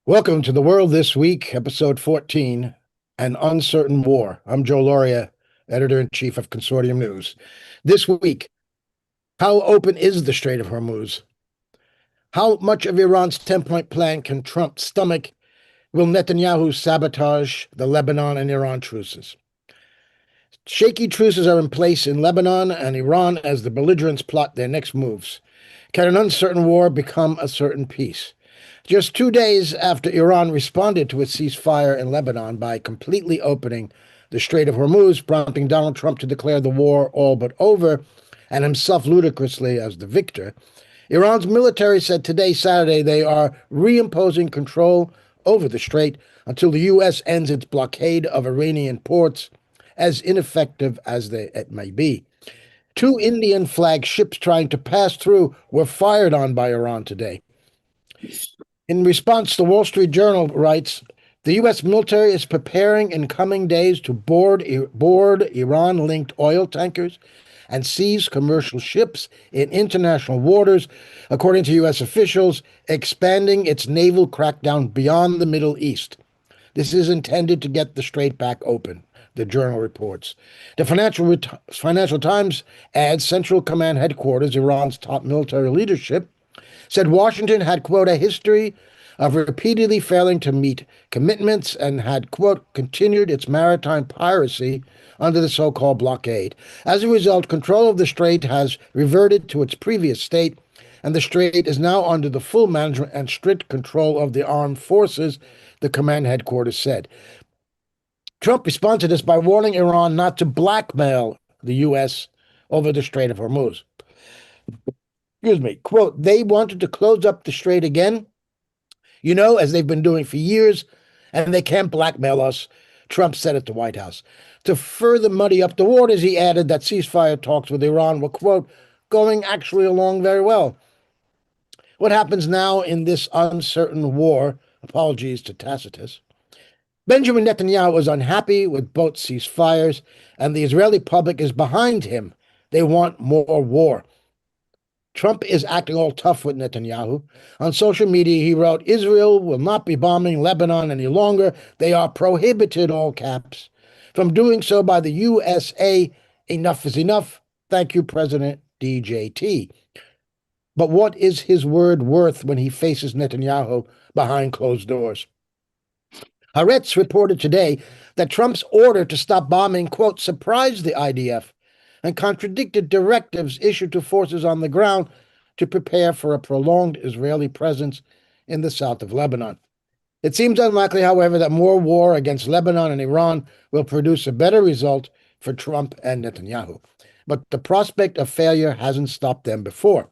Welcome to The World This Week, Episode 14, An Uncertain War. I'm Joe Lauria, Editor-in-Chief of Consortium News. This week, how open is the Strait of Hormuz? How much of Iran's 10-point plan can Trump stomach? Will Netanyahu sabotage the Lebanon and Iran truces? Shaky truces are in place in Lebanon and Iran as the belligerents plot their next moves. Can an uncertain war become a certain peace? Just 2 days after Iran responded to a ceasefire in Lebanon by completely opening the Strait of Hormuz, prompting Donald Trump to declare the war all but over and himself ludicrously as the victor, Iran's military said today, Saturday, they are reimposing control over the strait until the U.S. ends its blockade of Iranian ports, as ineffective as it may be. Two Indian flag ships trying to pass through were fired on by Iran today. In response, the Wall Street Journal writes, the U.S. military is preparing in coming days to board Iran-linked oil tankers and seize commercial ships in international waters, according to U.S. officials, expanding its naval crackdown beyond the Middle East. This is intended to get the strait back open, the journal reports. The Financial Times adds Central Command Headquarters, Iran's top military leadership, said Washington had, quote, a history of repeatedly failing to meet commitments and had, quote, continued its maritime piracy under the so-called blockade. As a result, control of the strait has reverted to its previous state, and the strait is now under the full management and strict control of the armed forces, the command headquarters said. Trump responded to this by warning Iran not to blackmail the U.S. over the Strait of Hormuz. Excuse me, quote, they wanted to close up the strait again, as they've been doing for years, and they can't blackmail us, Trump said at the White House. To further muddy up the waters, he added that ceasefire talks with Iran were, quote, going actually along very well. What happens now in this uncertain war, apologies to Tacitus, Benjamin Netanyahu is unhappy with both ceasefires, and the Israeli public is behind him. They want more war. Trump is acting all tough with Netanyahu. On social media, he wrote, Israel will not be bombing Lebanon any longer. They are prohibited, all caps, from doing so by the USA. Enough is enough. Thank you, President DJT. But what is his word worth when he faces Netanyahu behind closed doors? Haaretz reported today that Trump's order to stop bombing, quote, surprised the IDF and contradicted directives issued to forces on the ground to prepare for a prolonged Israeli presence in the south of Lebanon. It seems unlikely, however, that more war against Lebanon and Iran will produce a better result for Trump and Netanyahu. But the prospect of failure hasn't stopped them before.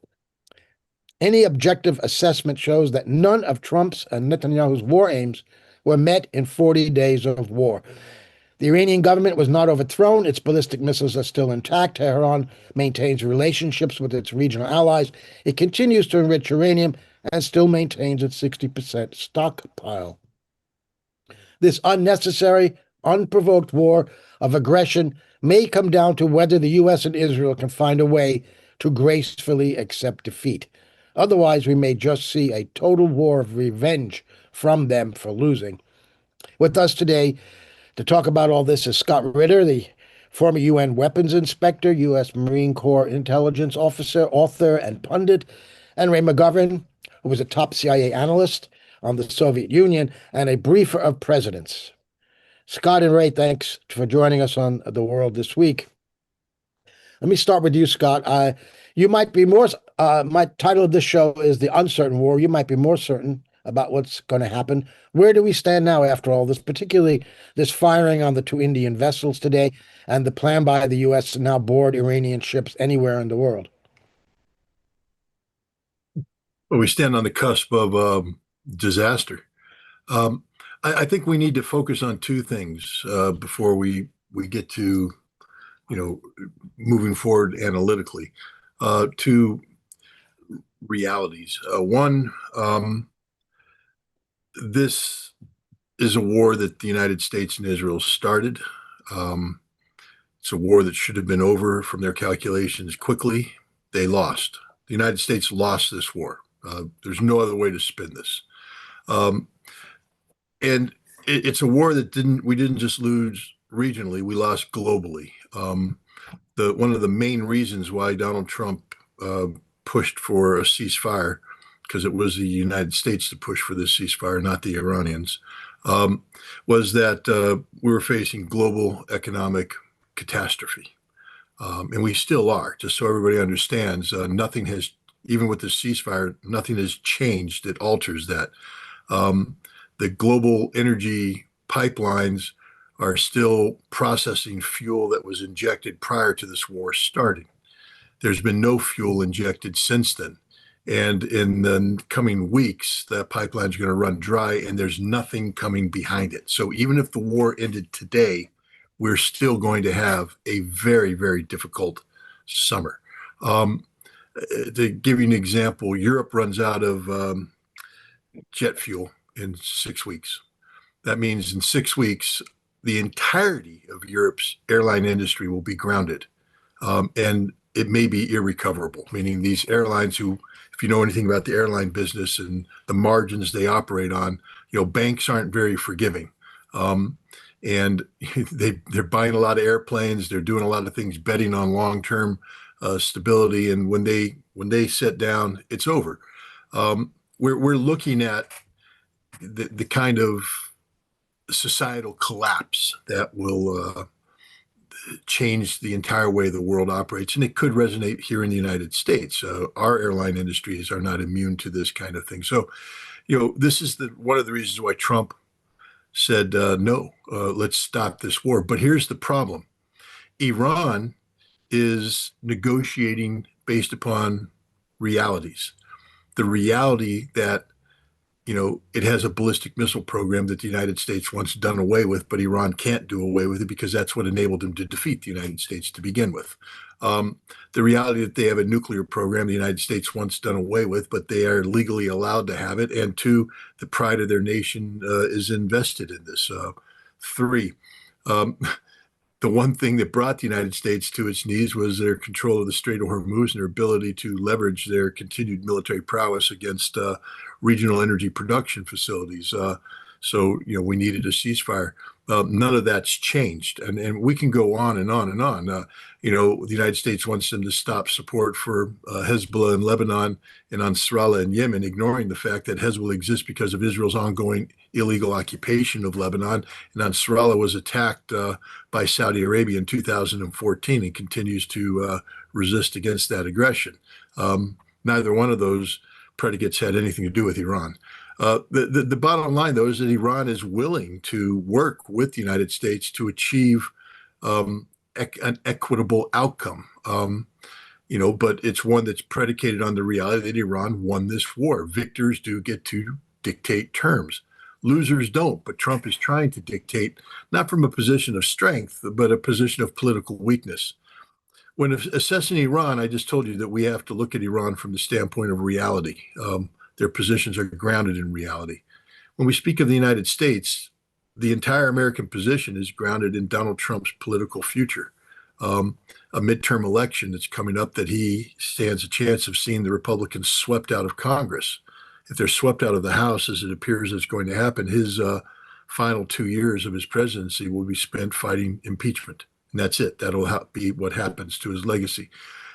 Any objective assessment shows that none of Trump's and Netanyahu's war aims were met in 40 days of war. The Iranian government was not overthrown. Its ballistic missiles are still intact. Tehran maintains relationships with its regional allies. It continues to enrich uranium and still maintains its 60% stockpile. This unnecessary, unprovoked war of aggression may come down to whether the U.S. and Israel can find a way to gracefully accept defeat. Otherwise, we may just see a total war of revenge from them for losing. With us today to talk about all this is Scott Ritter, the former UN weapons inspector, U.S. Marine Corps intelligence officer, author, and pundit, and Ray McGovern, who was a top CIA analyst on the Soviet Union and a briefer of presidents. Scott and Ray, thanks for joining us on The World This Week. Let me start with you, Scott. You might be more, my title of this show is The Uncertain War. You might be more certain about what's going to happen. Where do we stand now after all this, particularly this firing on the two Indian vessels today and the plan by the U.S. to now board Iranian ships anywhere in the world? Well, we stand on the cusp of disaster. Um, I think we need to focus on two things before we get to, moving forward analytically. Two realities. One, this is a war that the United States and Israel started. It's a war that should have been over from their calculations quickly. They lost. The United States lost this war. There's no other way to spin this. And it's a war that we didn't just lose regionally, we lost globally. The one of the main reasons why Donald Trump pushed for a ceasefire, because it was the United States that pushed for this ceasefire, not the Iranians, um, was that we were facing global economic catastrophe. And we still are, just so everybody understands. Nothing has, even with the ceasefire, nothing has changed that alters that. Um, the global energy pipelines are still processing fuel that was injected prior to this war starting. There's been no fuel injected since then. And in the coming weeks, that pipeline is going to run dry and there's nothing coming behind it. So even if the war ended today, we're still going to have a very, very difficult summer. Um, to give you an example, Europe runs out of jet fuel in 6 weeks. That means in 6 weeks, the entirety of Europe's airline industry will be grounded. And it may be irrecoverable, meaning these airlines who, if you know anything about the airline business and the margins they operate on, banks aren't very forgiving. And they're buying a lot of airplanes. They're doing a lot of things, betting on long-term stability. And when they sit down, it's over. We're looking at the kind of societal collapse that will change the entire way the world operates, and it could resonate here in the United States. Our airline industries are not immune to this kind of thing. So, this is one of the reasons why Trump said, no, let's stop this war. But here's the problem. Iran is negotiating based upon realities. The reality that it has a ballistic missile program that the United States wants done away with, but Iran can't do away with it because that's what enabled them to defeat the United States to begin with. The reality that they have a nuclear program the United States wants done away with, but they are legally allowed to have it. And two, the pride of their nation is invested in this. Three, um, the one thing that brought the United States to its knees was their control of the Strait of Hormuz and their ability to leverage their continued military prowess against regional energy production facilities. So, we needed a ceasefire. None of that's changed. And we can go on and on and on. The United States wants them to stop support for Hezbollah in Lebanon and Nasrallah in Yemen, ignoring the fact that Hezbollah exists because of Israel's ongoing illegal occupation of Lebanon. And Nasrallah was attacked by Saudi Arabia in 2014 and continues to resist against that aggression. Neither one of those predicates had anything to do with Iran. The bottom line, though, is that Iran is willing to work with the United States to achieve an equitable outcome. But it's one that's predicated on the reality that Iran won this war. Victors do get to dictate terms. Losers don't, but Trump is trying to dictate, not from a position of strength, but a position of political weakness. When assessing Iran, I just told you that we have to look at Iran from the standpoint of reality. Their positions are grounded in reality. When we speak of the United States, the entire American position is grounded in Donald Trump's political future. A midterm election that's coming up that he stands a chance of seeing the Republicans swept out of Congress. If they're swept out of the House, as it appears is going to happen, his final 2 years of his presidency will be spent fighting impeachment. And that's it. That'll be what happens to his legacy.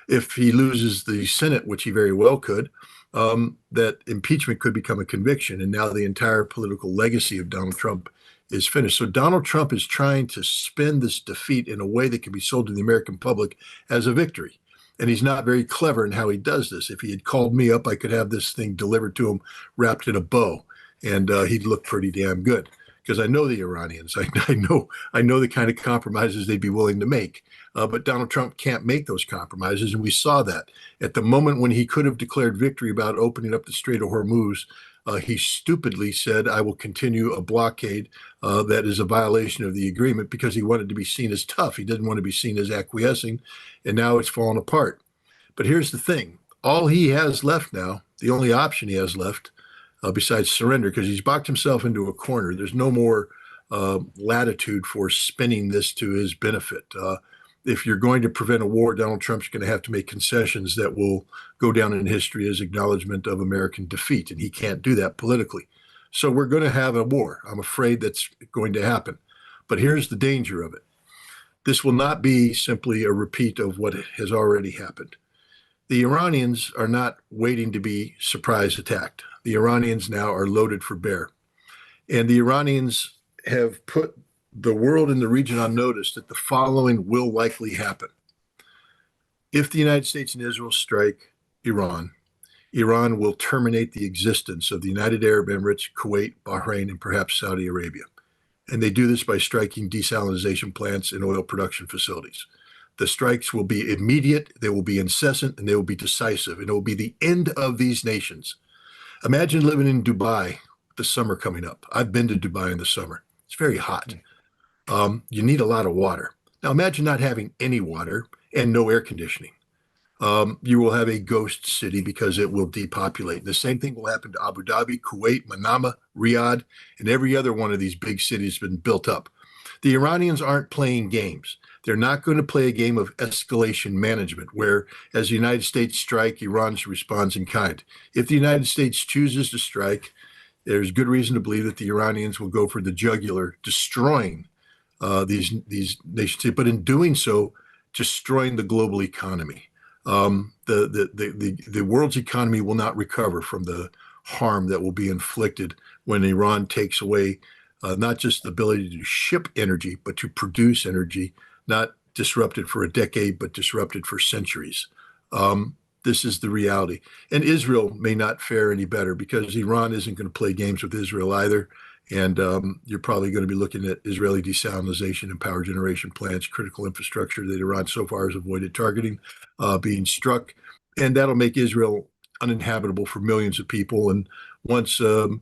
If he loses the Senate, which he very well could, that impeachment could become a conviction. And now the entire political legacy of Donald Trump is finished. So Donald Trump is trying to spin this defeat in a way that can be sold to the American public as a victory. And he's not very clever in how he does this. If he had called me up, I could have this thing delivered to him wrapped in a bow, and he'd look pretty damn good. Because I know the Iranians, I know the kind of compromises they'd be willing to make. But Donald Trump can't make those compromises, and we saw that at the moment when he could have declared victory about opening up the Strait of Hormuz. He stupidly said, "I will continue a blockade that is a violation of the agreement," because he wanted to be seen as tough. He didn't want to be seen as acquiescing, and now it's fallen apart. But here's the thing: all he has left now, the only option he has left, besides surrender, because he's boxed himself into a corner. There's no more latitude for spinning this to his benefit. If you're going to prevent a war, Donald Trump's going to have to make concessions that will go down in history as acknowledgement of American defeat, and he can't do that politically. So we're going to have a war. I'm afraid that's going to happen. But here's the danger of it. This will not be simply a repeat of what has already happened. The Iranians are not waiting to be surprise attacked. The Iranians now are loaded for bear. And the Iranians have put the world in the region on notice that the following will likely happen. If the United States and Israel strike Iran, Iran will terminate the existence of the United Arab Emirates, Kuwait, Bahrain, and perhaps Saudi Arabia. And they do this by striking desalination plants and oil production facilities. The strikes will be immediate, they will be incessant, and they will be decisive. And it will be the end of these nations. Imagine living in Dubai, the summer coming up. I've been to Dubai in the summer. It's very hot. You need a lot of water. Now imagine not having any water and no air conditioning. You will have a ghost city because it will depopulate. The same thing will happen to Abu Dhabi, Kuwait, Manama, Riyadh, and every other one of these big cities has been built up. The Iranians aren't playing games. They're not going to play a game of escalation management where, as the United States strike, Iran responds in kind. If the United States chooses to strike, there's good reason to believe that the Iranians will go for the jugular, destroying these nations, but in doing so, destroying the global economy. The world's economy will not recover from the harm that will be inflicted when Iran takes away not just the ability to ship energy, but to produce energy, not disrupted for a decade, but disrupted for centuries. This is the reality. And Israel may not fare any better because Iran isn't going to play games with Israel either. And you're probably going to be looking at Israeli desalination and power generation plants, critical infrastructure that Iran so far has avoided targeting, being struck. And that'll make Israel uninhabitable for millions of people. And once the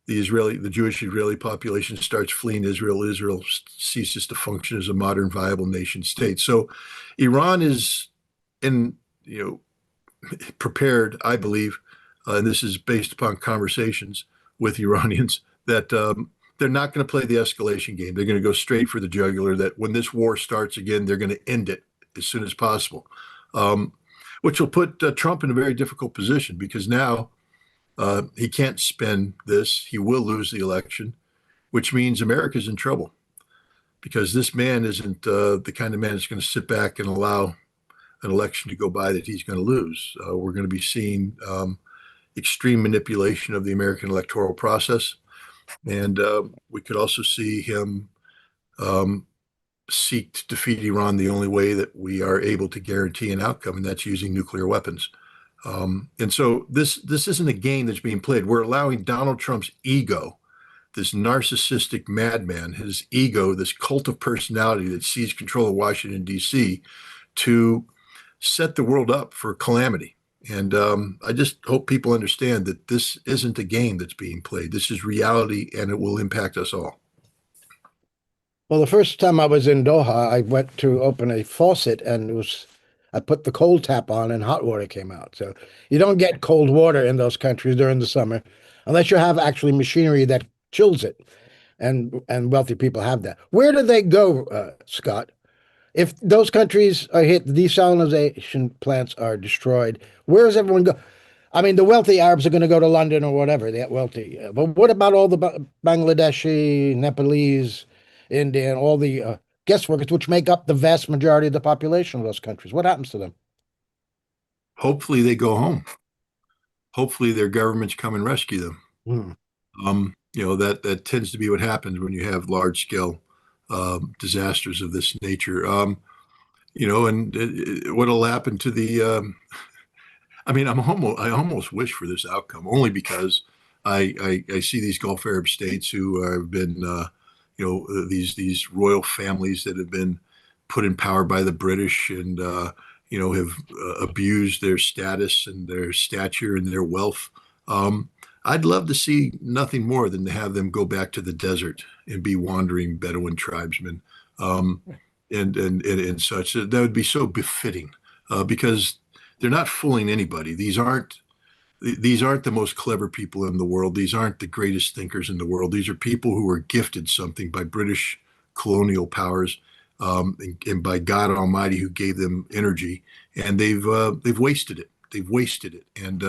Jewish Israeli population starts fleeing Israel, Israel ceases to function as a modern, viable nation state. So Iran is prepared, I believe, and this is based upon conversations with Iranians, that they're not going to play the escalation game. They're going to go straight for the jugular, that when this war starts again, they're going to end it as soon as possible, which will put Trump in a very difficult position because now he can't spend this. He will lose the election, which means America's in trouble because this man isn't the kind of man that's going to sit back and allow an election to go by that he's going to lose. We're going to be seeing extreme manipulation of the American electoral process. And we could also see him seek to defeat Iran the only way that we are able to guarantee an outcome, and that's using nuclear weapons. And so this isn't a game that's being played. We're allowing Donald Trump's ego, this narcissistic madman, his ego, this cult of personality that sees control of Washington, D.C., to set the world up for calamity. And I just hope people understand that this isn't a game that's being played. This is reality, and it will impact us all. Well, the first time I was in Doha, I went to open a faucet, and I put the cold tap on, and hot water came out. So you don't get cold water in those countries during the summer, unless you have actually machinery that chills it, and wealthy people have that. Where do they go, Scott? If those countries are hit, the desalination plants are destroyed, where does everyone go? I mean, the wealthy Arabs are going to go to London or whatever, they're wealthy. But what about all the Bangladeshi, Nepalese, Indian, all the guest workers, which make up the vast majority of the population of those countries? What happens to them? Hopefully they go home. Hopefully their governments come and rescue them. That tends to be what happens when you have large scale disasters of this nature. And what'll happen to the I almost wish for this outcome only because I see these Gulf Arab states who have been these royal families that have been put in power by the British and have abused their status and their stature and their wealth. I'd love to see nothing more than to have them go back to the desert and be wandering Bedouin tribesmen and such. That would be so befitting because they're not fooling anybody. These aren't the most clever people in the world. These aren't the greatest thinkers in the world. These are people who were gifted something by British colonial powers and by God Almighty who gave them energy, and they've wasted it. They've wasted it, and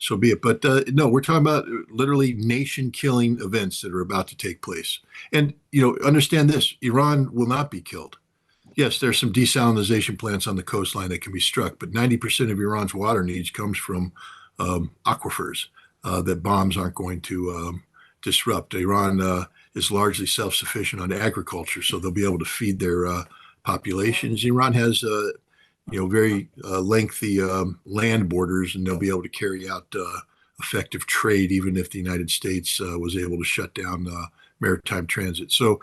so be it. But no, we're talking about literally nation-killing events that are about to take place. And understand this: Iran will not be killed. Yes, there's some desalination plants on the coastline that can be struck, but 90% of Iran's water needs comes from aquifers that bombs aren't going to disrupt. Iran is largely self-sufficient on agriculture, so they'll be able to feed their populations. Iran has very lengthy land borders, and they'll be able to carry out effective trade, even if the United States was able to shut down maritime transit. So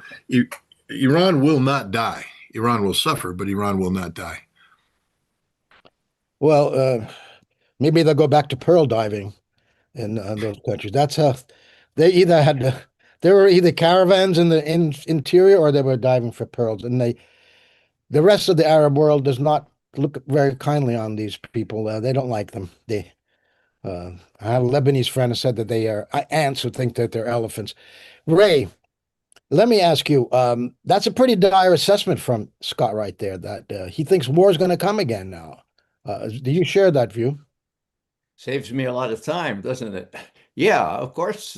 Iran will not die. Iran will suffer, but Iran will not die. Well, maybe they'll go back to pearl diving in those countries. That's how they either had there were either caravans in the interior or they were diving for pearls, and the rest of the Arab world does not look very kindly on these people. They don't like them. I have a Lebanese friend who said that they are ants who think that they're elephants. Ray, let me ask you, that's a pretty dire assessment from Scott right there, that he thinks war is going to come again now. Do you share that view? Saves me a lot of time, doesn't it? Yeah, of course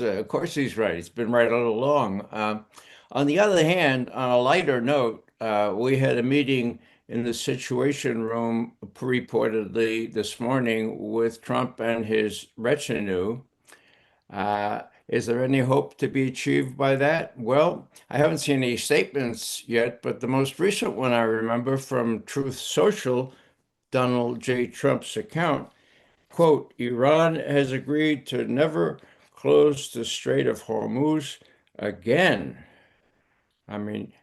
he's right. He's been right all along. On the other hand, on a lighter note, we had a meeting in the Situation Room reportedly this morning with Trump and his retinue. Is there any hope to be achieved by that? Well, I haven't seen any statements yet, but the most recent one I remember from Truth Social, Donald J. Trump's account, quote, Iran has agreed to never close the Strait of Hormuz again. I mean,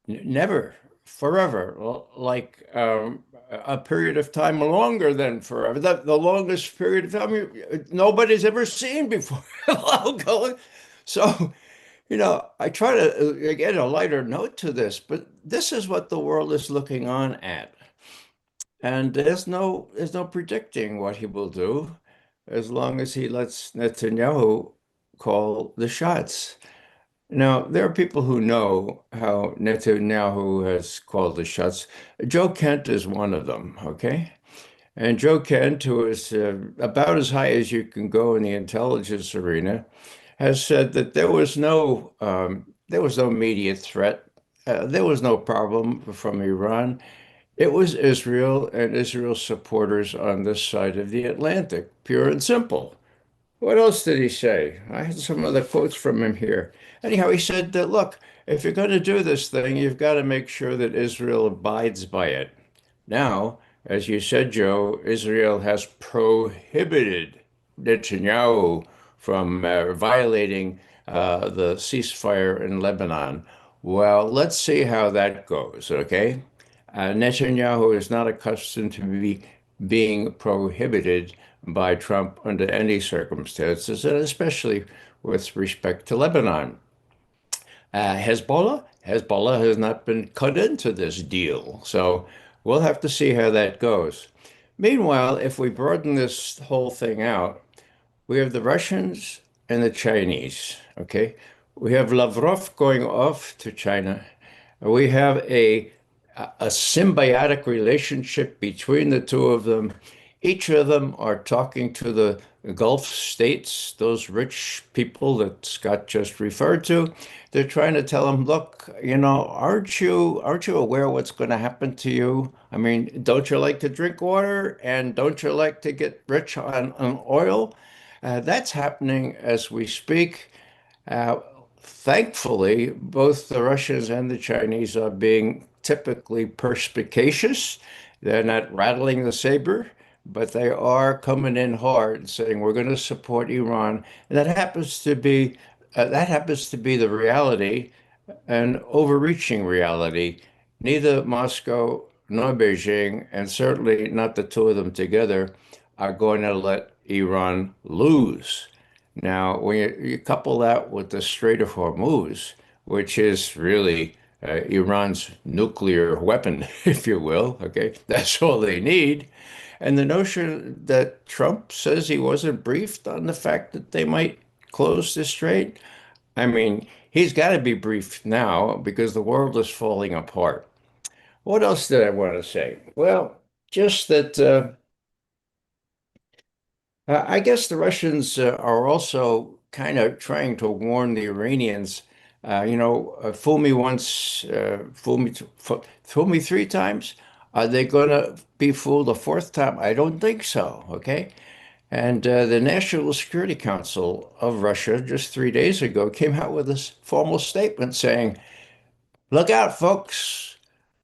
never, forever, like a period of time longer than forever. The longest period of time nobody's ever seen before. So, I try to get a lighter note to this, but this is what the world is looking on at. And there's no predicting what he will do as long as he lets Netanyahu call the shots. Now, there are people who know how Netanyahu has called the shots. Joe Kent is one of them, okay? And Joe Kent, who is about as high as you can go in the intelligence arena, has said that there was no immediate threat. There was no problem from Iran. It was Israel and Israel's supporters on this side of the Atlantic, pure and simple. What else did he say? I had some other quotes from him here. Anyhow, he said that, look, if you're going to do this thing, you've got to make sure that Israel abides by it. Now, as you said, Joe, Israel has prohibited Netanyahu from violating the ceasefire in Lebanon. Well, let's see how that goes, okay? Netanyahu is not accustomed to being prohibited by Trump under any circumstances, and especially with respect to Lebanon. Hezbollah has not been cut into this deal, so we'll have to see how that goes. Meanwhile, if we broaden this whole thing out, we have the Russians and the Chinese, okay? We have Lavrov going off to China. We have a symbiotic relationship between the two of them. Each of them are talking to the Gulf states, those rich people that Scott just referred to. They're trying to tell them, look, aren't you aware what's going to happen to you? I mean, don't you like to drink water and don't you like to get rich on oil? That's happening as we speak. Uh, Thankfully, both the Russians and the Chinese are being typically perspicacious. They're not rattling the saber, but they are coming in hard, saying we're going to support Iran. And that happens to be the reality, an overreaching reality. Neither Moscow nor Beijing, and certainly not the two of them together, are going to let Iran lose. Now, when you couple that with the Strait of Hormuz, which is really Iran's nuclear weapon, if you will, okay, that's all they need. And the notion that Trump says he wasn't briefed on the fact that they might close the strait, I mean, he's got to be briefed now because the world is falling apart. What else did I want to say? Well, just that I guess the Russians are also kind of trying to warn the Iranians. Fool me once, fool me three times. Are they going to be fooled a fourth time? I don't think so. Okay. And the National Security Council of Russia just 3 days ago came out with this formal statement saying, look out, folks.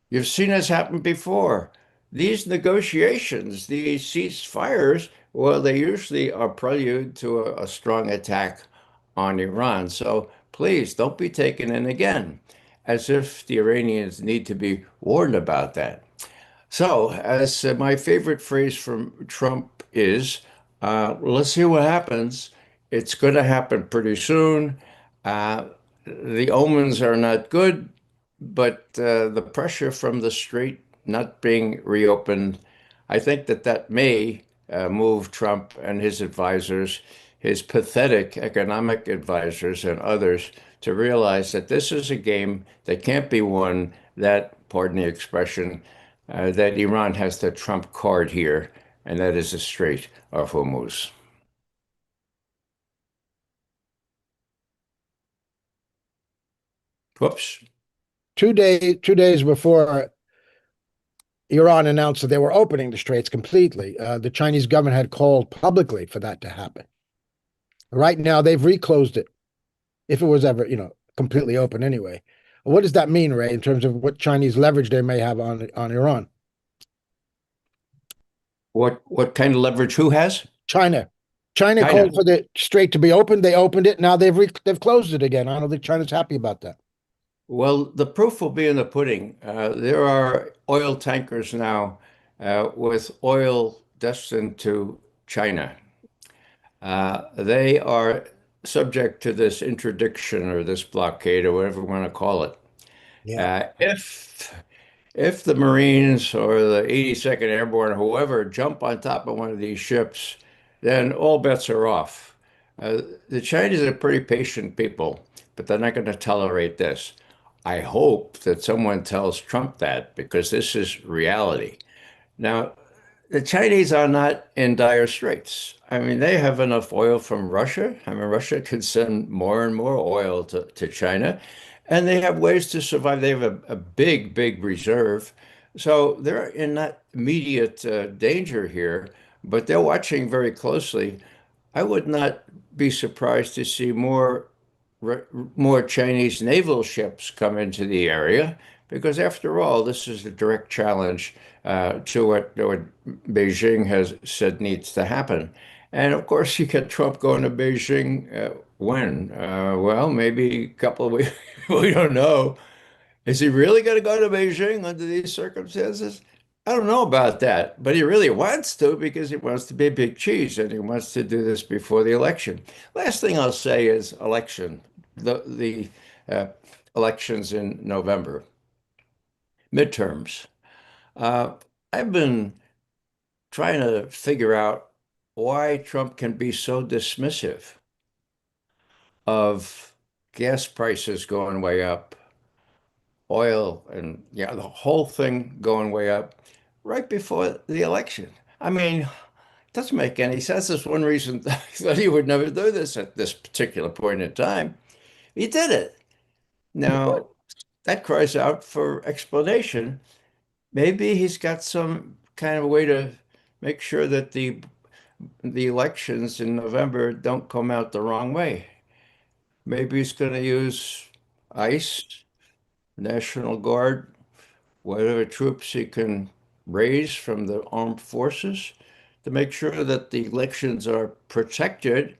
You've seen this happen before. These negotiations, these ceasefires, well, they usually are prelude to a strong attack on Iran. So please don't be taken in again, as if the Iranians need to be warned about that. So, as my favorite phrase from Trump is, let's see what happens. It's going to happen pretty soon. Uh, the omens are not good, but the pressure from the strait not being reopened, I think that may move Trump and his advisors, his pathetic economic advisors and others, to realize that this is a game that can't be won, that, pardon the expression, that Iran has the trump card here, and that is the Strait of Hormuz. Whoops. 2 days before Iran announced that they were opening the straits completely, the Chinese government had called publicly for that to happen. Right now, they've reclosed it, if it was ever, completely open anyway. What does that mean, Ray, in terms of what Chinese leverage they may have on Iran? What kind of leverage who has? China. China China. called for the strait to be opened. They opened it. Now they've closed it again. I don't think China's happy about that. Well, the proof will be in the pudding. There are oil tankers now with oil destined to China. They are subject to this interdiction or this blockade or whatever we want to call it. Yeah. If the Marines or the 82nd Airborne or whoever jump on top of one of these ships, then all bets are off. The Chinese are pretty patient people, but they're not going to tolerate this. I hope that someone tells Trump that because this is reality. Now, the Chinese are not in dire straits. I mean, they have enough oil from Russia. I mean, Russia can send more and more oil to China, and they have ways to survive. They have a big, big reserve. So they're in not immediate danger here, but they're watching very closely. I would not be surprised to see more Chinese naval ships come into the area because, after all, this is a direct challenge to what Beijing has said needs to happen. And of course, you get Trump going to Beijing when? Well, maybe a couple of weeks. We don't know. Is he really going to go to Beijing under these circumstances? I don't know about that, but he really wants to because he wants to be big cheese and he wants to do this before the election. Last thing I'll say is election, the elections in November, midterms. Uh, I've been trying to figure out why Trump can be so dismissive of gas prices going way up, oil, and the whole thing going way up right before the election. I mean, it doesn't make any sense. That's one reason that he would never do this at this particular point in time. He did it. Now, that cries out for explanation. Maybe he's got some kind of way to make sure that the elections in November don't come out the wrong way. Maybe he's going to use ICE, National Guard, whatever troops he can raise from the armed forces to make sure that the elections are protected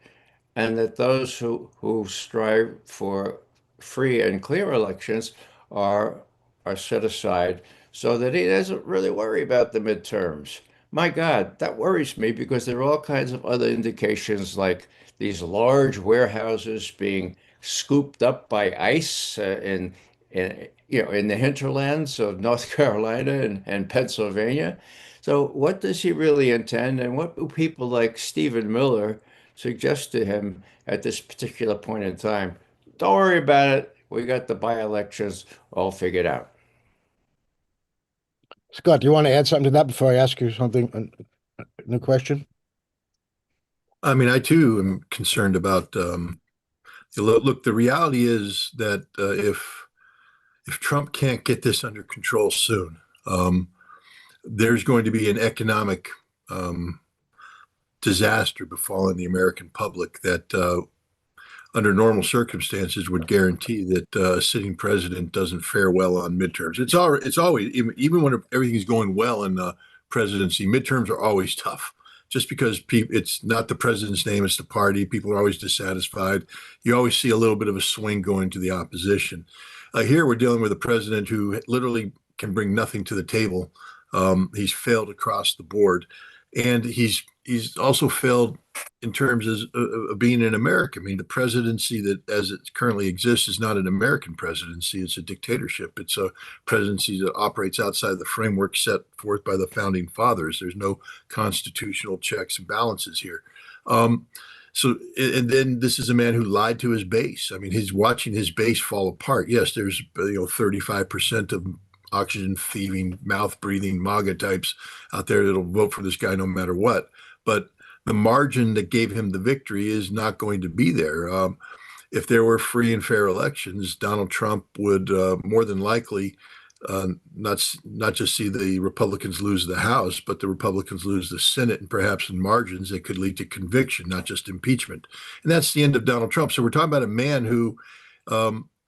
and that those who strive for free and clear elections are are set aside so that he doesn't really worry about the midterms. My God, that worries me because there are all kinds of other indications like these large warehouses being scooped up by ICE in the hinterlands of North Carolina and Pennsylvania. So what does he really intend, and what do people like Stephen Miller suggest to him at this particular point in time? Don't worry about it. We got the by-elections all figured out. Scott, do you want to add something to that before I ask you something, a new question? I mean, I too am concerned about. Look, the reality is that if Trump can't get this under control soon, there's going to be an economic um, disaster befalling the American public that, under normal circumstances, would guarantee that a sitting president doesn't fare well on midterms. It's always even when everything's going well in the presidency, midterms are always tough. Just because it's not the president's name, it's the party. People are always dissatisfied. You always see a little bit of a swing going to the opposition. Here we're dealing with a president who literally can bring nothing to the table. He's failed across the board, and he's also failed in terms of being an American. I mean, the presidency that as it currently exists is not an American presidency. It's a dictatorship. It's a presidency that operates outside the framework set forth by the founding fathers. There's no constitutional checks and balances here. And then this is a man who lied to his base. I mean, he's watching his base fall apart. Yes, there's 35% of oxygen thieving, mouth breathing MAGA types out there that'll vote for this guy no matter what. But the margin that gave him the victory is not going to be there. If there were free and fair elections, Donald Trump would more than likely not just see the Republicans lose the House, but the Republicans lose the Senate, and perhaps in margins that could lead to conviction, not just impeachment. And that's the end of Donald Trump. So we're talking about a man who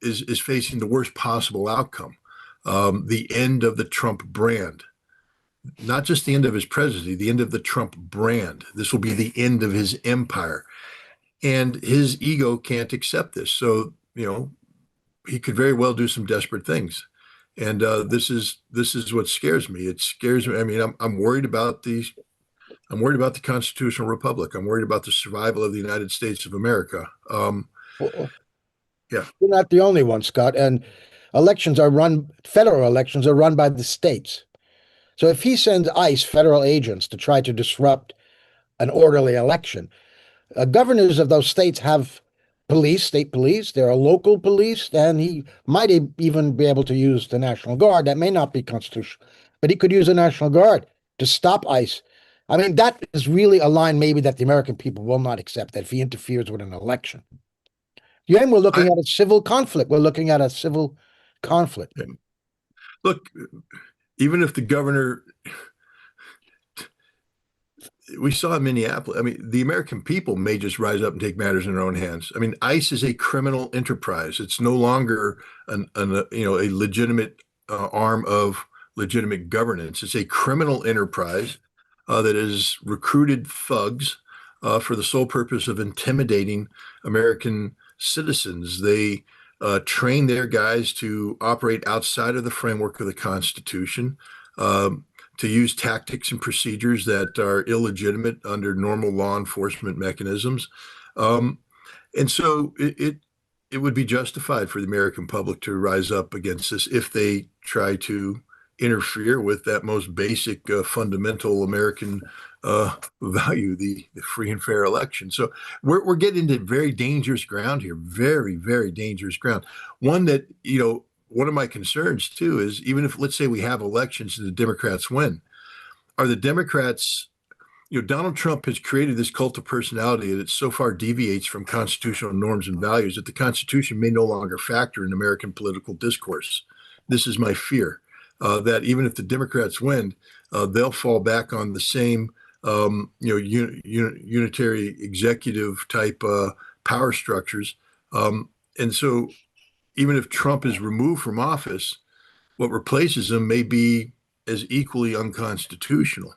is facing the worst possible outcome, the end of the Trump brand. Not just the end of his presidency, the end of the Trump brand. This will be the end of his empire. And his ego can't accept this. So, he could very well do some desperate things. And this is what scares me. It scares me. I mean, I'm worried about I'm worried about the constitutional republic. I'm worried about the survival of the United States of America. Well, Yeah. you're not the only one, Scott. And federal elections are run by the states. So if he sends ICE federal agents to try to disrupt an orderly election, governors of those states have state police, there are local police, and he might even be able to use the National Guard. That may not be constitutional, but he could use the National Guard to stop ICE. I mean, that is really a line maybe that the American people will not accept, that if he interferes with an election. Yeah, we're looking at a civil conflict. We're looking at a civil conflict. Look, even if the governor, we saw in Minneapolis, I mean, the American people may just rise up and take matters in their own hands. I mean, ICE is a criminal enterprise. It's no longer a legitimate arm of legitimate governance. It's a criminal enterprise that has recruited thugs for the sole purpose of intimidating American citizens. They train their guys to operate outside of the framework of the Constitution, to use tactics and procedures that are illegitimate under normal law enforcement mechanisms. And so it would be justified for the American public to rise up against this if they try to interfere with that most basic, fundamental American value, the free and fair election. So we're getting into very dangerous ground here, very, very dangerous ground. One that, one of my concerns too is, even if, let's say, we have elections and the Democrats win, are the Democrats, Donald Trump has created this cult of personality that so far deviates from constitutional norms and values that the Constitution may no longer factor in American political discourse. This is my fear, that even if the Democrats win, they'll fall back on the same, unitary executive type power structures. And so even if Trump is removed from office, what replaces him may be as equally unconstitutional.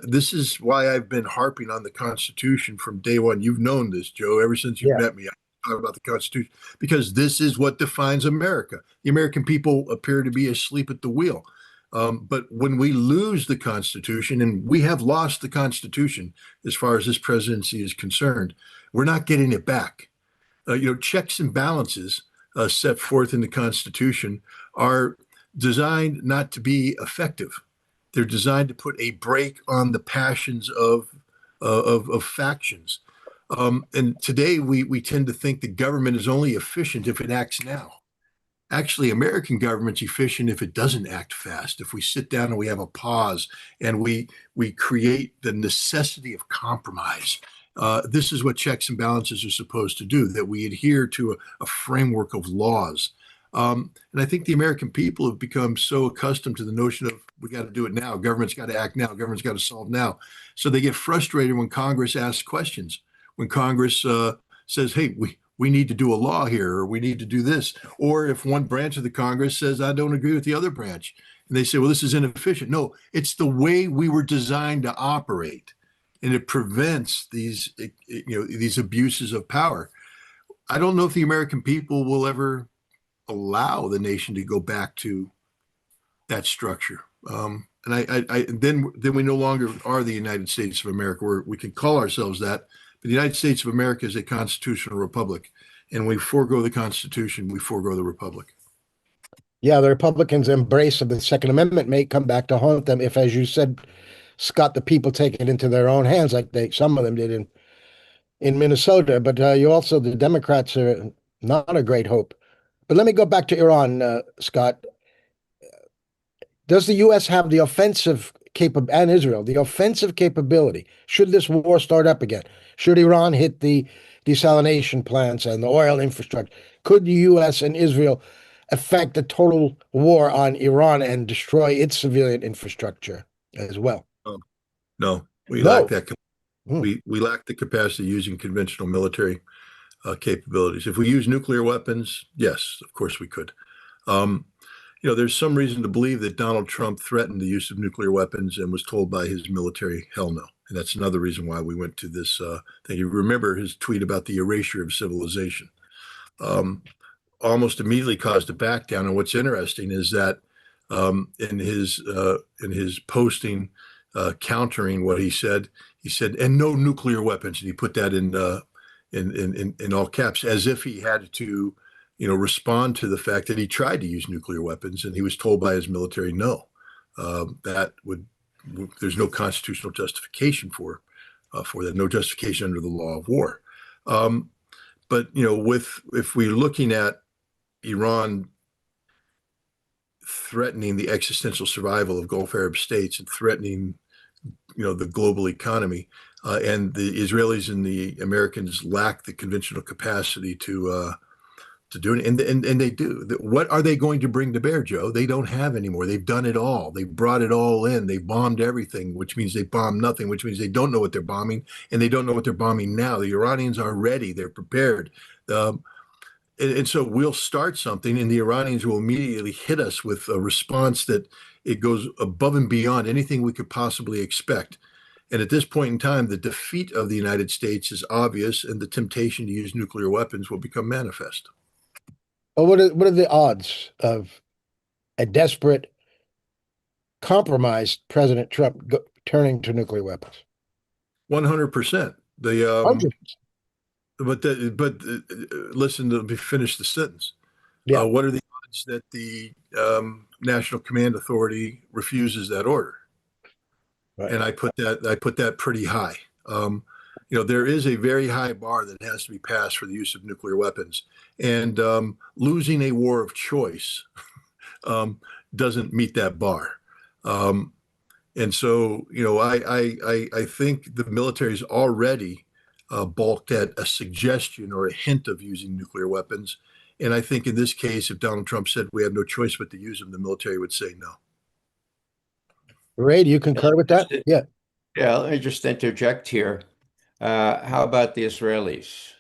This is why I've been harping on the Constitution from day one. You've known this, Joe, ever since you met me. I talk about the Constitution because this is what defines America. The American people appear to be asleep at the wheel. But when we lose the Constitution, and we have lost the Constitution as far as this presidency is concerned, we're not getting it back. Checks and balances set forth in the Constitution are designed not to be effective. They're designed to put a brake on the passions of factions. And today we tend to think the government is only efficient if it acts now. Actually, American government's efficient if it doesn't act fast, if we sit down and we have a pause and we create the necessity of compromise This is what checks and balances are supposed to do, that we adhere to a framework of laws. And I think the American people have become so accustomed to the notion of we got to do it now, government's got to act now, government's got to solve now. So they get frustrated when Congress asks questions, when Congress says, hey, we need to do a law here, or we need to do this. Or if one branch of the Congress says, I don't agree with the other branch, and they say, well, this is inefficient. No, it's the way we were designed to operate, and it prevents these, these abuses of power. I don't know if the American people will ever allow the nation to go back to that structure. And then we no longer are the United States of America, where we can call ourselves that. But the United States of America is a constitutional republic, and we forego the Constitution, we forego the republic. Yeah, the Republicans' embrace of the Second Amendment may come back to haunt them if, as you said, Scott, the people take it into their own hands, like some of them did in Minnesota. But you also, the Democrats are not a great hope. But let me go back to Iran, Scott. Does the U.S. have the offensive capability, and Israel, the offensive capability, should this war start up again? Should Iran hit the desalination plants and the oil infrastructure? Could the U.S. and Israel effect a total war on Iran and destroy its civilian infrastructure as well? No, we No. lack that. We lack the capacity using conventional military capabilities. If we use nuclear weapons, yes, of course we could. There's some reason to believe that Donald Trump threatened the use of nuclear weapons and was told by his military, hell no. And that's another reason why we went to this thing. You remember his tweet about the erasure of civilization. Almost immediately caused a back down. And what's interesting is that in his posting countering what he said, and no nuclear weapons. And he put that in all caps, as if he had to respond to the fact that he tried to use nuclear weapons and he was told by his military, no, there's no constitutional justification for that, no justification under the law of war. But if we're looking at Iran threatening the existential survival of Gulf Arab states and threatening, the global economy, and the Israelis and the Americans lack the conventional capacity to do it, and they do. What are they going to bring to bear, Joe? They don't have anymore. They've done it all. They've brought it all in. They bombed everything, which means they bombed nothing, which means they don't know what they're bombing, and they don't know what they're bombing now. The Iranians are ready. They're prepared. And so we'll start something, and the Iranians will immediately hit us with a response that it goes above and beyond anything we could possibly expect. And at this point in time, the defeat of the United States is obvious, and the temptation to use nuclear weapons will become manifest. Well, what are the odds of a desperate, compromised President Trump turning to nuclear weapons? 100%. Listen to me finish the sentence. Yeah. What are the odds that the National Command Authority refuses that order? Right. And I put that pretty high. There is a very high bar that has to be passed for the use of nuclear weapons, and losing a war of choice doesn't meet that bar. And so, I think the military's already balked at a suggestion or a hint of using nuclear weapons. And I think in this case, if Donald Trump said we have no choice but to use them, the military would say no. Ray, do you concur with that? Yeah. Yeah, let me just interject here. How about the Israelis?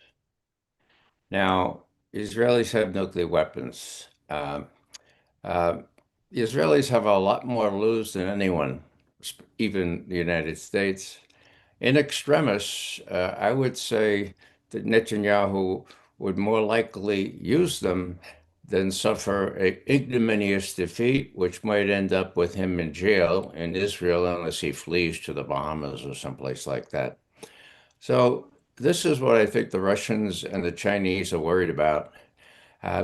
Now, Israelis have nuclear weapons. The Israelis have a lot more to lose than anyone, even the United States. In extremis, I would say that Netanyahu would more likely use them than suffer an ignominious defeat, which might end up with him in jail in Israel unless he flees to the Bahamas or someplace like that. So this is what I think the Russians and the Chinese are worried about.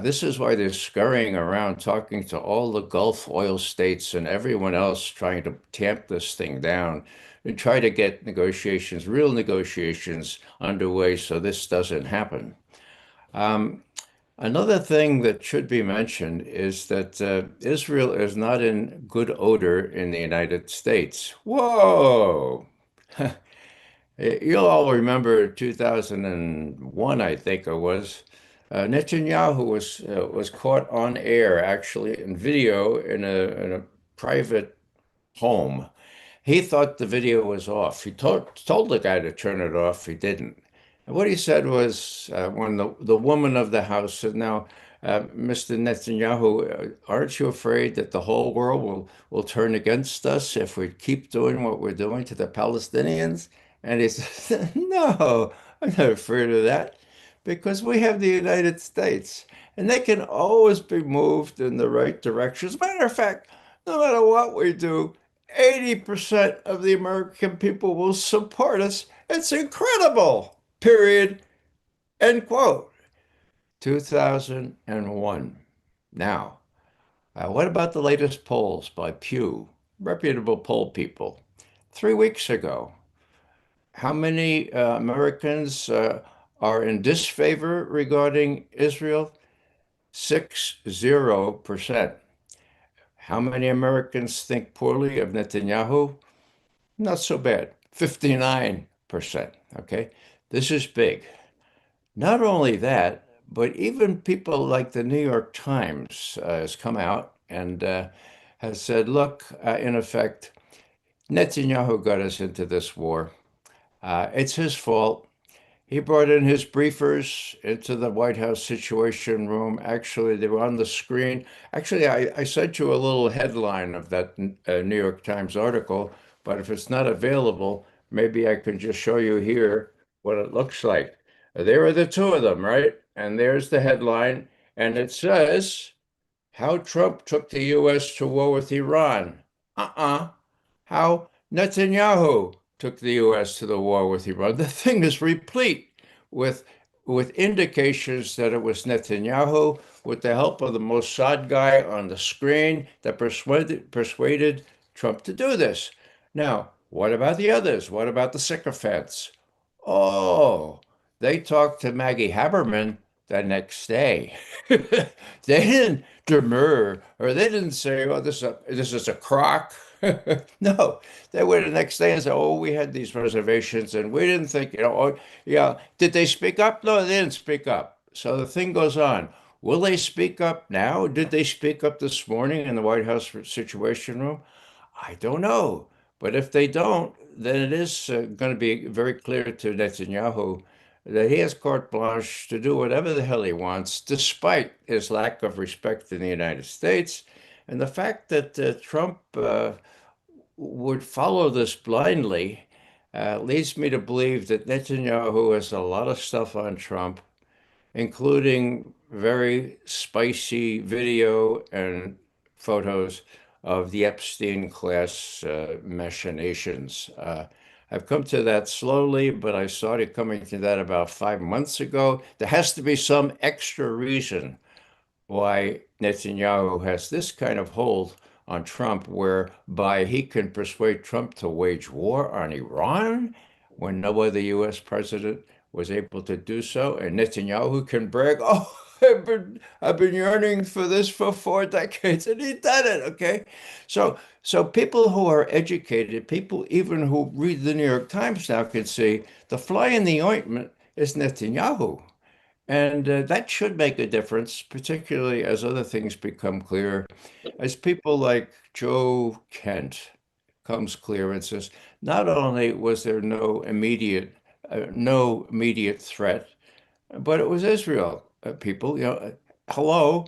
This is why they're scurrying around talking to all the Gulf oil states and everyone else trying to tamp this thing down and try to get negotiations, real negotiations underway so this doesn't happen. Another thing that should be mentioned is that Israel is not in good odor in the United States. Whoa! You'll all remember 2001, I think it was. Netanyahu was caught on air, actually, in video in a private home. He thought the video was off. He told the guy to turn it off. He didn't. And what he said was, when the woman of the house said, "Now, Mr. Netanyahu, aren't you afraid that the whole world will turn against us if we keep doing what we're doing to the Palestinians?" And he said, "No, I'm not afraid of that because we have the United States, and they can always be moved in the right direction. As a matter of fact, no matter what we do, 80% of the American people will support us. It's incredible. Period. End quote. 2001. Now, what about the latest polls by Pew, reputable poll people? 3 weeks ago, how many Americans are in disfavor regarding Israel? 60%. How many Americans think poorly of Netanyahu? Not so bad, 59%. Okay, this is big. Not only that, but even people like the New York Times has come out and has said, look, in effect, Netanyahu got us into this war. It's his fault. He brought in his briefers into the White House Situation Room. Actually, they were on the screen. Actually, I sent you a little headline of that New York Times article, but if it's not available, maybe I can just show you here what it looks like. There are the two of them, right? And there's the headline, and it says, How Trump Took the U.S. to War with Iran. How Netanyahu took the U.S. to the war with Iran. The thing is replete with indications that it was Netanyahu, with the help of the Mossad guy on the screen, that persuaded Trump to do this. Now, what about the others? What about the sycophants? Oh, they talked to Maggie Haberman the next day. They didn't demur, or they didn't say, "Oh, this is a crock." No, they went the next day and said, "Oh, we had these reservations, and we didn't think, oh, yeah." Did they speak up? No, they didn't speak up. So the thing goes on. Will they speak up now? Did they speak up this morning in the White House Situation Room? I don't know. But if they don't, then it is going to be very clear to Netanyahu that he has carte blanche to do whatever the hell he wants, despite his lack of respect in the United States. And the fact that Trump would follow this blindly leads me to believe that Netanyahu has a lot of stuff on Trump, including very spicy video and photos of the Epstein class machinations. I've come to that slowly, but I started coming to that about 5 months ago. There has to be some extra reason why Netanyahu has this kind of hold on Trump, whereby he can persuade Trump to wage war on Iran when no other U.S. president was able to do so, and Netanyahu can brag, "Oh, I've been yearning for this for 4 decades," and he did it. Okay, so people who are educated, people even who read the New York Times now, can see the fly in the ointment is Netanyahu. And that should make a difference, particularly as other things become clear, as people like Joe Kent comes clear and says, not only was there no immediate threat, but it was Israel. People, hello,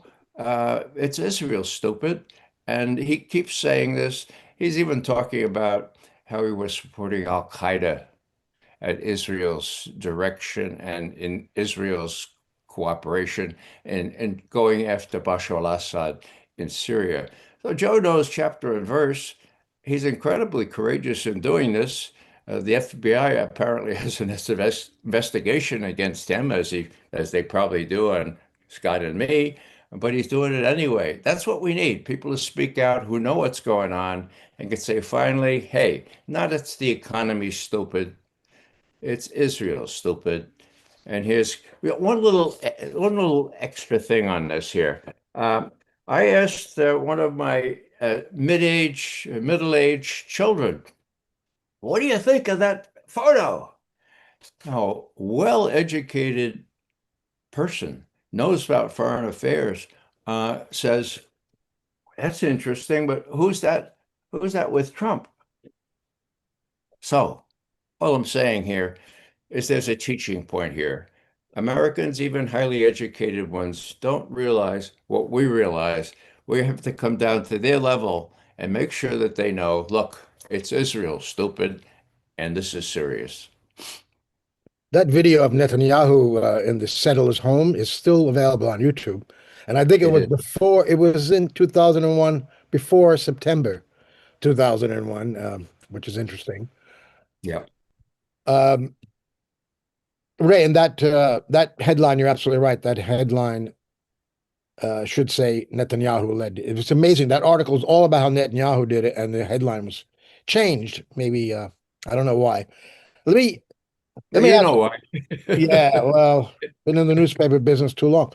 it's Israel, stupid. And he keeps saying this. He's even talking about how he was supporting Al Qaeda at Israel's direction and in Israel's cooperation and going after Bashar al-Assad in Syria. So Joe knows chapter and verse. He's incredibly courageous in doing this. The FBI apparently has an investigation against him, as they probably do on Scott and me, but he's doing it anyway. That's what we need, people to speak out who know what's going on and can say finally, hey, not it's the economy, stupid. It's Israel, stupid. And here's one little extra thing on this here. I asked one of my middle-aged children, "What do you think of that photo?" Now, well-educated person knows about foreign affairs, says, that's interesting, but who's that? Who's that with Trump? So all I'm saying here is there's a teaching point here. Americans, even highly educated ones, don't realize what we realize. We have to come down to their level and make sure that they know, look, it's Israel, stupid, and this is serious. That video of Netanyahu in the settler's home is still available on YouTube. And I think it It was is. before, it was in 2001, before September 2001, which is interesting. Yeah. Um, Ray, and that headline, you're absolutely right. That headline should say Netanyahu led. It was amazing. That article is all about how Netanyahu did it, and the headline was changed. Maybe I don't know why. Let me let me You ask. know why. Yeah, well, been in the newspaper business too long.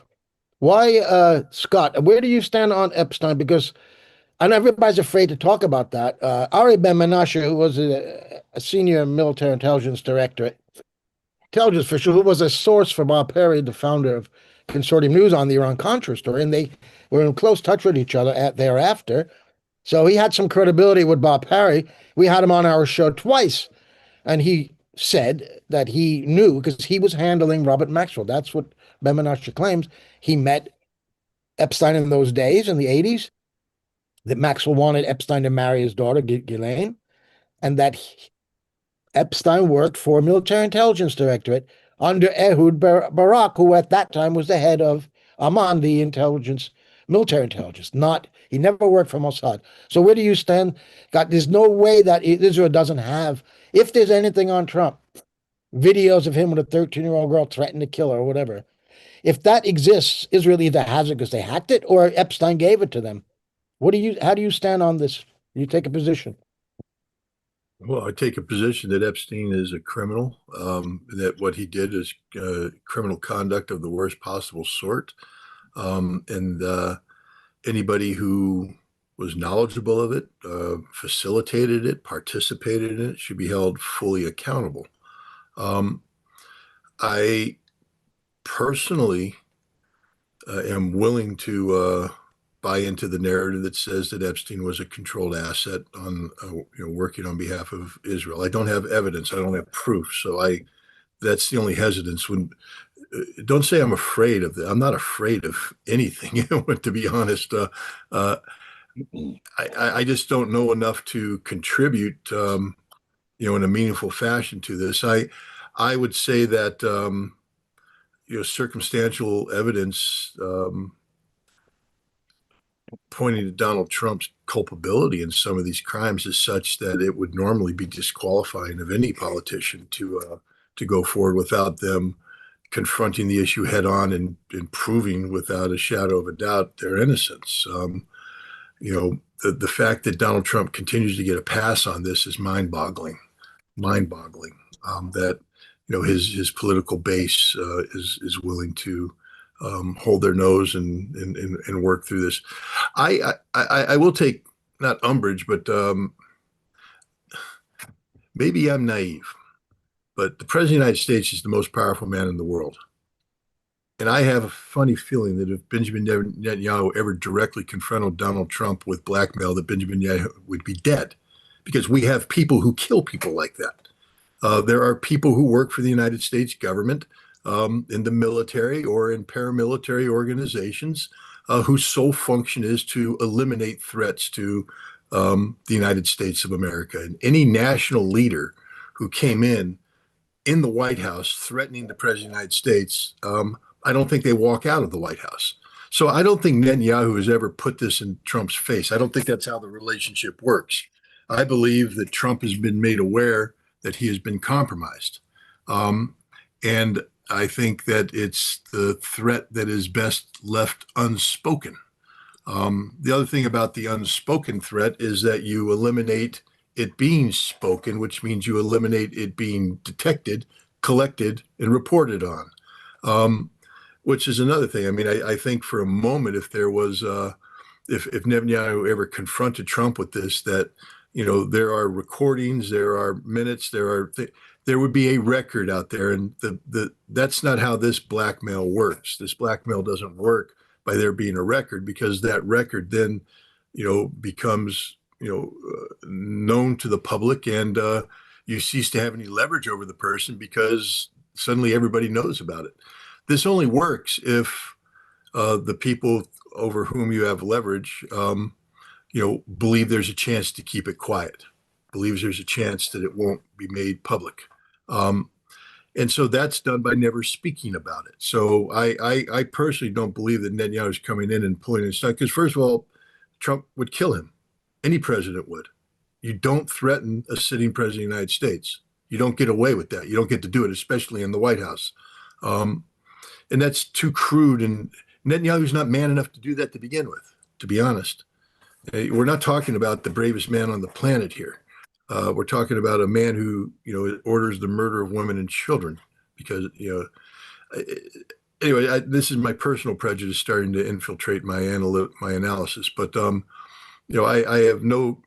Why, Scott? Where do you stand on Epstein? Because I know everybody's afraid to talk about that. Ari Ben Menashe, who was a senior military intelligence official, who was a source for Bob Perry, the founder of Consortium News, on the Iran-Contra story, and they were in close touch with each other thereafter. So he had some credibility with Bob Perry. We had him on our show twice, and he said that he knew because he was handling Robert Maxwell. That's what Ben Menashe claims. He met Epstein in those days, in the 80s, that Maxwell wanted Epstein to marry his daughter, Ghislaine, and that Epstein worked for Military Intelligence Directorate under Ehud Barak, who at that time was the head of Amman, the intelligence, military intelligence. Not he never worked for Mossad. So where do you stand? God, there's no way that Israel doesn't have. If there's anything on Trump, videos of him with a 13-year-old girl threatening to kill her or whatever. If that exists, Israel either has it because they hacked it or Epstein gave it to them. How do you stand on this? You take a position. Well, I take a position that Epstein is a criminal, that what he did is criminal conduct of the worst possible sort. And anybody who was knowledgeable of it, facilitated it, participated in it, should be held fully accountable. I personally am willing to buy into the narrative that says that Epstein was a controlled asset on, working on behalf of Israel. I don't have evidence. I don't have proof. So that's the only hesitance. Don't say I'm afraid of that. I'm not afraid of anything, to be honest. I just don't know enough to contribute, in a meaningful fashion to this. I would say that, circumstantial evidence, pointing to Donald Trump's culpability in some of these crimes is such that it would normally be disqualifying of any politician to go forward without them confronting the issue head on and proving without a shadow of a doubt their innocence. The fact that Donald Trump continues to get a pass on this is mind-boggling. That his political base is willing to hold their nose and work through this. I will take not umbrage, but maybe I'm naive, but the President of the United States is the most powerful man in the world. And I have a funny feeling that if Benjamin Netanyahu ever directly confronted Donald Trump with blackmail, that Benjamin Netanyahu would be dead, because we have people who kill people like that. There are people who work for the United States government, in the military or in paramilitary organizations, whose sole function is to eliminate threats to the United States of America. And any national leader who came in the White House threatening the President of the United States, I don't think they walk out of the White House. So I don't think Netanyahu has ever put this in Trump's face. I don't think that's how the relationship works. I believe that Trump has been made aware that he has been compromised. And I think that it's the threat that is best left unspoken. The other thing about the unspoken threat is that you eliminate it being spoken, which means you eliminate it being detected, collected, and reported on, which is another thing. I mean, I think for a moment, if there was, if Netanyahu ever confronted Trump with this, that, there are recordings, there are minutes, there would be a record out there, and that's not how this blackmail works. This blackmail doesn't work by there being a record, because that record then, becomes known to the public, and you cease to have any leverage over the person because suddenly everybody knows about it. This only works if the people over whom you have leverage, believe there's a chance to keep it quiet, believes there's a chance that it won't be made public. And so that's done by never speaking about it. So I personally don't believe that Netanyahu is coming in and pulling his stuff, because first of all, Trump would kill him. Any president would. You don't threaten a sitting president of the United States. You don't get away with that. You don't get to do it, especially in the White House. And that's too crude. And Netanyahu's not man enough to do that to begin with, to be honest. We're not talking about the bravest man on the planet here. We're talking about a man who, orders the murder of women and children because, anyway, this is my personal prejudice starting to infiltrate my analysis. But, I have no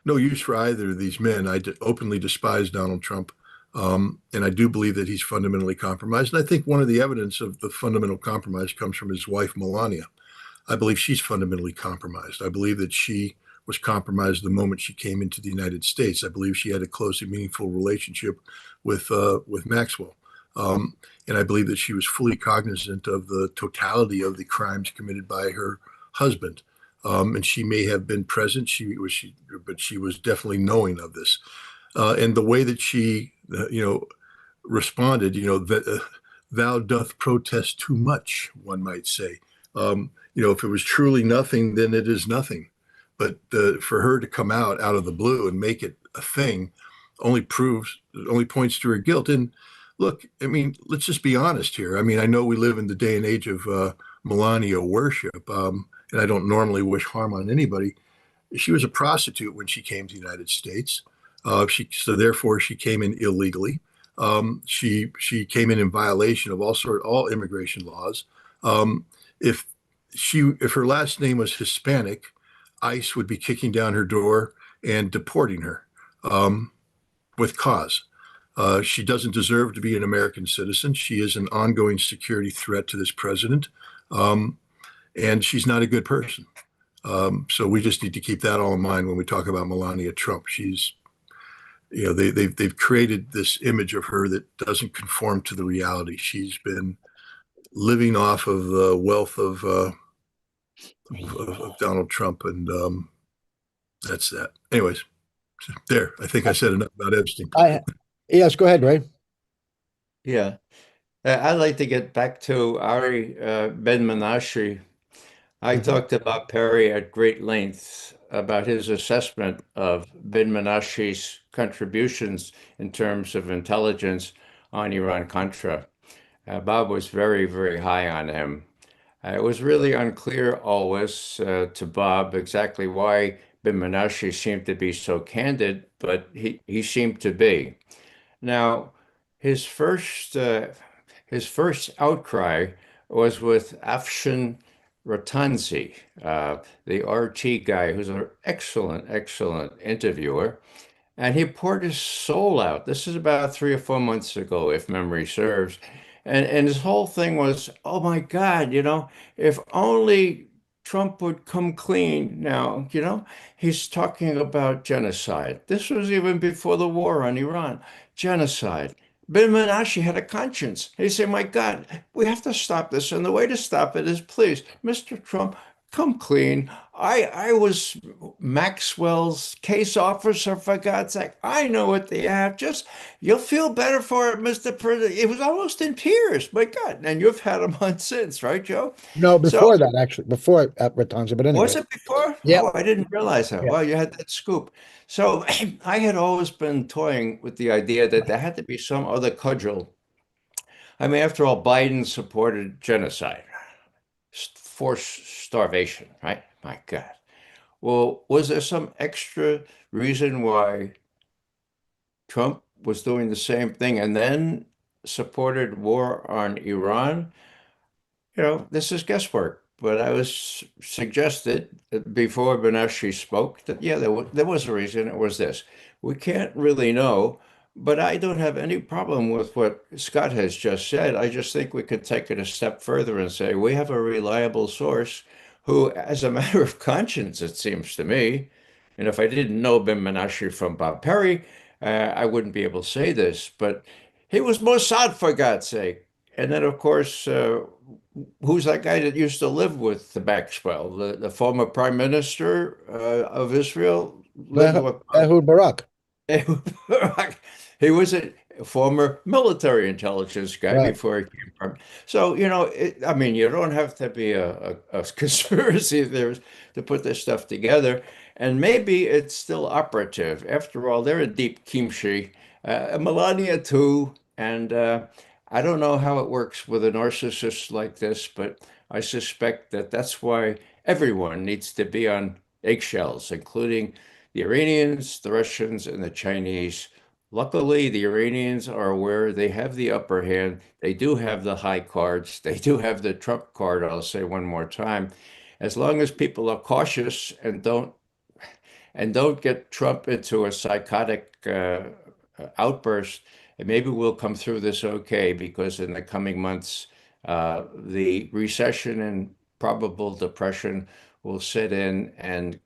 use for either of these men. I openly despise Donald Trump. And I do believe that he's fundamentally compromised. And I think one of the evidence of the fundamental compromise comes from his wife, Melania. I believe she's fundamentally compromised. I believe that she was compromised the moment she came into the United States. I believe she had a close and meaningful relationship with Maxwell. And I believe that she was fully cognizant of the totality of the crimes committed by her husband. And she may have been present, but she was definitely knowing of this. And the way that she, responded, thou doth protest too much, one might say. If it was truly nothing, then it is nothing. But for her to come out of the blue and make it a thing only points to her guilt. And look, I mean, let's just be honest here. I mean, I know we live in the day and age of Melania worship, and I don't normally wish harm on anybody. She was a prostitute when she came to the United States. So therefore she came in illegally. She came in violation of all immigration laws. If her last name was Hispanic, ICE would be kicking down her door and deporting her with cause. She doesn't deserve to be an American citizen. She is an ongoing security threat to this president, and she's not a good person. So we just need to keep that all in mind when we talk about Melania Trump. She's, they've created this image of her that doesn't conform to the reality. She's been living off of the wealth of Donald Trump, and that's that. Anyways, there. I think I said enough about Epstein. Yes, go ahead, Ray. Yeah. I'd like to get back to Ari Ben Menashe. I talked about Perry at great length about his assessment of Ben Menashe's contributions in terms of intelligence on Iran-Contra. Bob was very, very high on him. It was really unclear always to Bob exactly why Ben Menashe seemed to be so candid, but he seemed to be. Now, his first outcry was with Afshin Ratanzi, the RT guy, who's an excellent, excellent interviewer. And he poured his soul out. This is about 3 or 4 months ago, if memory serves. And his whole thing was, oh my God, if only Trump would come clean now, he's talking about genocide. This was even before the war on Iran. Genocide. Ben Menashe had a conscience. He said, my God, we have to stop this. And the way to stop it is, please, Mr. Trump, come clean. I was Maxwell's case officer, for God's sake. I know what they have. Just, you'll feel better for it, Mr. President. It was almost in tears. My God. And you've had him on since, right, Joe? No, before that, actually, before at Ratanza, but anyway. Was it before? Yeah. Oh, I didn't realize that. Yeah. Well, you had that scoop. So I had always been toying with the idea that there had to be some other cudgel. I mean, after all, Biden supported genocide, forced starvation, right? My God. Well, was there some extra reason why Trump was doing the same thing and then supported war on Iran? This is guesswork. But I was suggested before Bernaschi spoke that, yeah, there was a reason. It was this. We can't really know But I don't have any problem with what Scott has just said. I just think we could take it a step further and say we have a reliable source who, as a matter of conscience, it seems to me, and if I didn't know Ben Menashe from Bob Perry, I wouldn't be able to say this, but he was Mossad for God's sake. And then, of course, who's that guy that used to live with the Maxwell, the former prime minister of Israel, lived with Ehud Barak. He was a former military intelligence guy Right. before he came from. So, I mean, you don't have to be a conspiracy theorist to put this stuff together. And maybe it's still operative. After all, they're a deep kimchi, Melania too. And I don't know how it works with a narcissist like this, but I suspect that that's why everyone needs to be on eggshells, including the Iranians, the Russians, and the Chinese. Luckily, the Iranians are aware they have the upper hand. They do have the high cards. They do have the Trump card, I'll say one more time. As long as people are cautious and don't get Trump into a psychotic outburst, and maybe we'll come through this okay, because in the coming months, the recession and probable depression will set in, and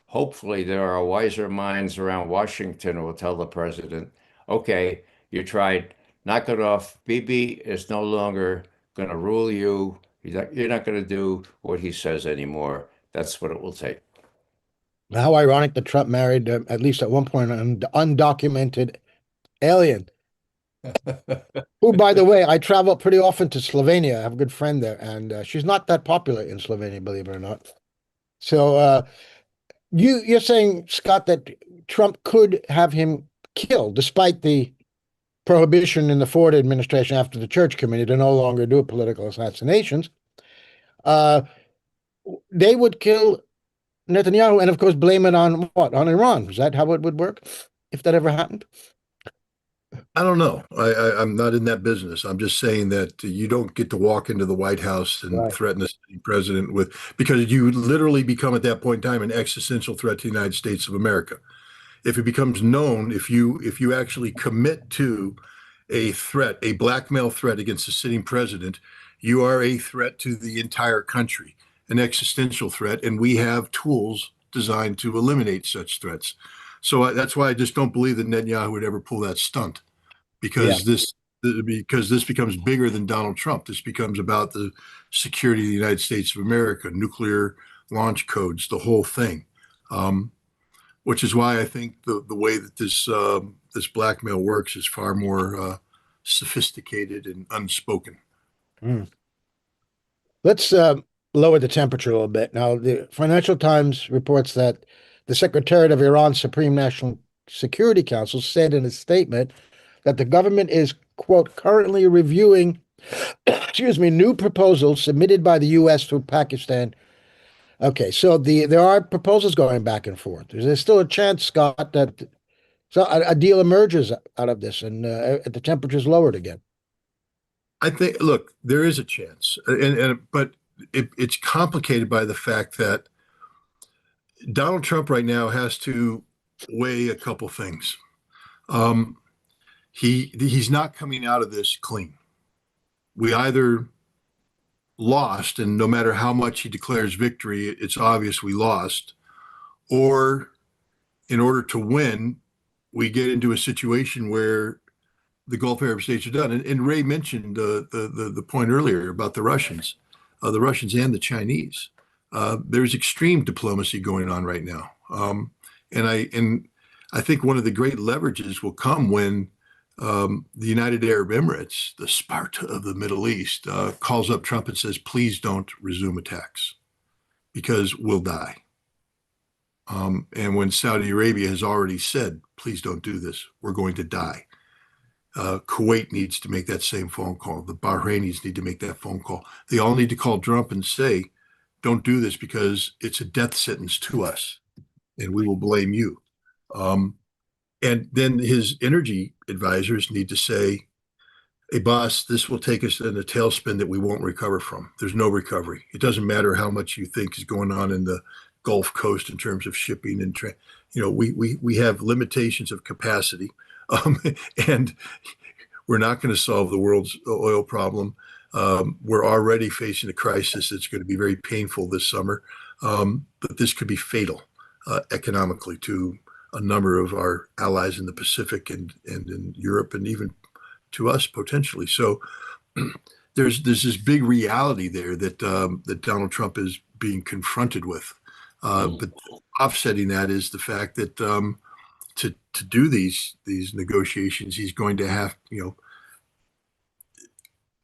hopefully there are wiser minds around Washington who will tell the president, okay, you tried, knock it off. Bibi is no longer going to rule you. You're not going to do what he says anymore. That's what it will take. How ironic that Trump married, at least at one point, an undocumented alien. Who, by the way, I travel pretty often to Slovenia. I have a good friend there, and she's not that popular in Slovenia, believe it or not. So you're saying, Scott, that Trump could have him killed, despite the prohibition in the Ford administration after the Church Committee to no longer do political assassinations. They would kill Netanyahu and, of course, blame it on what? On Iran. Is that how it would work if that ever happened? I don't know. I'm not in that business. I'm just saying that you don't get to walk into the White House and Right. threaten the sitting president with, because you literally become at that point in time an existential threat to the United States of America. If it becomes known, if you actually commit to a threat, a blackmail threat against the sitting president, you are a threat to the entire country, an existential threat, and we have tools designed to eliminate such threats. So that's why I just don't believe that Netanyahu would ever pull that stunt, Yeah. because this becomes bigger than Donald Trump. This becomes about the security of the United States of America, nuclear launch codes, the whole thing. Which is why I think the way that this blackmail works is far more sophisticated and unspoken. Mm. Let's lower the temperature a little bit. Now, the Financial Times reports that the Secretariat of Iran's Supreme National Security Council said in a statement that the government is, quote, currently reviewing, excuse me, new proposals submitted by the U.S. to Pakistan. Okay, so there are proposals going back and forth. There's still a chance, Scott, that a deal emerges out of this and the temperature's lowered again. I think, look, there is a chance, but it's complicated by the fact that Donald Trump right now has to weigh a couple things. He's not coming out of this clean. We either lost, and no matter how much he declares victory, it's obvious we lost, or in order to win, we get into a situation where the Gulf Arab states are done. And Ray mentioned the point earlier about the Russians and the Chinese. There's extreme diplomacy going on right now, and I think one of the great leverages will come when the United Arab Emirates, the Sparta of the Middle East, calls up Trump and says, "Please don't resume attacks, because we'll die." And when Saudi Arabia has already said, "Please don't do this, we're going to die." Kuwait needs to make that same phone call. The Bahrainis need to make that phone call. They all need to call Trump and say, "Don't do this, because it's a death sentence to us, and we will blame you." And then his energy advisors need to say, "Hey, boss, this will take us in a tailspin that we won't recover from. There's no recovery. It doesn't matter how much you think is going on in the Gulf Coast in terms of shipping and we have limitations of capacity. um, and we're not going to solve the world's oil problem. We're already facing a crisis that's going to be very painful this summer, but this could be fatal economically to a number of our allies in the Pacific and in Europe and even to us potentially. So there's this big reality there that Donald Trump is being confronted with. But offsetting that is the fact that to do these negotiations, he's going to have,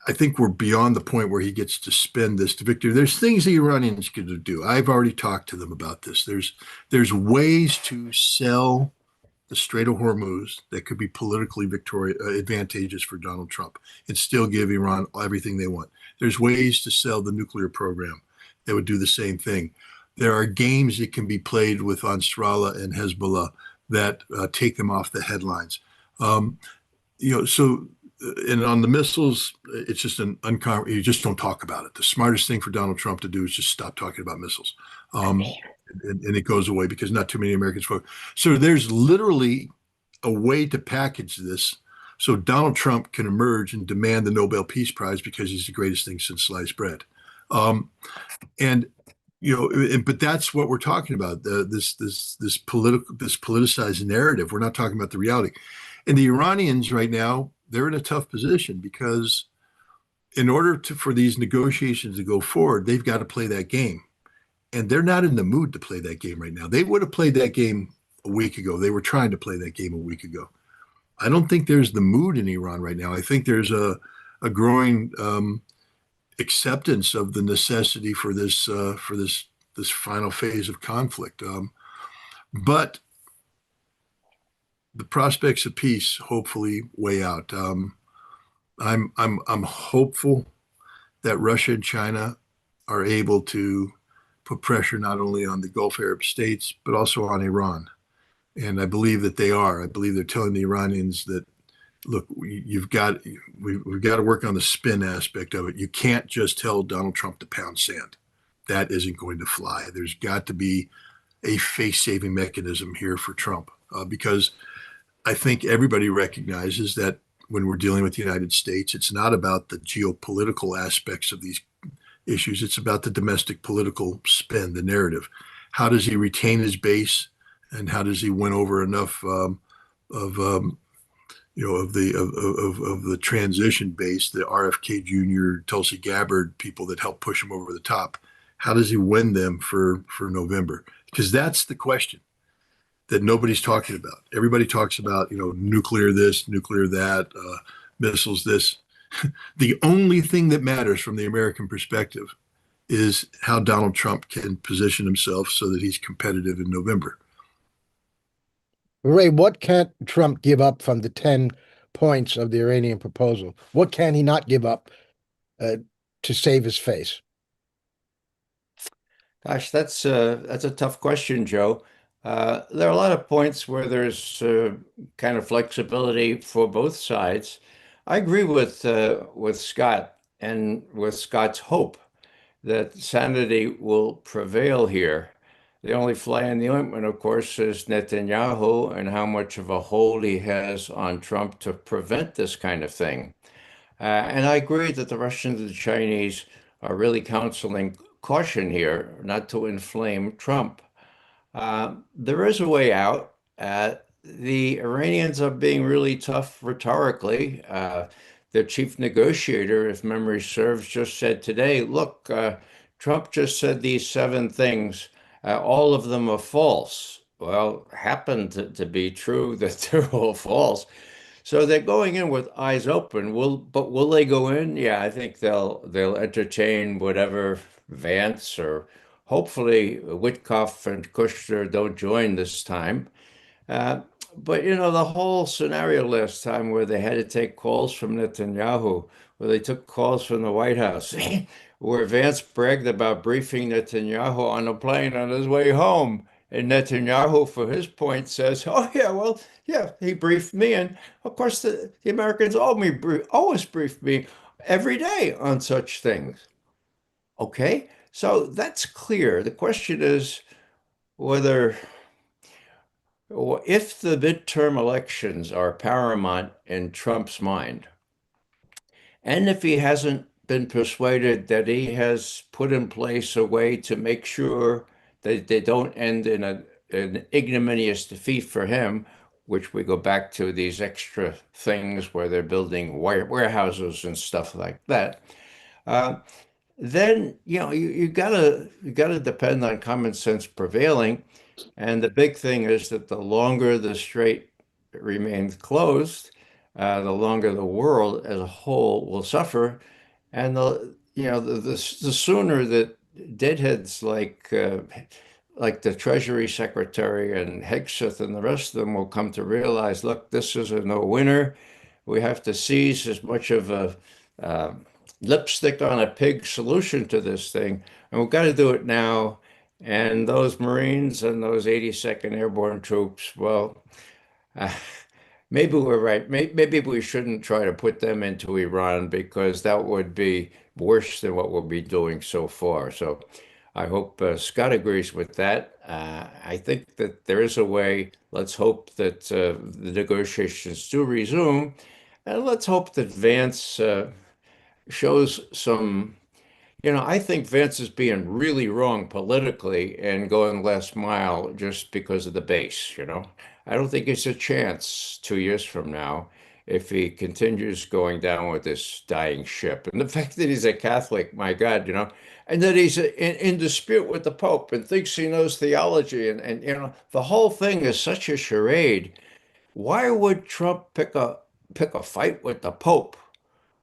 I think we're beyond the point where he gets to spend this to victory. There's things the Iranians could do. I've already talked to them about this. There's ways to sell the Strait of Hormuz that could be politically advantageous for Donald Trump and still give Iran everything they want. There's ways to sell the nuclear program that would do the same thing. There are games that can be played with Ansarallah and Hezbollah that take them off the headlines. So and on the missiles, it's just you just don't talk about it. The smartest thing for Donald Trump to do is just stop talking about missiles. And it goes away because not too many Americans vote. So there's literally a way to package this so Donald Trump can emerge and demand the Nobel Peace Prize because he's the greatest thing since sliced bread. But that's what we're talking about. This politicized narrative. We're not talking about the reality. And the Iranians right now, they're in a tough position because in order for these negotiations to go forward, they've got to play that game. And they're not in the mood to play that game right now. They would have played that game a week ago. They were trying to play that game a week ago. I don't think there's the mood in Iran right now. I think there's a growing acceptance of the necessity for this final phase of conflict. But the prospects of peace hopefully weigh out. I'm hopeful that Russia and China are able to put pressure not only on the Gulf Arab states but also on Iran, and I believe that they are. I believe they're telling the Iranians that, look, we've got to work on the spin aspect of it. You can't just tell Donald Trump to pound sand. That isn't going to fly. There's got to be a face-saving mechanism here for Trump because I think everybody recognizes that when we're dealing with the United States, it's not about the geopolitical aspects of these issues. It's about the domestic political spin, the narrative. How does he retain his base, and how does he win over enough of the transition base, the RFK Jr., Tulsi Gabbard people that help push him over the top? How does he win them for November? Because that's the question that nobody's talking about. Everybody talks about, nuclear this, nuclear that, missiles this. The only thing that matters from the American perspective is how Donald Trump can position himself so that he's competitive in November. Ray, what can't Trump give up from the 10 points of the Iranian proposal? What can he not give up to save his face? Gosh, that's a tough question, Joe. There are a lot of points where there's kind of flexibility for both sides. I agree with Scott and with Scott's hope that sanity will prevail here. The only fly in the ointment, of course, is Netanyahu and how much of a hold he has on Trump to prevent this kind of thing. And I agree that the Russians and the Chinese are really counseling caution here, not to inflame Trump. There is a way out. The Iranians are being really tough rhetorically. Their chief negotiator, if memory serves, just said today, look, Trump just said these 7 things. All of them are false. Well, happened to be true that they're all false. So they're going in with eyes open. But will they go in? Yeah, I think they'll entertain whatever Vance or hopefully Witkoff and Kushner don't join this time. But the whole scenario last time where they had to take calls from Netanyahu, where they took calls from the White House, where Vance bragged about briefing Netanyahu on a plane on his way home. And Netanyahu, for his point, says, oh, yeah, well, yeah, he briefed me. And of course, the Americans always brief me every day on such things. Okay, so that's clear. The question is whether if the midterm elections are paramount in Trump's mind, and if he hasn't been persuaded that he has put in place a way to make sure that they don't end in an ignominious defeat for him, which we go back to these extra things where they're building warehouses and stuff like that, uh, then you gotta depend on common sense prevailing. And the big thing is that the longer the strait remains closed, the longer the world as a whole will suffer, and the sooner that deadheads like the Treasury Secretary and Hegseth and the rest of them will come to realize, look, this is a no-winner. We have to seize as much of a uh, lipstick on a pig solution to this thing, and we've got to do it now. And those Marines and those 82nd Airborne troops, well, uh, maybe we're right. Maybe we shouldn't try to put them into Iran because that would be worse than what we'll be doing so far. So I hope Scott agrees with that. I think that there is a way. Let's hope that the negotiations do resume. And let's hope that Vance shows some. I think Vance is being really wrong politically and going last mile just because of the base. I don't think it's a chance 2 years from now if he continues going down with this dying ship. And the fact that he's a Catholic, my God, and that he's in dispute with the Pope and thinks he knows theology. And the whole thing is such a charade. Why would Trump pick a fight with the Pope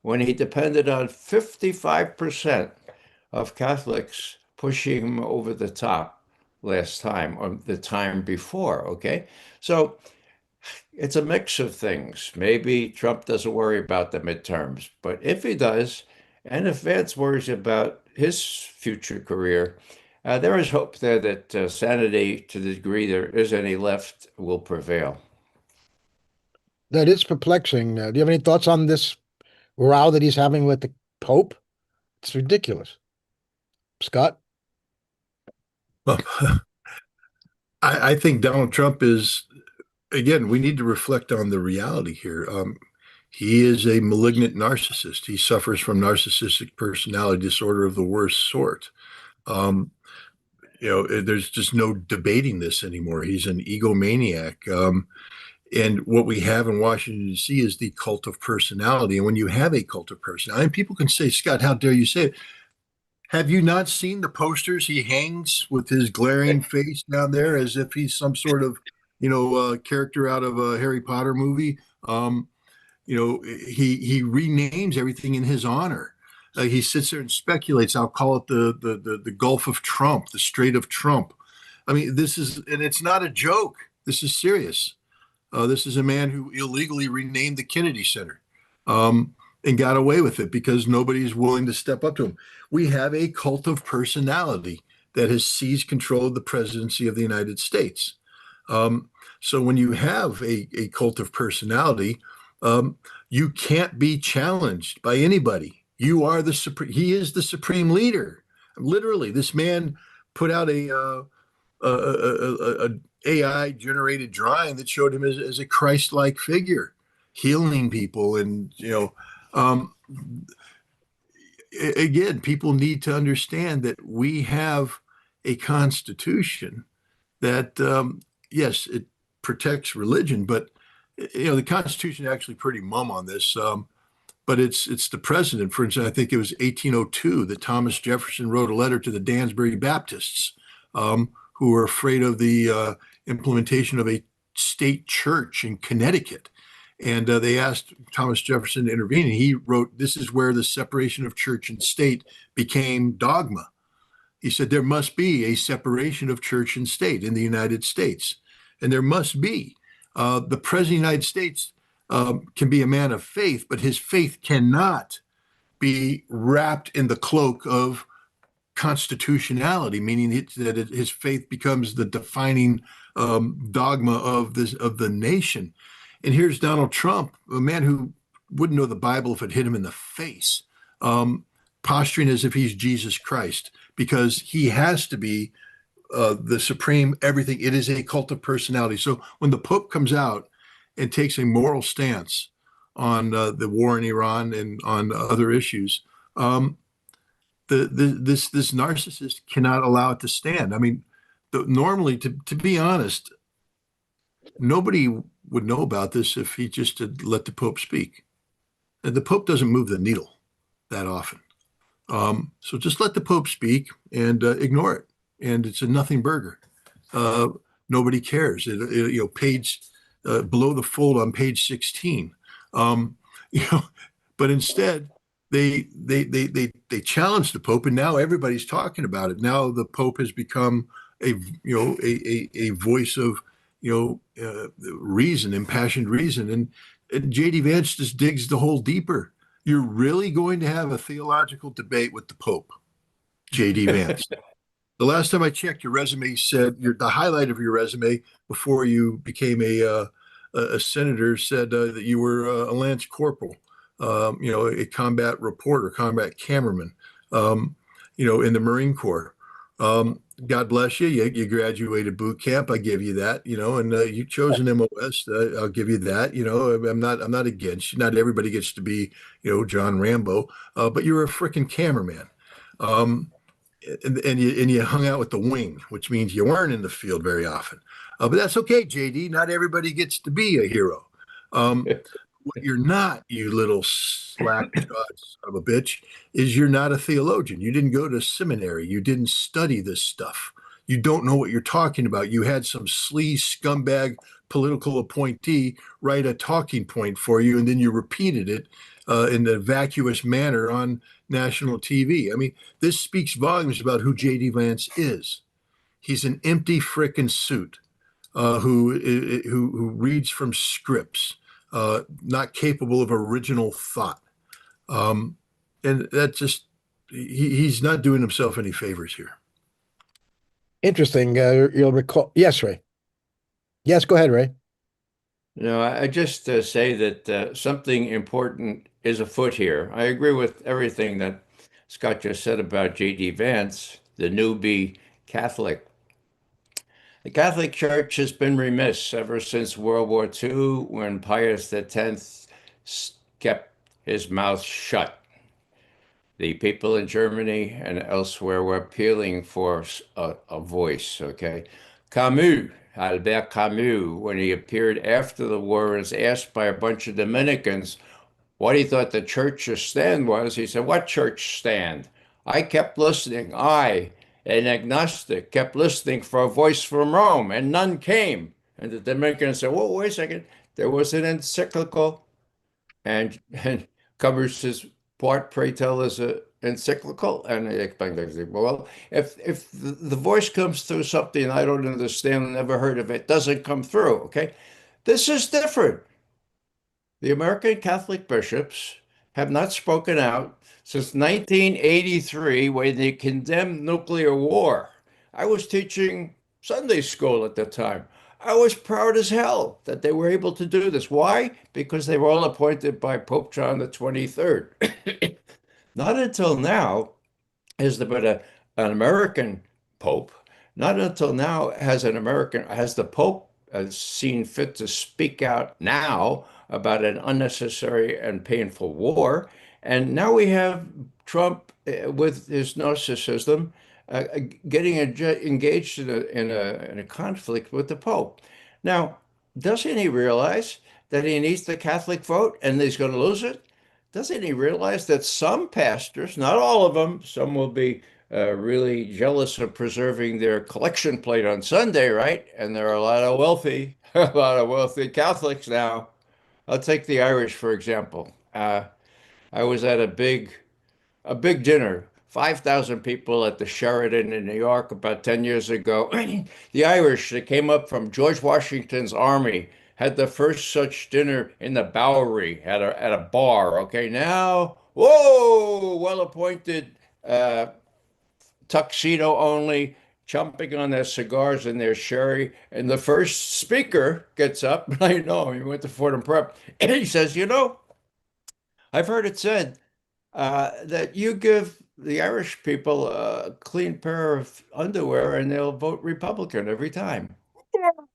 when he depended on 55% of Catholics pushing him over the top last time or the time before? Okay. So it's a mix of things. Maybe Trump doesn't worry about the midterms, but if he does, and if Vance worries about his future career, there is hope there that sanity, to the degree there is any left, will prevail. That is perplexing. Do you have any thoughts on this row that he's having with the Pope? It's ridiculous. Scott? Well, I think Donald Trump is, again, we need to reflect on the reality here. He is a malignant narcissist. He suffers from narcissistic personality disorder of the worst sort. Um, there's just no debating this anymore. He's an egomaniac. And what we have in Washington, D.C. is the cult of personality. And when you have a cult of personality, and people can say, Scott, how dare you say it? Have you not seen the posters he hangs with his glaring face down there as if he's some sort of, character out of a Harry Potter movie? He renames everything in his honor. He sits there and speculates. I'll call it the Gulf of Trump, the Strait of Trump. I mean, and it's not a joke. This is serious. This is a man who illegally renamed the Kennedy Center and got away with it because nobody's willing to step up to him. We have a cult of personality that has seized control of the presidency of the United States. So when you have a cult of personality, you can't be challenged by anybody. You are the supreme. He is the supreme leader. Literally, this man put out a AI generated drawing that showed him as a Christ-like figure, healing people. And, again, people need to understand that we have a constitution that, yes, it protects religion, but, the Constitution is actually pretty mum on this. But it's the president. For instance, I think it was 1802 that Thomas Jefferson wrote a letter to the Dansbury Baptists, who were afraid of the implementation of a state church in Connecticut. And they asked Thomas Jefferson to intervene. And he wrote, this is where the separation of church and state became dogma. He said, there must be a separation of church and state in the United States. And there must be. The president of the United States can be a man of faith, but his faith cannot be wrapped in the cloak of constitutionality, meaning that his faith becomes the defining dogma of the nation. And here's Donald Trump, a man who wouldn't know the Bible if it hit him in the face, posturing as if he's Jesus Christ, because he has to be the supreme everything. It is a cult of personality. So when the Pope comes out and takes a moral stance on the war in Iran and on other issues, this narcissist cannot allow it to stand. I mean, normally, to be honest, nobody would know about this if he just had let the Pope speak. And the Pope doesn't move the needle that often. So just let the Pope speak and ignore it. And it's a nothing burger. Nobody cares. Page below the fold on page 16. Um, you know, but instead they challenged the Pope, and now everybody's talking about it. Now the Pope has become a voice of reason, impassioned reason, and J.D. Vance just digs the hole deeper. You're really going to have a theological debate with the Pope, J.D. Vance. The last time I checked, your resume said the highlight of your resume before you became a senator said that you were a lance corporal, a combat reporter, combat cameraman, in the Marine Corps. God bless you. You graduated boot camp. I give you that, and you chose an MOS. I'll give you that. I'm not against you. Not everybody gets to be, John Rambo, but you're a freaking cameraman. And you hung out with the wing, which means you weren't in the field very often. But that's okay, JD. Not everybody gets to be a hero. What you're not, you little slack-jawed son of a bitch, is you're not a theologian. You didn't go to seminary. You didn't study this stuff. You don't know what you're talking about. You had some sleaze scumbag political appointee write a talking point for you, and then you repeated it in a vacuous manner on national TV. I mean, this speaks volumes about who J.D. Vance is. He's an empty frickin' suit who reads from scripts. Not capable of original thought. And that just, he's not doing himself any favors here. Interesting. You'll recall. Yes, Ray. Yes, go ahead, Ray. No, I just say that something important is afoot here. I agree with everything that Scott just said about J.D. Vance, the newbie Catholic. The Catholic Church has been remiss ever since World War II, when Pius X kept his mouth shut. The people in Germany and elsewhere were appealing for a voice, okay? Albert Camus, when he appeared after the war, was asked by a bunch of Dominicans what he thought the church's stand was. He said, "What church stand? I kept listening. I, an agnostic, kept listening for a voice from Rome, and none came." And the Dominicans said, "Well, wait a second. There was an encyclical." And covers his part, pray tell, is a encyclical. And he explained everything. Well, if the voice comes through something I don't understand, never heard of it, doesn't come through, okay? This is different. The American Catholic bishops have not spoken out since 1983 when they condemned nuclear war. I was teaching Sunday school at the time. I was proud as hell that they were able to do this. Why? Because they were all appointed by Pope John the 23rd. Not until now has there been an American Pope. Not until now has the Pope seen fit to speak out now about an unnecessary and painful war. And now we have Trump with his narcissism getting engaged in a conflict with the Pope. Now, doesn't he realize that he needs the Catholic vote and he's going to lose it? Doesn't he realize that some pastors, not all of them, some will be really jealous of preserving their collection plate on Sunday, right? And there are a lot of wealthy Catholics now. I'll take the Irish, for example. I was at a big dinner, 5,000 people at the Sheraton in New York about 10 years ago. The Irish that came up from George Washington's army had the first such dinner in the Bowery at a bar. Okay, now, whoa, well-appointed, tuxedo only, chomping on their cigars and their sherry. And the first speaker gets up, and I know him, he went to Fordham Prep, and he says, "I've heard it said that you give the Irish people a clean pair of underwear and they'll vote Republican every time.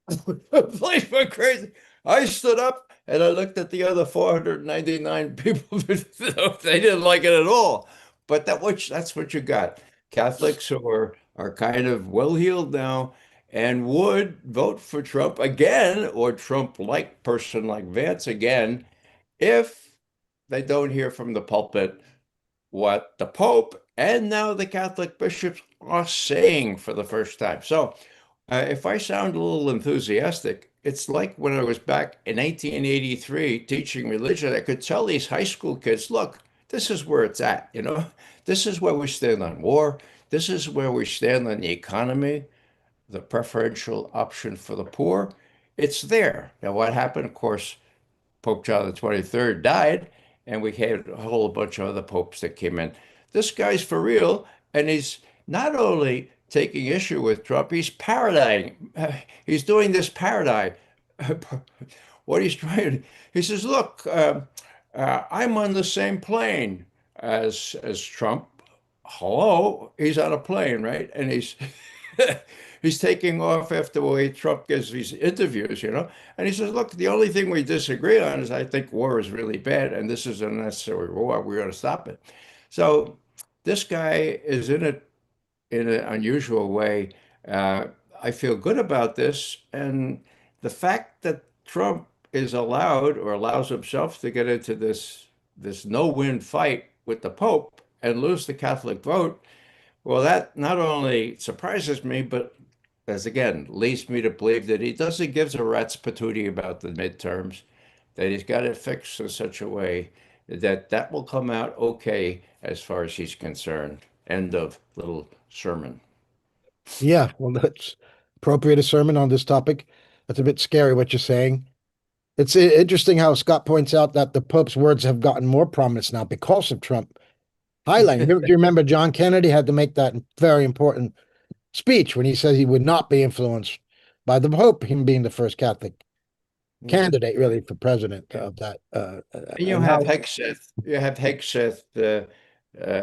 The place went crazy. I stood up and I looked at the other 499 people. They didn't like it at all. But that's what you got. Catholics who are kind of well-heeled now and would vote for Trump again or Trump-like person like Vance again if they don't hear from the pulpit what the Pope and now the Catholic bishops are saying for the first time. So if I sound a little enthusiastic, it's like when I was back in 1883 teaching religion, I could tell these high school kids, look, this is where it's at, you know? This is where we stand on war. This is where we stand on the economy, the preferential option for the poor. It's there. Now, what happened? Of course, Pope John the 23rd died, and we had a whole bunch of other popes that came in. This guy's for real, and he's not only taking issue with Trump, he's parodying. He's doing this paradigm. What he's trying, he says, look, I'm on the same plane as Trump. Hello, he's on a plane, right? And he's he's taking off after the way Trump gives these interviews, you know. And he says, look, the only thing we disagree on is I think war is really bad and this is an unnecessary war. We're going to stop it. So this guy is in it in an unusual way. Uh, I feel good about this. And the fact that Trump is allowed or allows himself to get into this no-win fight with the Pope and lose the Catholic vote, well, that not only surprises me, but as again, leads me to believe that he doesn't give a rat's patootie about the midterms, that he's got it fixed in such a way that that will come out okay as far as he's concerned. End of little sermon. Yeah, well, that's appropriate a sermon on this topic. That's a bit scary what you're saying. It's interesting how Scott points out that the Pope's words have gotten more prominence now because of Trump highlighting. Do you remember John Kennedy had to make that very important speech when he said he would not be influenced by the Pope, him being the first Catholic candidate really for president of that. And you And have how, Hegseth,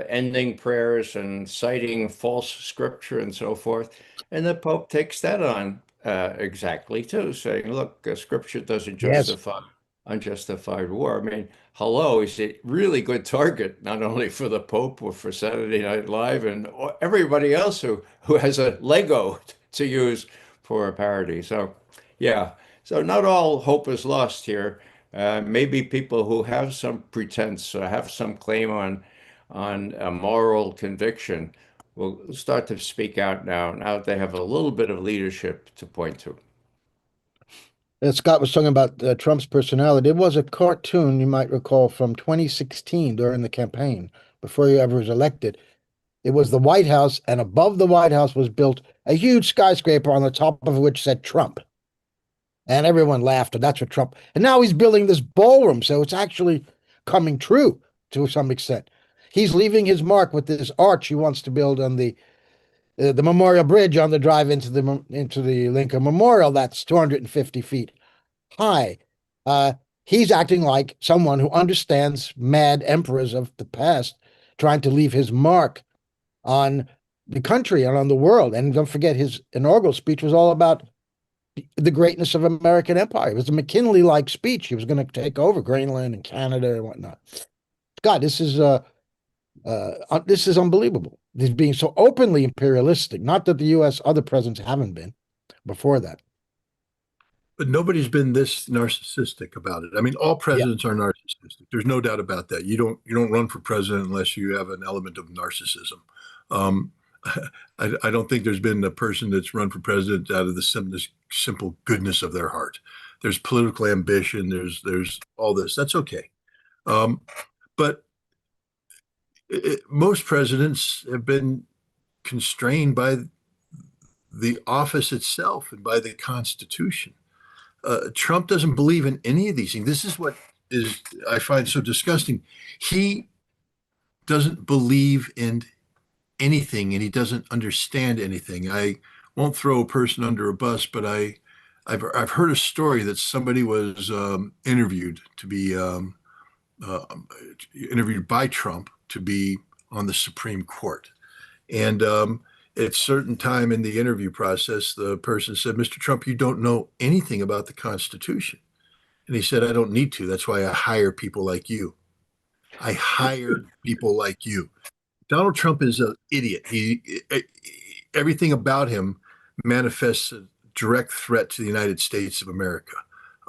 ending prayers and citing false scripture and so forth. And the Pope takes that on exactly too, saying, look, scripture doesn't yes, justify unjustified war. I mean, hello, he's a really good target, not only for the Pope or for Saturday Night Live and everybody else who has a Lego to use for a parody. So, yeah. So not all hope is lost here. Maybe people who have some pretense or have some claim on a moral conviction will start to speak out now. Now that they have a little bit of leadership to point to. Scott was talking about Trump's personality. It was a cartoon, you might recall, from 2016 during the campaign, before he ever was elected. It was the White House, and above the White House was built a huge skyscraper on the top of which said Trump. And everyone laughed, and that's what Trump. And now he's building this ballroom, so it's actually coming true to some extent. He's leaving his mark with this arch he wants to build on the Memorial Bridge on the drive into the Lincoln Memorial. That's 250 feet high. He's acting like someone who understands mad emperors of the past, trying to leave his mark on the country and on the world. And don't forget, his inaugural speech was all about the greatness of American empire. It was a McKinley-like speech. He was going to take over Greenland and Canada and whatnot. God, this is unbelievable. He's being so openly imperialistic. Not that the U.S. other presidents haven't been before that. But nobody's been this narcissistic about it. I mean, all presidents are narcissistic. There's no doubt about that. You don't run for president unless you have an element of narcissism. I don't think there's been a person that's run for president out of the simple goodness of their heart. There's political ambition. There's all this. That's okay. But most presidents have been constrained by the office itself and by the Constitution. Trump doesn't believe in any of these things. This is what I find so disgusting. He doesn't believe in anything, and he doesn't understand anything. I won't throw a person under a bus, but I've heard a story that somebody was interviewed by Trump to be on the Supreme Court. And at a certain time in the interview process, the person said, "Mr. Trump, you don't know anything about the Constitution." And he said, "I don't need to. That's why I hire people like you. I hire people like you." Donald Trump is an idiot. Everything about him manifests a direct threat to the United States of America.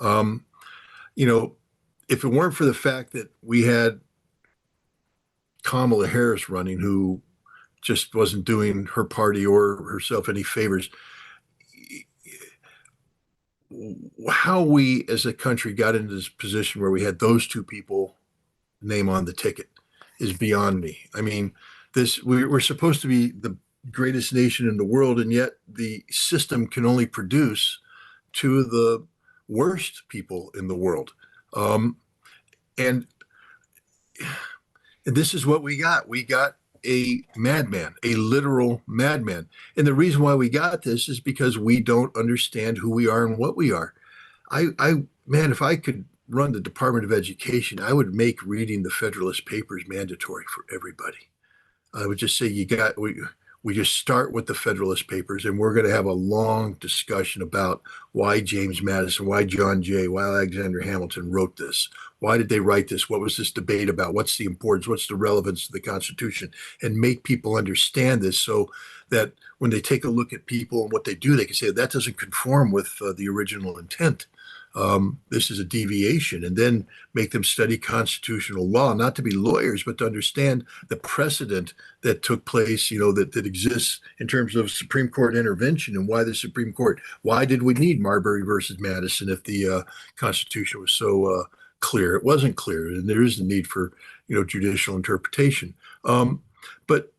Um, you know, if it weren't for the fact that we had Kamala Harris running, who just wasn't doing her party or herself any favors, how we as a country got into this position where we had those two people name on the ticket is beyond me. I mean, we're supposed to be the greatest nation in the world, and yet the system can only produce two of the worst people in the world. And this is what we got. We got a madman, a literal madman. And the reason why we got this is because we don't understand who we are and what we are. Man, if I could run the Department of Education, I would make reading the Federalist Papers mandatory for everybody. I would just say we just start with the Federalist Papers, and we're going to have a long discussion about why James Madison, why John Jay, why Alexander Hamilton wrote this. Why did they write this? What was this debate about? What's the importance? What's the relevance of the Constitution? And make people understand this so that when they take a look at people and what they do, they can say that doesn't conform with the original intent. This is a deviation, and then make them study constitutional law, not to be lawyers, but to understand the precedent that took place, that exists in terms of Supreme Court intervention and why the Supreme Court, why did we need Marbury versus Madison if the Constitution was so clear? It wasn't clear, and there is a need for, judicial interpretation. But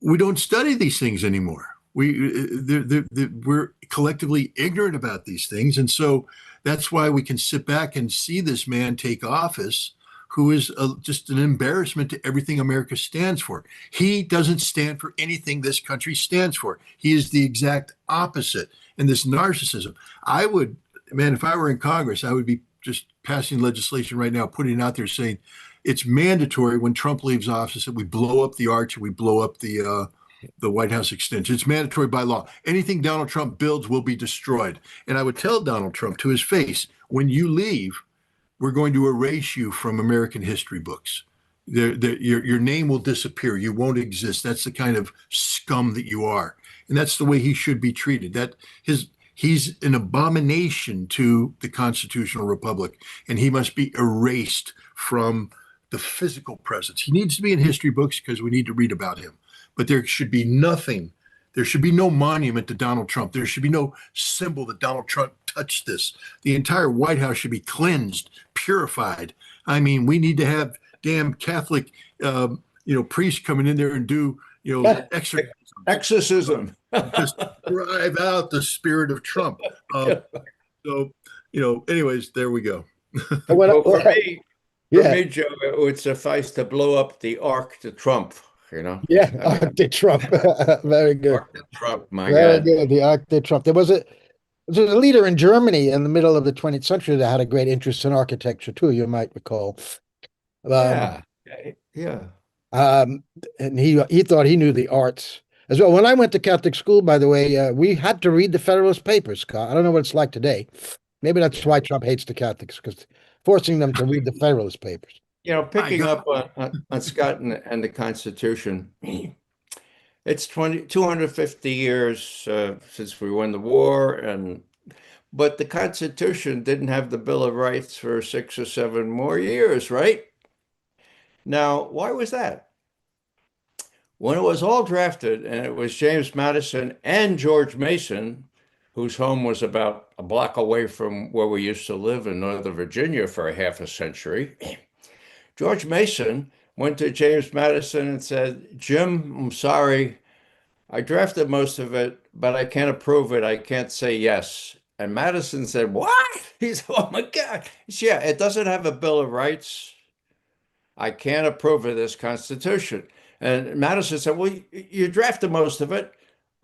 we don't study these things anymore. We're collectively ignorant about these things. And so that's why we can sit back and see this man take office, who is just an embarrassment to everything America stands for. He doesn't stand for anything this country stands for. He is the exact opposite. And this narcissism, if I were in Congress, I would be just passing legislation right now, putting it out there saying it's mandatory when Trump leaves office that we blow up the arch and we blow up the White House extension. It's mandatory by law. Anything Donald Trump builds will be destroyed. And I would tell Donald Trump to his face, when you leave, we're going to erase you from American history books. Your name will disappear. You won't exist. That's the kind of scum that you are. And that's the way he should be treated. He's an abomination to the constitutional republic, and he must be erased from the physical presence. He needs to be in history books because we need to read about him. But there should be nothing. There should be no monument to Donald Trump. There should be no symbol that Donald Trump touched this. The entire White House should be cleansed, purified. I mean, we need to have damn Catholic, priests coming in there and do, exorcism. Just drive out the spirit of Trump. Anyways, there we go. Well, for me, Joe, it would suffice to blow up the Arc de Trump. Yeah, Arc de Trump. Very good. Arc de Trump, my Very God. good. The Arc de Trump. There was a leader in Germany in the middle of the 20th century that had a great interest in architecture too. You might recall. Yeah. And he thought he knew the arts as well. When I went to Catholic school, by the way, we had to read the Federalist Papers, Scott. I don't know what it's like today. Maybe that's why Trump hates the Catholics, because forcing them to read the Federalist Papers. Picking up on Scott and the Constitution, it's 250 years since we won the war, but the Constitution didn't have the Bill of Rights for 6 or 7 more years, right? Now, why was that? When it was all drafted, and it was James Madison and George Mason, whose home was about a block away from where we used to live in Northern Virginia for a half a century, George Mason went to James Madison and said, "Jim, I'm sorry, I drafted most of it, but I can't approve it. I can't say yes." And Madison said, "What?" He said, "Oh my God." He said, "Yeah, it doesn't have a Bill of Rights. I can't approve of this Constitution." And Madison said, "Well, you drafted most of it.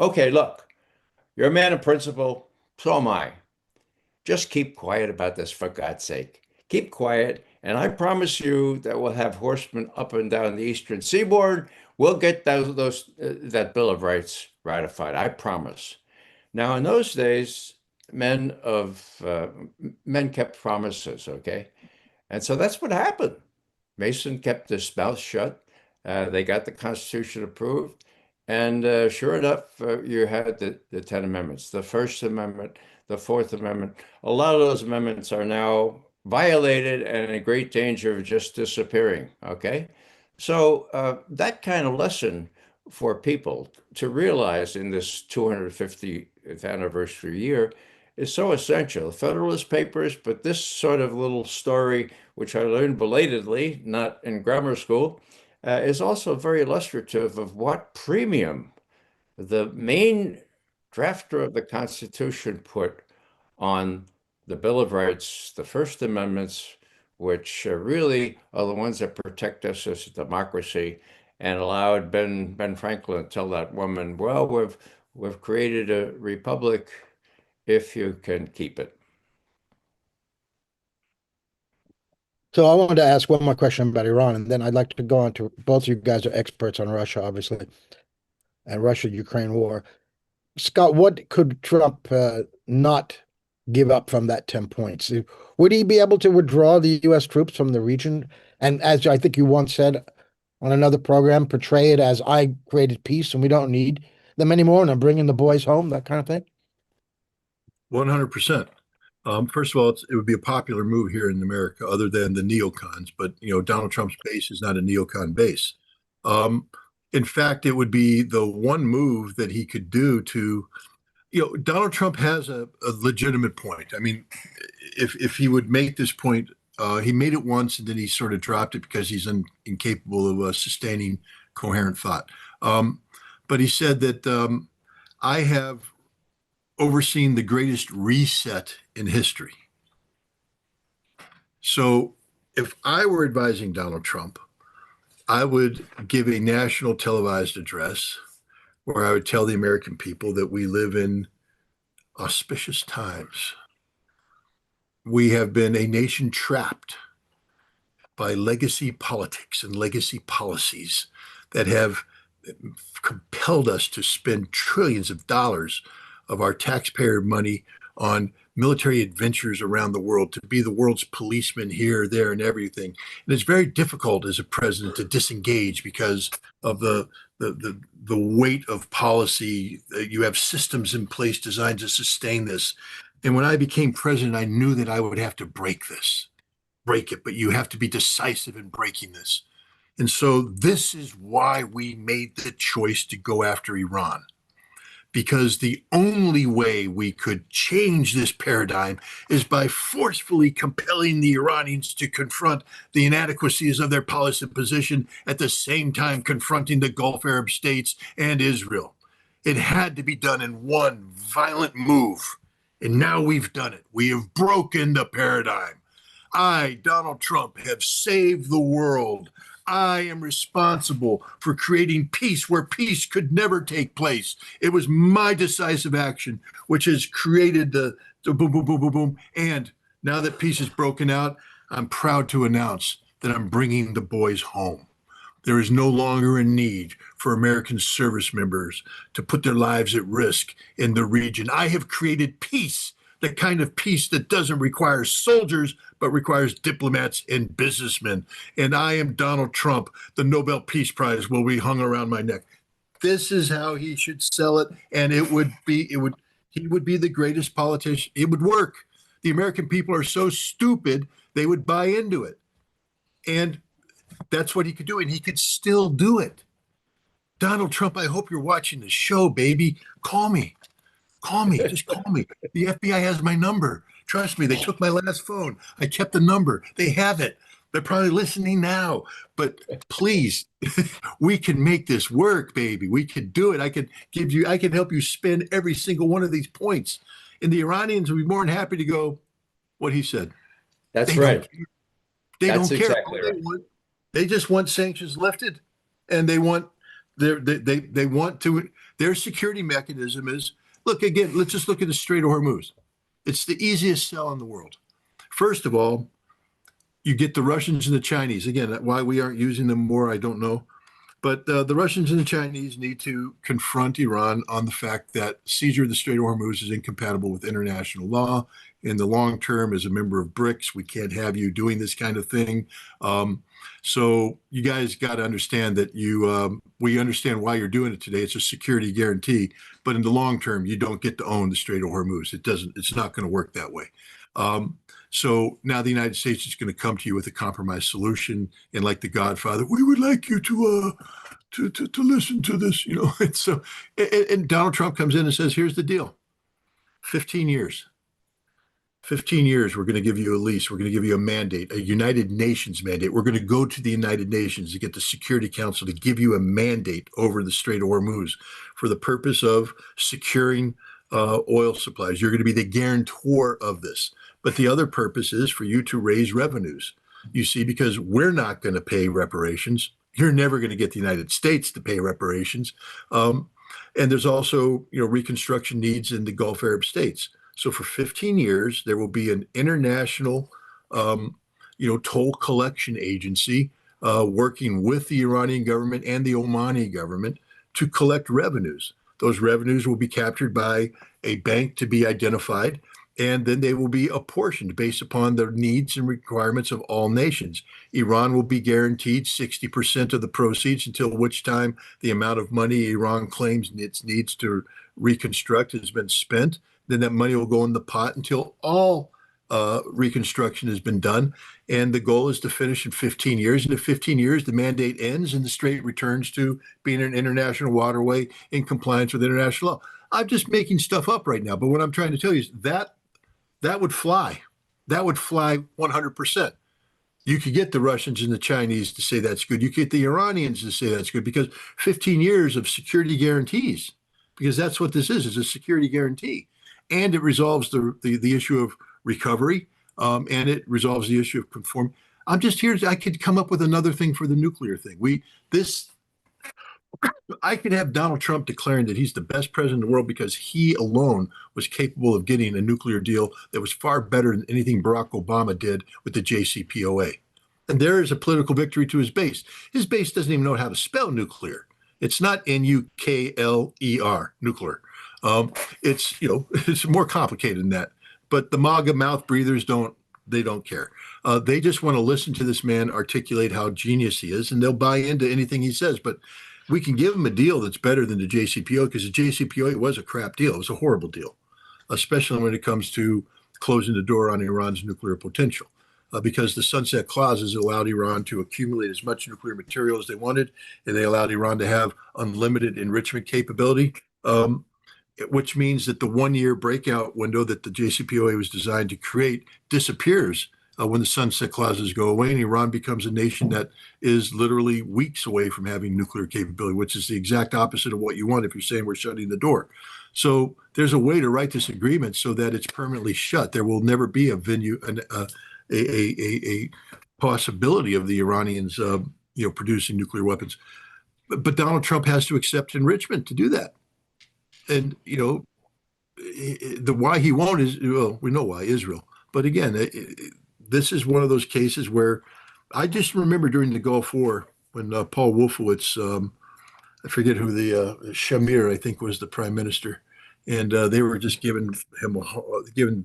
Okay, look, you're a man of principle. So am I. Just keep quiet about this, for God's sake. Keep quiet And I promise you that we'll have horsemen up and down the eastern seaboard. We'll get that Bill of Rights ratified. I promise. Now, in those days, men of men kept promises, okay? And so that's what happened. Mason kept his mouth shut. They got the Constitution approved. And sure enough, you had the 10 amendments, the First Amendment, the Fourth Amendment. A lot of those amendments are now violated and in great danger of just disappearing. Okay. So that kind of lesson for people to realize in this 250th anniversary year is so essential. The Federalist Papers, but this sort of little story, which I learned belatedly, not in grammar school, is also very illustrative of what premium the main drafter of the Constitution put on the Bill of Rights, the First Amendments, which really are the ones that protect us as a democracy and allowed Ben Franklin to tell that woman, well, we've created a republic if you can keep it. So I wanted to ask one more question about Iran, and then I'd like to go on to both of you guys are experts on Russia, obviously, and Russia-Ukraine war. Scott, what could Trump not give up from that 10 points? Would he be able to withdraw the U.S. troops from the region? And as I think you once said on another program, portray it as I created peace and we don't need them anymore, and I'm bringing the boys home, that kind of thing? 100%. First of all, it would be a popular move here in America, other than the neocons. But Donald Trump's base is not a neocon base. In fact, it would be the one move that he could do to, Donald Trump has a legitimate point. I mean, if he would make this point, he made it once and then he sort of dropped it because he's incapable of sustaining coherent thought. But he said that I have overseen the greatest reset in history. So if I were advising Donald Trump, I would give a national televised address where I would tell the American people that we live in auspicious times. We have been a nation trapped by legacy politics and legacy policies that have compelled us to spend trillions of dollars of our taxpayer money on military adventures around the world, to be the world's policeman here, there, and everything. And it's very difficult as a president to disengage because of the weight of policy. You have systems in place designed to sustain this. And when I became president, I knew that I would have to break it, but you have to be decisive in breaking this. And so this is why we made the choice to go after Iran. Because the only way we could change this paradigm is by forcefully compelling the Iranians to confront the inadequacies of their policy position, at the same time confronting the Gulf Arab states and Israel. It had to be done in one violent move, and now we've done it. We have broken the paradigm. I, Donald Trump, have saved the world. I am responsible for creating peace where peace could never take place. It was my decisive action which has created the boom, boom, boom, boom, boom. And now that peace is broken out, I'm proud to announce that I'm bringing the boys home. There is no longer a need for American service members to put their lives at risk in the region. I have created peace, the kind of peace that doesn't require soldiers, but requires diplomats and businessmen. And I am Donald Trump. The Nobel Peace Prize will be hung around my neck. This is how he should sell it. And he would be the greatest politician. It would work. The American people are so stupid, they would buy into it. And that's what he could do. And he could still do it. Donald Trump, I hope you're watching the show, baby. Call me. Call me. Just call me. The FBI has my number. Trust me, they took my last phone. I kept the number. They have it. They're probably listening now. But please, we can make this work, baby. We could do it. I can help you spend every single one of these points. And the Iranians would be more than happy to go what he said. That's right. They That's don't care. exactly right. They just want sanctions lifted, and they want their security mechanism is, look, again, let's just look at the Strait of Hormuz. It's the easiest sell in the world. First of all, you get the Russians and the Chinese. Again, why we aren't using them more, I don't know. But the Russians and the Chinese need to confront Iran on the fact that seizure of the Strait of Hormuz is incompatible with international law. In the long term, as a member of BRICS, we can't have you doing this kind of thing. So you guys got to understand that we understand why you're doing it today. It's a security guarantee, but in the long term, you don't get to own the Strait of Hormuz. It's not going to work that way. So now the United States is going to come to you with a compromise solution, and like the Godfather, we would like you to listen to this, And so, and Donald Trump comes in and says, "Here's the deal: 15 years. 15 years, we're going to give you a lease. We're going to give you a mandate, a United Nations mandate. We're going to go to the United Nations to get the Security Council to give you a mandate over the Strait of Hormuz for the purpose of securing oil supplies. You're going to be the guarantor of this. But the other purpose is for you to raise revenues, you see, because we're not going to pay reparations. You're never going to get the United States to pay reparations. And there's also, reconstruction needs in the Gulf Arab states. So for 15 years, there will be an international, toll collection agency working with the Iranian government and the Omani government to collect revenues. Those revenues will be captured by a bank to be identified, and then they will be apportioned based upon the needs and requirements of all nations. Iran will be guaranteed 60% of the proceeds, until which time the amount of money Iran claims it needs to reconstruct has been spent. Then that money will go in the pot until all reconstruction has been done. And the goal is to finish in 15 years. And in 15 years, the mandate ends and the strait returns to being an international waterway in compliance with international law. I'm just making stuff up right now. But what I'm trying to tell you is that would fly. That would fly 100%. You could get the Russians and the Chinese to say that's good. You could get the Iranians to say that's good, because 15 years of security guarantees, because that's what this is a security guarantee. And it resolves the issue of recovery, and it resolves the issue of conform. I'm just here. I could come up with another thing for the nuclear thing. I could have Donald Trump declaring that he's the best president in the world because he alone was capable of getting a nuclear deal that was far better than anything Barack Obama did with the JCPOA. And there is a political victory to his base. His base doesn't even know how to spell nuclear. It's not N-U-K-L-E-R, nuclear. It's it's more complicated than that. But the MAGA mouth breathers don't care. They just want to listen to this man articulate how genius he is, and they'll buy into anything he says. But we can give him a deal that's better than the JCPOA, because the JCPOA was a crap deal. It was a horrible deal, especially when it comes to closing the door on Iran's nuclear potential. Because the sunset clauses allowed Iran to accumulate as much nuclear material as they wanted, and they allowed Iran to have unlimited enrichment capability. Which means that the 1-year breakout window that the JCPOA was designed to create disappears when the sunset clauses go away, and Iran becomes a nation that is literally weeks away from having nuclear capability, which is the exact opposite of what you want if you're saying we're shutting the door. So there's a way to write this agreement so that it's permanently shut. There will never be a possibility of the Iranians, producing nuclear weapons. But Donald Trump has to accept enrichment to do that. And, the why he won't is, well, we know why, Israel. But again, this is one of those cases where I just remember during the Gulf War when Paul Wolfowitz, I forget who Shamir, I think, was the prime minister. And they were just giving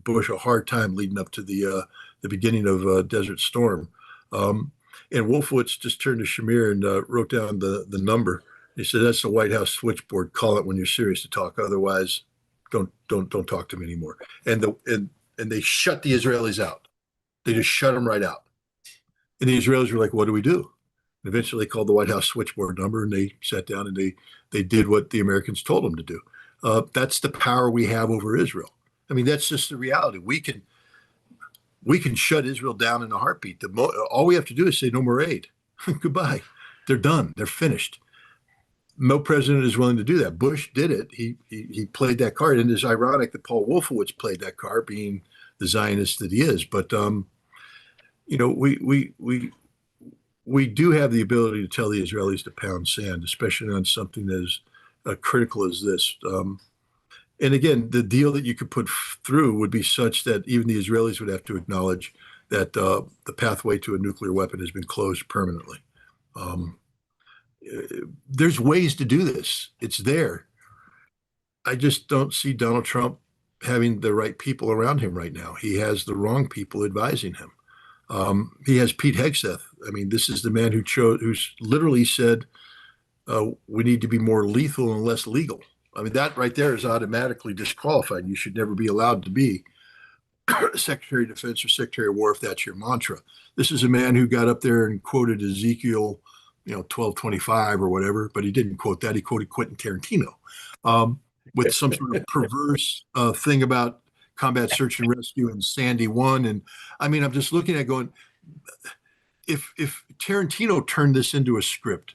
Bush a hard time leading up to the beginning of Desert Storm. And Wolfowitz just turned to Shamir and wrote down the number. He said, "That's the White House switchboard. Call it when you're serious to talk. Otherwise, don't talk to me anymore." And they shut the Israelis out. They just shut them right out. And the Israelis were like, "What do we do?" And eventually, they called the White House switchboard number, and they sat down and they did what the Americans told them to do. That's the power we have over Israel. I mean, that's just the reality. We can shut Israel down in a heartbeat. All we have to do is say no more aid. Goodbye. They're done. They're finished. No president is willing to do that. Bush did it. He played that card, and it's ironic that Paul Wolfowitz played that card, being the Zionist that he is. But we do have the ability to tell the Israelis to pound sand, especially on something as critical as this. And again, the deal that you could put through would be such that even the Israelis would have to acknowledge that the pathway to a nuclear weapon has been closed permanently. Um, there's ways to do this. It's there. I just don't see Donald Trump having the right people around him right now. He has the wrong people advising him. He has Pete Hegseth. I mean, this is the man who's literally said we need to be more lethal and less legal. I mean, that right there is automatically disqualified. You should never be allowed to be Secretary of Defense or Secretary of War if that's your mantra. This is a man who got up there and quoted Ezekiel, 12:25 or whatever, but he didn't quote that. He quoted Quentin Tarantino with some sort of perverse thing about combat search and rescue and Sandy 1. And I mean, I'm just looking at going, if Tarantino turned this into a script,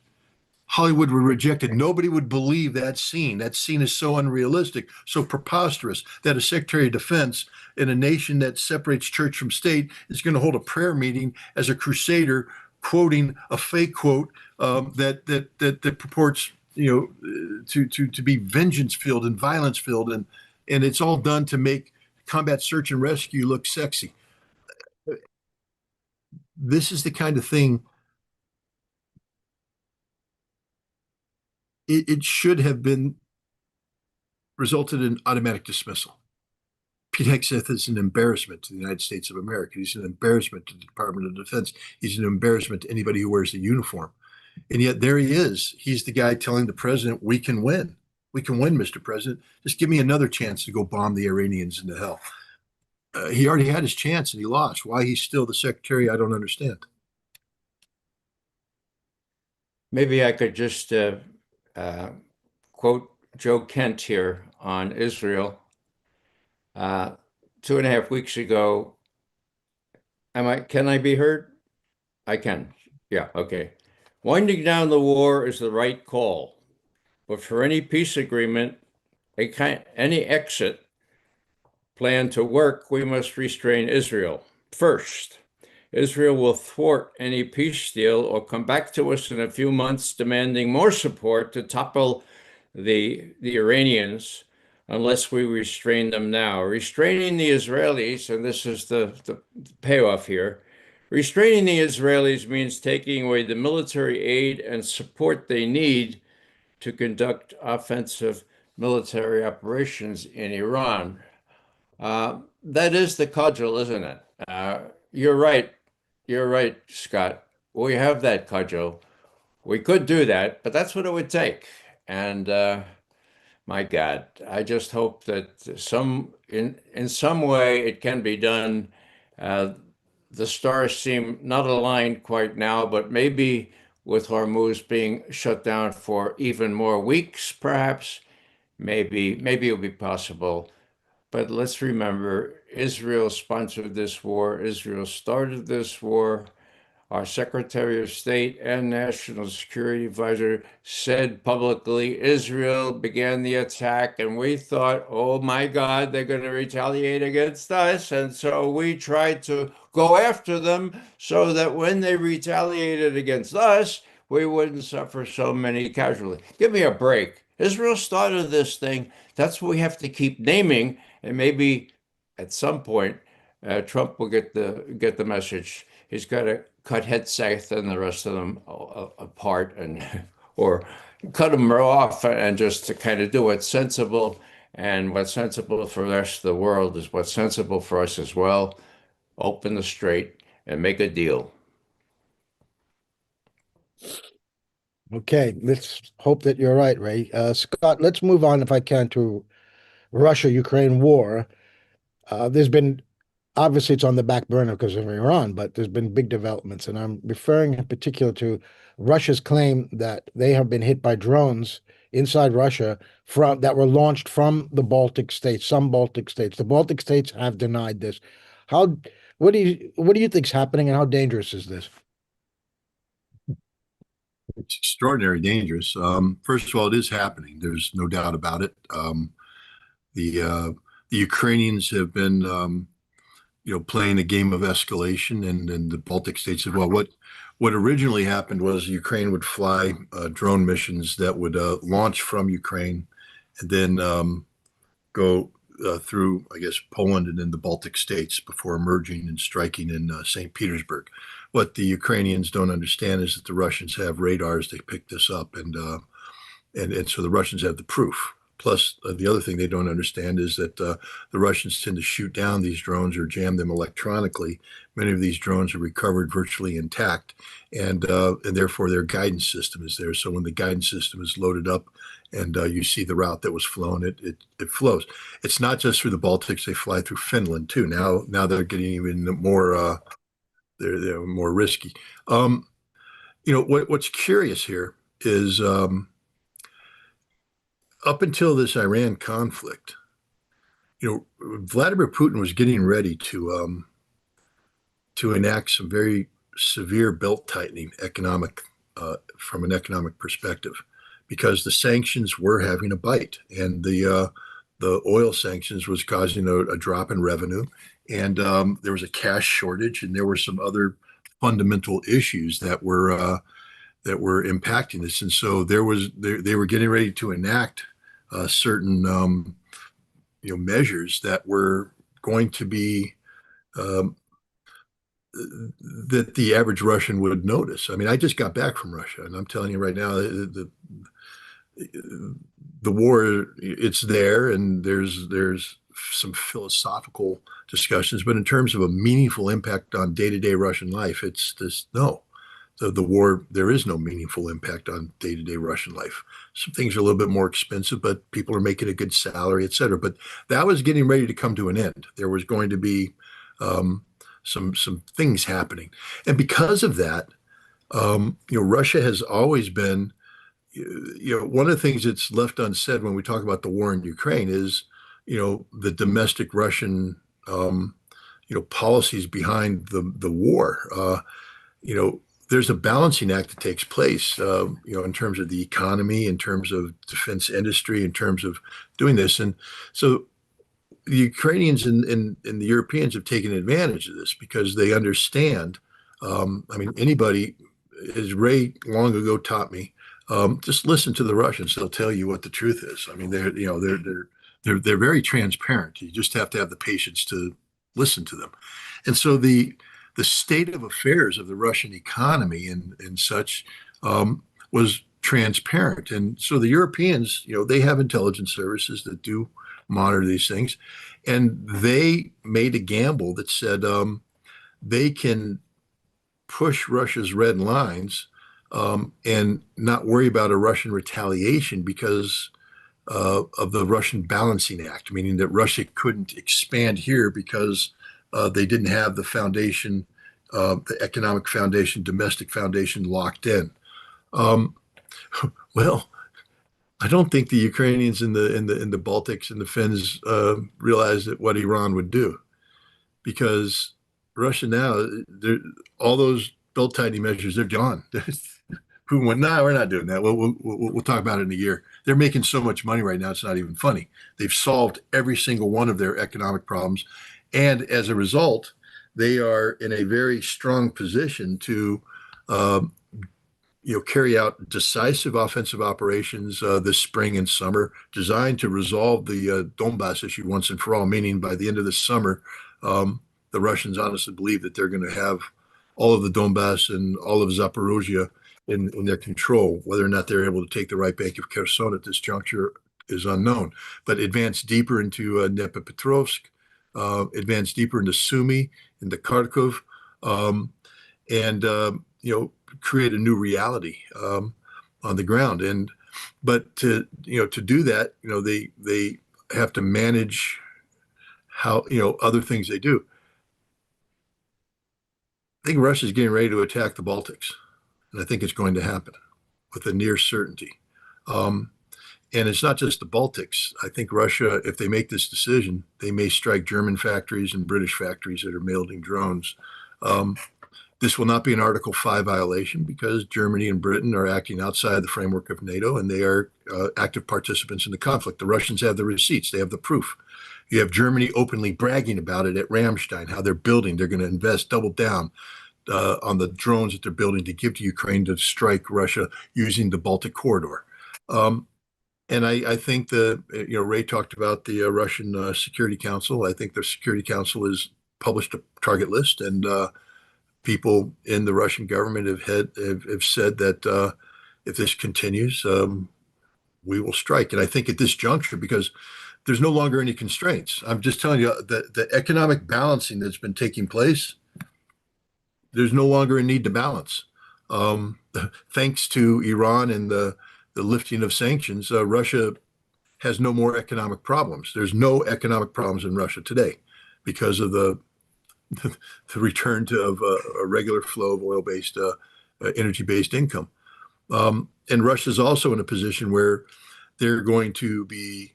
Hollywood would reject it. Nobody would believe that scene. That scene is so unrealistic, so preposterous that a Secretary of Defense in a nation that separates church from state is going to hold a prayer meeting as a crusader quoting a fake quote that purports, to be vengeance filled and violence filled, and it's all done to make combat search and rescue look sexy. This is the kind of thing. It should have been resulted in automatic dismissal. Pete Hegseth is an embarrassment to the United States of America. He's an embarrassment to the Department of Defense. He's an embarrassment to anybody who wears the uniform. And yet there he is. He's the guy telling the president, we can win. We can win, Mr. President. Just give me another chance to go bomb the Iranians into hell. He already had his chance and he lost. Why he's still the secretary, I don't understand. Maybe I could just quote Joe Kent here on Israel. 2.5 weeks ago, can I be heard? I can. Yeah, okay. Winding down the war is the right call, but for any peace agreement, any exit plan to work, we must restrain Israel. First, Israel will thwart any peace deal or come back to us in a few months demanding more support to topple the Iranians unless we restrain them now. Restraining the Israelis, and this is the payoff here, restraining the Israelis means taking away the military aid and support they need to conduct offensive military operations in Iran. That is the cudgel, isn't it? You're right. You're right, Scott. We have that cudgel. We could do that, but that's what it would take. And my God, I just hope that in some way it can be done. The stars seem not aligned quite now, but maybe with Hormuz being shut down for even more weeks, perhaps, maybe it'll be possible. But let's remember, Israel sponsored this war. Israel started this war. Our Secretary of State and National Security Advisor said publicly Israel began the attack, and we thought, oh my God, they're going to retaliate against us. And so we tried to go after them so that when they retaliated against us, we wouldn't suffer so many casualties. Give me a break. Israel started this thing. That's what we have to keep naming, and maybe at some point, Trump will get the message. He's got to cut Hegseth and the rest of them apart, or cut them off, and just to kind of do what's sensible. And what's sensible for the rest of the world is what's sensible for us as well. Open the strait and make a deal. Okay, let's hope that you're right, Ray. Scott, let's move on, if I can, to Russia-Ukraine war. There's been, obviously it's on the back burner because of Iran, but there's been big developments. And I'm referring in particular to Russia's claim that they have been hit by drones inside Russia that were launched from the Baltic states, some Baltic states. The Baltic states have denied this. What do you think is happening, and how dangerous is this? It's extraordinarily dangerous. First of all, it is happening. There's no doubt about it. The Ukrainians have been, playing a game of escalation, and the Baltic states as well. What originally happened was Ukraine would fly drone missions that would launch from Ukraine and then go through, I guess, Poland and then the Baltic states before emerging and striking in St. Petersburg. What the Ukrainians don't understand is that the Russians have radars. They pick this up, and so the Russians have the proof. Plus, the other thing they don't understand is that the Russians tend to shoot down these drones or jam them electronically. Many of these drones are recovered virtually intact, and therefore their guidance system is there. So when the guidance system is loaded up, and you see the route that was flown, it flows. It's not just through the Baltics; they fly through Finland too. Now they're getting even more they're more risky. What's curious here is up until this Iran conflict, Vladimir Putin was getting ready to enact some very severe belt tightening from an economic perspective, because the sanctions were having a bite, and the oil sanctions was causing a drop in revenue, and there was a cash shortage, and there were some other fundamental issues that were impacting this, and so they were getting ready to enact certain measures that were going to be that the average Russian would notice. I mean, I just got back from Russia, and I'm telling you right now, the war, it's there, and there's some philosophical discussions, but in terms of a meaningful impact on day-to-day Russian life, it's this no. The war, there is no meaningful impact on day-to-day Russian life. Some things are a little bit more expensive, but people are making a good salary, et cetera. But that was getting ready to come to an end. There was going to be some things happening, and because of that, Russia has always been, one of the things that's left unsaid when we talk about the war in Ukraine is, the domestic Russian, policies behind the war. There's a balancing act that takes place, in terms of the economy, in terms of defense industry, in terms of doing this. And so the Ukrainians and the Europeans have taken advantage of this because they understand. Anybody, as Ray long ago taught me, just listen to the Russians. They'll tell you what the truth is. I mean, they're very transparent. You just have to have the patience to listen to them. And so the state of affairs of the Russian economy and such was transparent. And so the Europeans, they have intelligence services that do monitor these things. And they made a gamble that said they can push Russia's red lines and not worry about a Russian retaliation because of the Russian Balancing Act, meaning that Russia couldn't expand here because they didn't have the foundation, the economic foundation, domestic foundation locked in. Well, I don't think the Ukrainians in the Baltics and the Finns realized that what Iran would do, because Russia now, all those belt tightening measures, they're gone. Putin went, no, we're not doing that. We'll talk about it in a year. They're making so much money right now, it's not even funny. They've solved every single one of their economic problems. And as a result, they are in a very strong position to carry out decisive offensive operations this spring and summer, designed to resolve the Donbass issue once and for all, meaning by the end of the summer, the Russians honestly believe that they're going to have all of the Donbass and all of Zaporozhye in their control. Whether or not they're able to take the right bank of Kherson at this juncture is unknown, but advance deeper into Dnepropetrovsk, advance deeper into Sumy, into Kharkov, and create a new reality on the ground. But to do that, they have to manage how other things they do. I think Russia's getting ready to attack the Baltics, and I think it's going to happen with a near certainty. And it's not just the Baltics. I think Russia, if they make this decision, they may strike German factories and British factories that are building drones. This will not be an Article 5 violation because Germany and Britain are acting outside the framework of NATO, and they are active participants in the conflict. The Russians have the receipts. They have the proof. You have Germany openly bragging about it at Ramstein, how they're building. They're going to invest, double down on the drones that they're building to give to Ukraine to strike Russia using the Baltic corridor. And I think Ray talked about the Russian Security Council. I think the Security Council has published a target list, and people in the Russian government have said that if this continues, we will strike. And I think at this juncture, because there's no longer any constraints, I'm just telling you that the economic balancing that's been taking place, there's no longer a need to balance. Um, Thanks to Iran and the lifting of sanctions, Russia has no more economic problems. There's no economic problems in Russia today because of the return of a regular flow of oil-based, energy-based income. And Russia's also in a position where they're going to be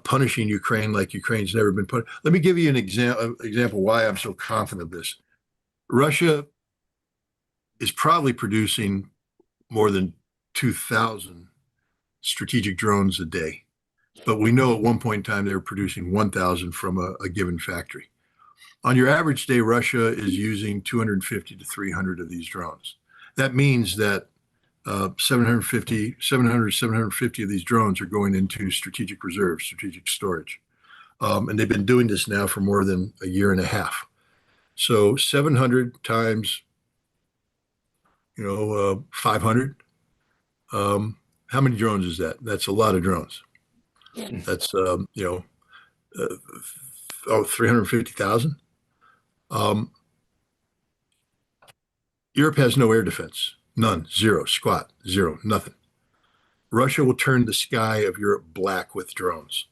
punishing Ukraine like Ukraine's never been punished. Let me give you an example why I'm so confident of this. Russia is probably producing more than 2,000 strategic drones a day. But we know at one point in time they were producing 1,000 from a given factory. On your average day, Russia is using 250 to 300 of these drones. That means that 750 of these drones are going into strategic reserves, strategic storage. And they've been doing this now for more than a year and a half. So 700 times, 500. How many drones is that? That's a lot of drones. That's, 350,000. Europe has no air defense, none, zero, squat, zero, nothing. Russia will turn the sky of Europe black with drones,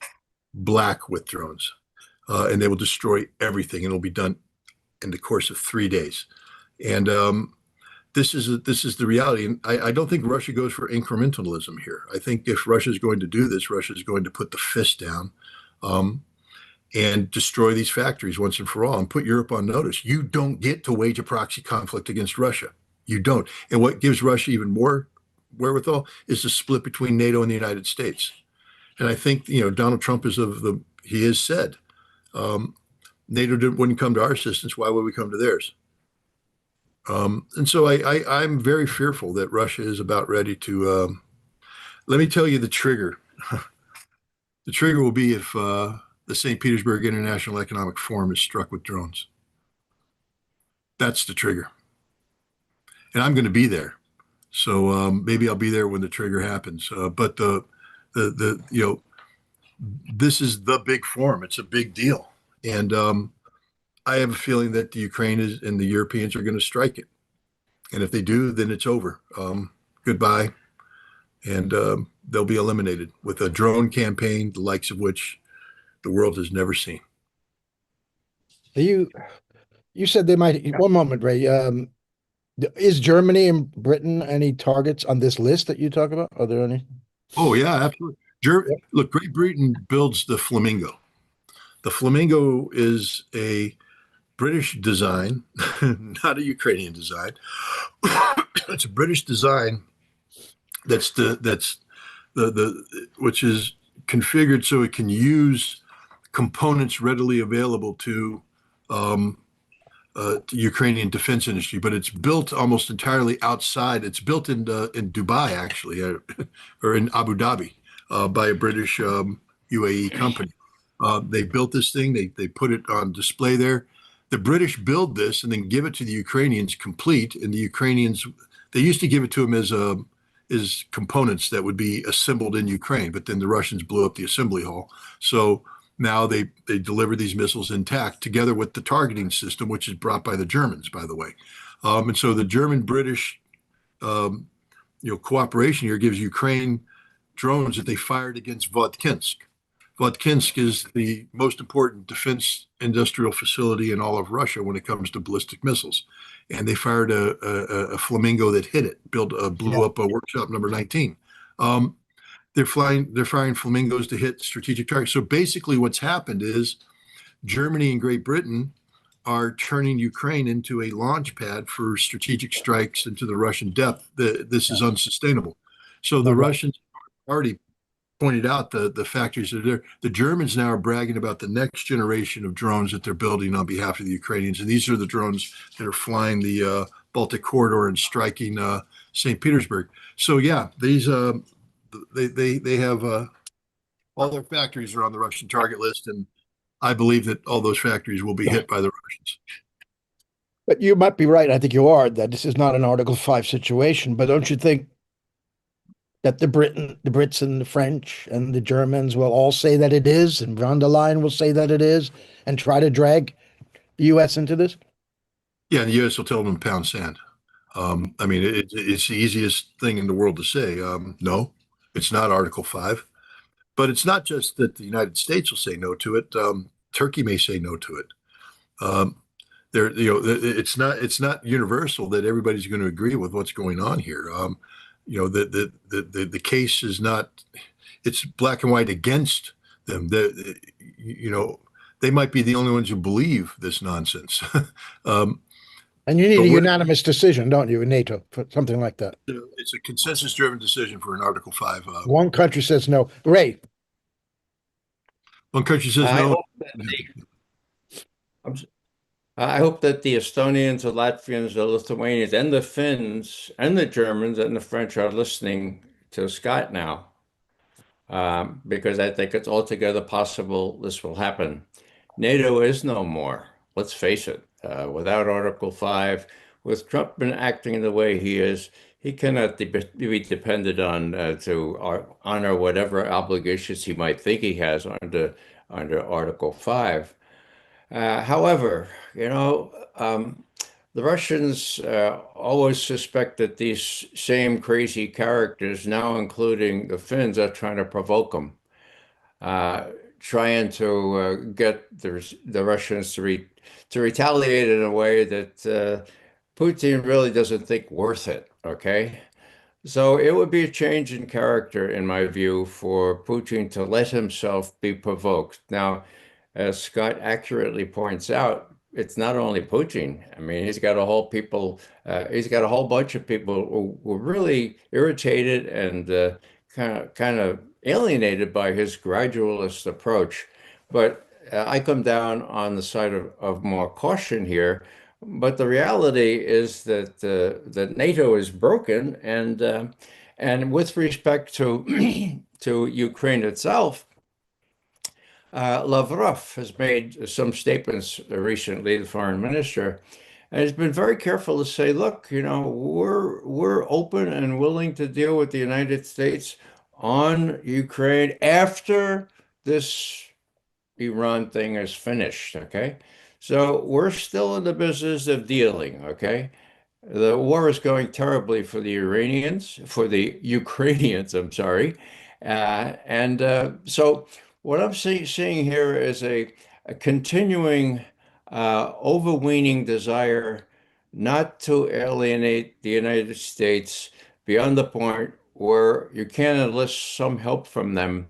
and they will destroy everything, and it'll be done in the course of 3 days. And this is the reality. And I don't think Russia goes for incrementalism here. I think if Russia is going to do this, Russia is going to put the fist down and destroy these factories once and for all and put Europe on notice. You don't get to wage a proxy conflict against Russia. You don't. And what gives Russia even more wherewithal is the split between NATO and the United States. And I think, Donald Trump he has said, NATO wouldn't come to our assistance. Why would we come to theirs? And so I'm very fearful that Russia is about ready to, let me tell you the trigger. The trigger will be if the St. Petersburg International Economic Forum is struck with drones. That's the trigger. And I'm going to be there. So maybe I'll be there when the trigger happens. But this is the big forum. It's a big deal. And I have a feeling that the Ukraine and the Europeans are going to strike it. And if they do, then it's over. Goodbye. And they'll be eliminated with a drone campaign, the likes of which the world has never seen. You said they might. One moment, Ray. Is Germany and Britain any targets on this list that you talk about? Are there any? Oh, yeah, absolutely. Look, Great Britain builds the Flamingo. The Flamingo is a British design, not a Ukrainian design. It's a British design which is configured so it can use components readily available to Ukrainian defense industry, but it's built almost entirely outside. It's built in Dubai, actually, or in Abu Dhabi, by a British UAE company. They built this thing. They put it on display there. The British build this and then give it to the Ukrainians complete. And the Ukrainians, they used to give it to them as components that would be assembled in Ukraine, but then the Russians blew up the assembly hall. So now they deliver these missiles intact together with the targeting system, which is brought by the Germans, by the way. And so the German-British cooperation here gives Ukraine drones that they fired against Vodkinsk. Vodkinsk is the most important defense industrial facility in all of Russia when it comes to ballistic missiles. And they fired a Flamingo that hit it, blew up a workshop number 19. They're firing Flamingos to hit strategic targets. So basically what's happened is Germany and Great Britain are turning Ukraine into a launch pad for strategic strikes into the Russian depth. This is unsustainable. So the Russians already pointed out the factories that are there. The Germans now are bragging about the next generation of drones that they're building on behalf of the Ukrainians. And these are the drones that are flying the Baltic corridor and striking St. Petersburg. So yeah, they have all their factories are on the Russian target list, and I believe that all those factories will be hit by the Russians. But you might be right. I think you are, that this is not an Article 5 situation. But don't you think that the Brits and the French and the Germans will all say that it is, and von der Leyen will say that it is, and try to drag the U.S. into this? Yeah, and the U.S. will tell them to pound sand. I mean, it's the easiest thing in the world to say. No, it's not Article 5. But it's not just that the United States will say no to it. Turkey may say no to it. It's not universal that everybody's going to agree with what's going on here. The case is not. It's black and white against them. They might be the only ones who believe this nonsense. And you need a unanimous decision, don't you, in NATO for something like that? It's a consensus-driven decision for an Article 5. One country says no. Ray. One country says no. I hope that the Estonians, the Latvians, the Lithuanians, and the Finns, and the Germans, and the French are listening to Scott now, because I think it's altogether possible this will happen. NATO is no more. Let's face it. Without Article 5, with Trump acting the way he is, he cannot be depended on to honor whatever obligations he might think he has under Article 5. However, the Russians always suspect that these same crazy characters, now including the Finns, are trying to provoke them, trying to get the Russians to retaliate in a way that Putin really doesn't think worth it, okay? So it would be a change in character, in my view, for Putin to let himself be provoked. Now, as Scott accurately points out, it's not only Putin. I mean, he's got a whole bunch of people who were really irritated and kind of alienated by his gradualist approach. But I come down on the side of more caution here. But the reality is that that NATO is broken, and with respect to to Ukraine itself, Lavrov has made some statements recently, the foreign minister, and has been very careful to say, look, we're open and willing to deal with the United States on Ukraine after this Iran thing is finished, okay? So we're still in the business of dealing, okay? The war is going terribly for the Ukrainians, I'm sorry. So what I'm seeing here is a continuing overweening desire not to alienate the United States beyond the point where you can enlist some help from them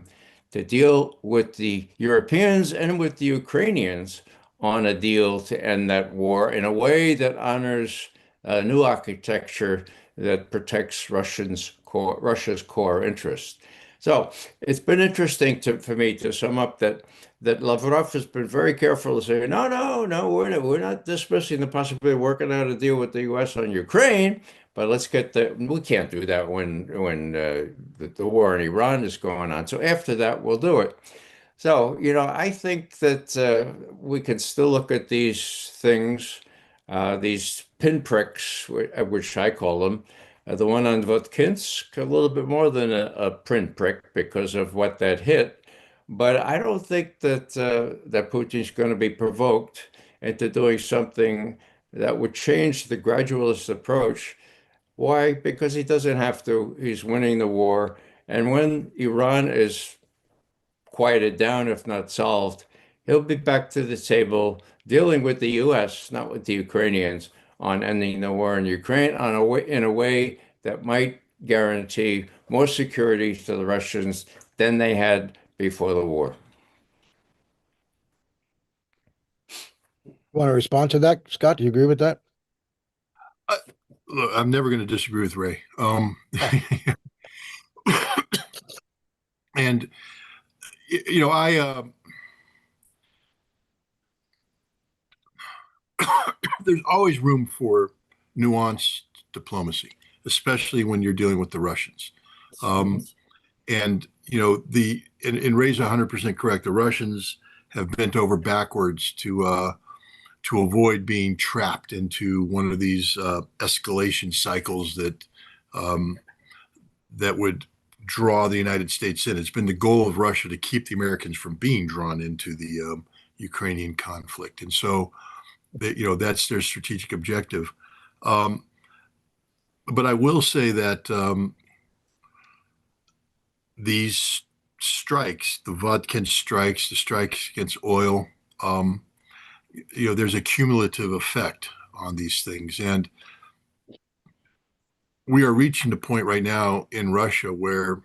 to deal with the Europeans and with the Ukrainians on a deal to end that war in a way that honors a new architecture that protects Russia's core interests. So it's been interesting for me to sum up that Lavrov has been very careful to say, no, we're not dismissing the possibility of working out a deal with the U.S. on Ukraine, but we can't do that when the war in Iran is going on. So after that, we'll do it. So, I think that we can still look at these things, these pinpricks, which I call them. The one on Votkinsk, a little bit more than a pinprick because of what that hit. But I don't think that that Putin's going to be provoked into doing something that would change the gradualist approach. Why? Because he doesn't have to. He's winning the war. And when Iran is quieted down, if not solved, he'll be back to the table dealing with the U.S., not with the Ukrainians, on ending the war in Ukraine in a way that might guarantee more security to the Russians than they had before the war. Want to respond to that, Scott? Do you agree with that? Look, I'm never going to disagree with Ray. And there's always room for nuanced diplomacy, especially when you're dealing with the Russians. And and Ray's 100% correct. The Russians have bent over backwards to avoid being trapped into one of these escalation cycles um, that would draw the United States in. It's been the goal of Russia to keep the Americans from being drawn into the Ukrainian conflict, and so that's their strategic objective. Um, but I will say that these strikes, the Vodkin strikes, the strikes against oil, um, there's a cumulative effect on these things. And we are reaching the point right now in Russia where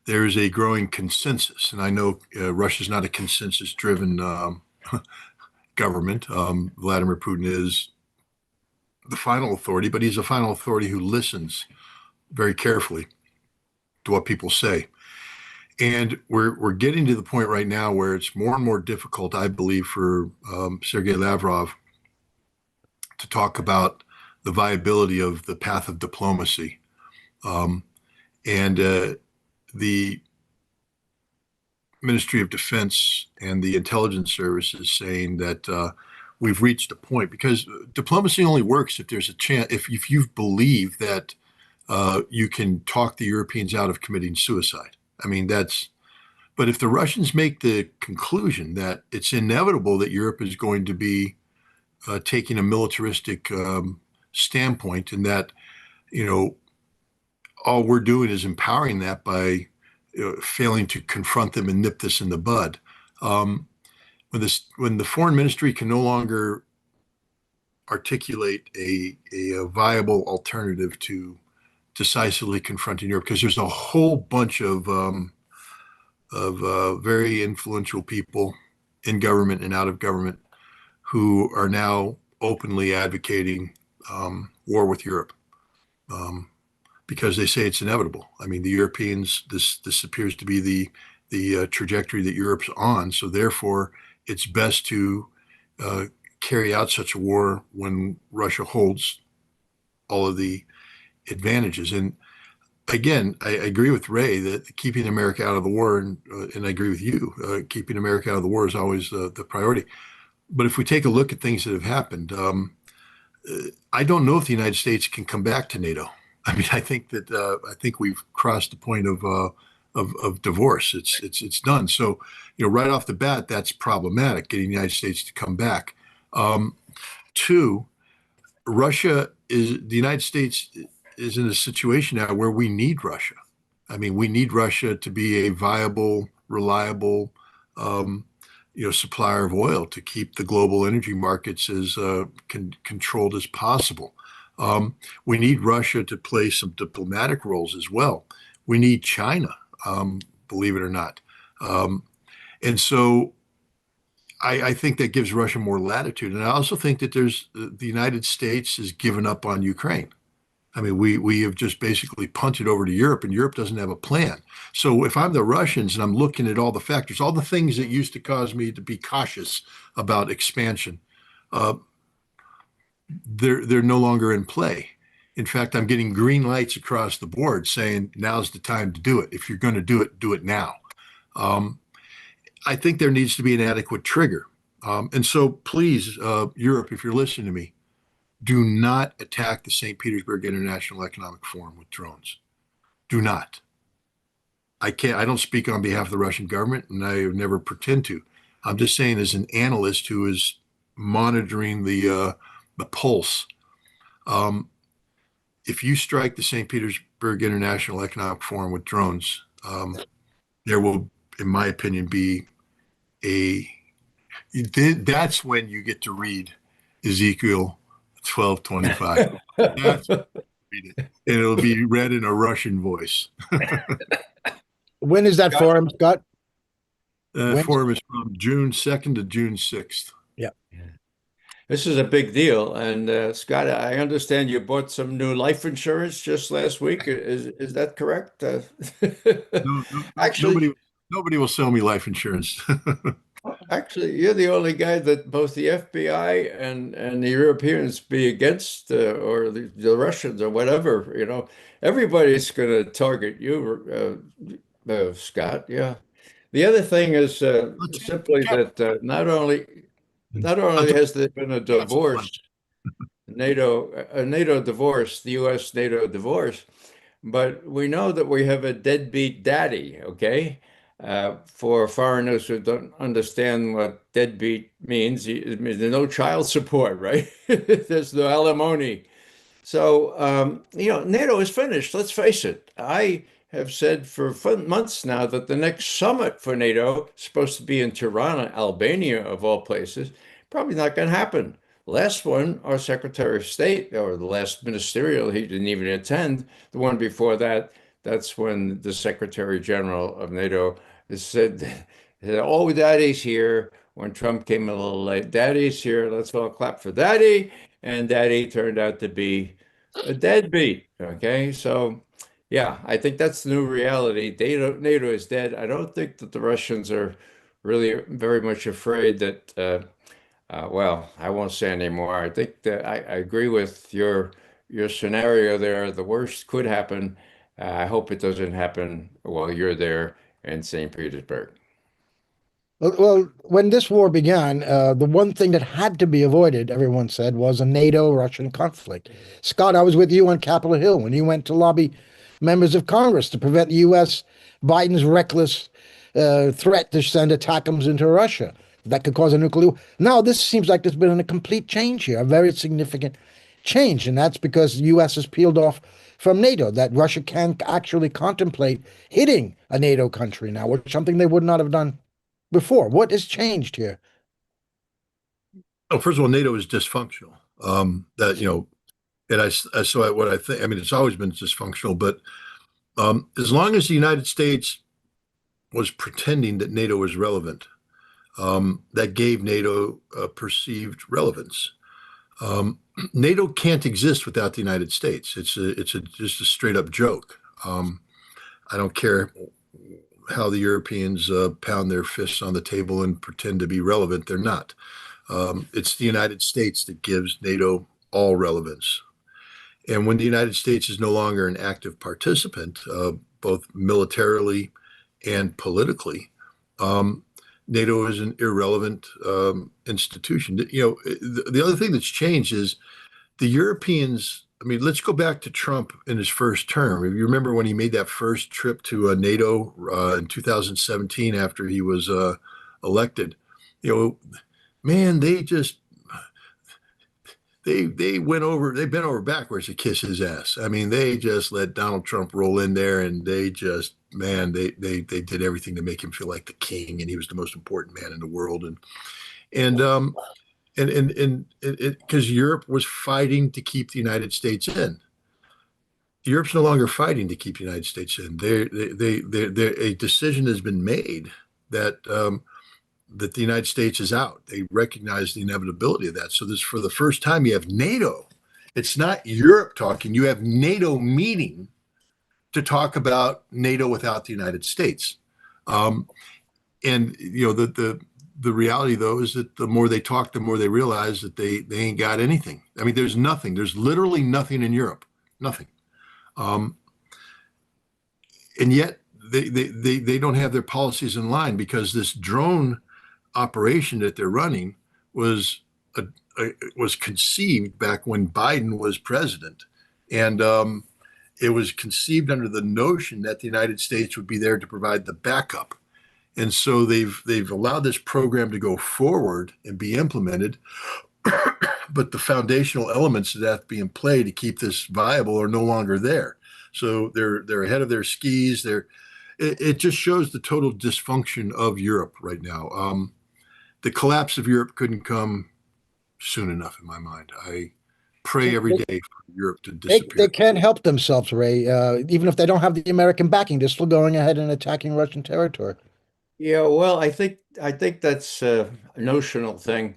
there is a growing consensus. And I know Russia's not a consensus driven government. Vladimir Putin is the final authority, but he's a final authority who listens very carefully to what people say. And we're getting to the point right now where it's more and more difficult, I believe, for Sergei Lavrov to talk about the viability of the path of diplomacy. And the Ministry of Defense and the intelligence services saying that we've reached a point, because diplomacy only works if there's a chance, if you believe that you can talk the Europeans out of committing suicide. I mean, but if the Russians make the conclusion that it's inevitable that Europe is going to be taking a militaristic standpoint, and that, all we're doing is empowering that by failing to confront them and nip this in the bud. When the foreign ministry can no longer articulate a viable alternative to decisively confronting Europe, because there's a whole bunch of very influential people in government and out of government who are now openly advocating war with Europe, because they say it's inevitable. I mean, the Europeans, this appears to be the trajectory that Europe's on. So therefore, it's best to carry out such a war when Russia holds all of the advantages. And again, I agree with Ray that keeping America out of the war, and I agree with you, keeping America out of the war is always the priority. But if we take a look at things that have happened, I don't know if the United States can come back to NATO. I mean, I think we've crossed the point of divorce. It's done. So, right off the bat, that's problematic, getting the United States to come back. Two, the United States is in a situation now where we need Russia. I mean, we need Russia to be a viable, reliable, supplier of oil to keep the global energy markets as controlled as possible. We need Russia to play some diplomatic roles as well. We need China, believe it or not. And so I think that gives Russia more latitude. And I also think that the United States has given up on Ukraine. I mean, we have just basically punted over to Europe, and Europe doesn't have a plan. So if I'm the Russians and I'm looking at all the factors, all the things that used to cause me to be cautious about expansion, they're no longer in play. In fact, I'm getting green lights across the board saying now's the time to do it. If you're going to do it now. I think there needs to be an adequate trigger. And so please, Europe, if you're listening to me, do not attack the St. Petersburg International Economic Forum with drones. Do not. I don't speak on behalf of the Russian government, and I never pretend to. I'm just saying, as an analyst who is monitoring the pulse, if you strike the St. Petersburg International Economic Forum with drones, there will, in my opinion, be that's when you get to read Ezekiel 12:25. That's when you read it. And it'll be read in a Russian voice. When is that forum, Scott? The forum is from June 2nd to June 6th. Yeah. This is a big deal. And Scott, I understand you bought some new life insurance just last week. Is that correct? No, Actually, nobody will sell me life insurance. Actually, you're the only guy that both the FBI and the Europeans be against, or the Russians or whatever. Everybody's going to target you, Scott. Yeah. The other thing is simply that not only has there been a divorce, a NATO divorce, the U.S. NATO divorce, but we know that we have a deadbeat daddy, okay? For foreigners who don't understand what deadbeat means, it means there's no child support, right? There's no alimony. So, NATO is finished. Let's face it. I have said for months now that the next summit for NATO is supposed to be in Tirana, Albania, of all places. Probably not going to happen. Last one, our Secretary of State, or the last ministerial, he didn't even attend. The one before that, that's when the Secretary General of NATO said, "Oh, Daddy's here." When Trump came a little late, "Daddy's here. Let's all clap for Daddy." And Daddy turned out to be a deadbeat. Okay, so yeah, I think that's the new reality. NATO is dead. I don't think that the Russians are really very much afraid that. Well, I won't say anymore. I think that I agree with your scenario there. The worst could happen. I hope it doesn't happen while you're there in St. Petersburg. Well, when this war began, the one thing that had to be avoided, everyone said, was a NATO-Russian conflict. Scott, I was with you on Capitol Hill when you went to lobby members of Congress to prevent the U.S. Biden's reckless threat to send ATACMS into Russia that could cause a nuclear war. Now, this seems like there's been a complete change here, a very significant change, and that's because the U.S. has peeled off from NATO, that Russia can actually contemplate hitting a NATO country now, which is something they would not have done before. What has changed here? Oh, first of all, NATO is dysfunctional. And I saw what I think. I mean, it's always been dysfunctional, but as long as the United States was pretending that NATO was relevant, that gave NATO a perceived relevance. NATO can't exist without the United States. It's just a straight up joke. I don't care how the Europeans pound their fists on the table and pretend to be relevant. They're not. It's the United States that gives NATO all relevance. And when the United States is no longer an active participant, both militarily and politically, NATO is an irrelevant institution. The other thing that's changed is the Europeans. I mean, let's go back to Trump in his first term. If you remember when he made that first trip to NATO in 2017 after he was elected, man, they went over, they bent over backwards to kiss his ass. I mean, they just let Donald Trump roll in there, and they just, man, they did everything to make him feel like the king, and he was the most important man in the world, and because Europe was fighting to keep the United States in. Europe's no longer fighting to keep the United States in. A decision has been made that that the United States is out. They recognize the inevitability of that. So this, for the first time, you have NATO. It's not Europe talking. You have NATO meeting to talk about NATO without the United States. And the reality though is that the more they talk, the more they realize that they ain't got anything. I mean, there's nothing. There's literally nothing in Europe. Nothing. And yet they don't have their policies in line, because this drone operation that they're running was conceived back when Biden was president, and it was conceived under the notion that the United States would be there to provide the backup. And so they've allowed this program to go forward and be implemented, but the foundational elements that have to be in play to keep this viable are no longer there. So they're ahead of their skis. It just shows the total dysfunction of Europe right now. The collapse of Europe couldn't come soon enough, in my mind. I pray every day for Europe to disappear. They can't help themselves, Ray. Even if they don't have the American backing, they're still going ahead and attacking Russian territory. Yeah, well, I think that's a notional thing.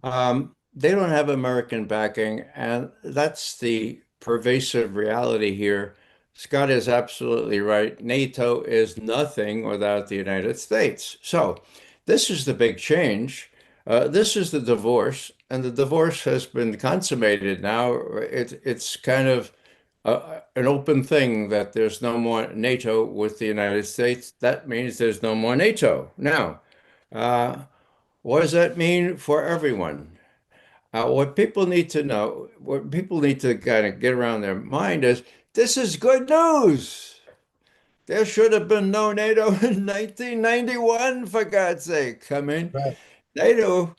They don't have American backing, and that's the pervasive reality here. Scott is absolutely right. NATO is nothing without the United States. So This is the big change. This is the divorce, and the divorce has been consummated now. It's kind of an open thing that there's no more NATO with the United States. That means there's no more NATO. Now, uh, what does that mean for everyone? What people need to know, what people need to kind of get around their mind is this is good news. There should have been no NATO in 1991, for God's sake. I mean, Right. NATO,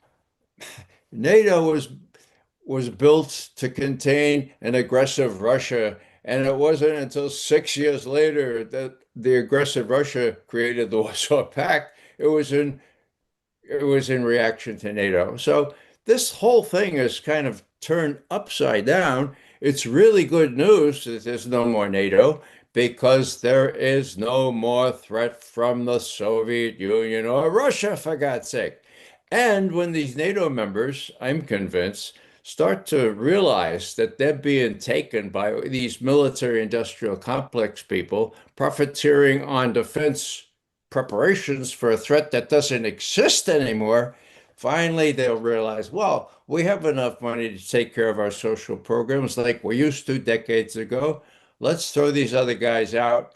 NATO was built to contain an aggressive Russia, and it wasn't until 6 years later that the aggressive Russia created the Warsaw Pact. It was in reaction to NATO. So this whole thing is kind of turned upside down. It's really good news that there's no more NATO because there is no more threat from the Soviet Union or Russia, for God's sake. And when these NATO members, I'm convinced, start to realize that they're being taken by these military industrial complex people profiteering on defense preparations for a threat that doesn't exist anymore, finally they'll realize, well, we have enough money to take care of our social programs like we used to decades ago. Let's throw these other guys out.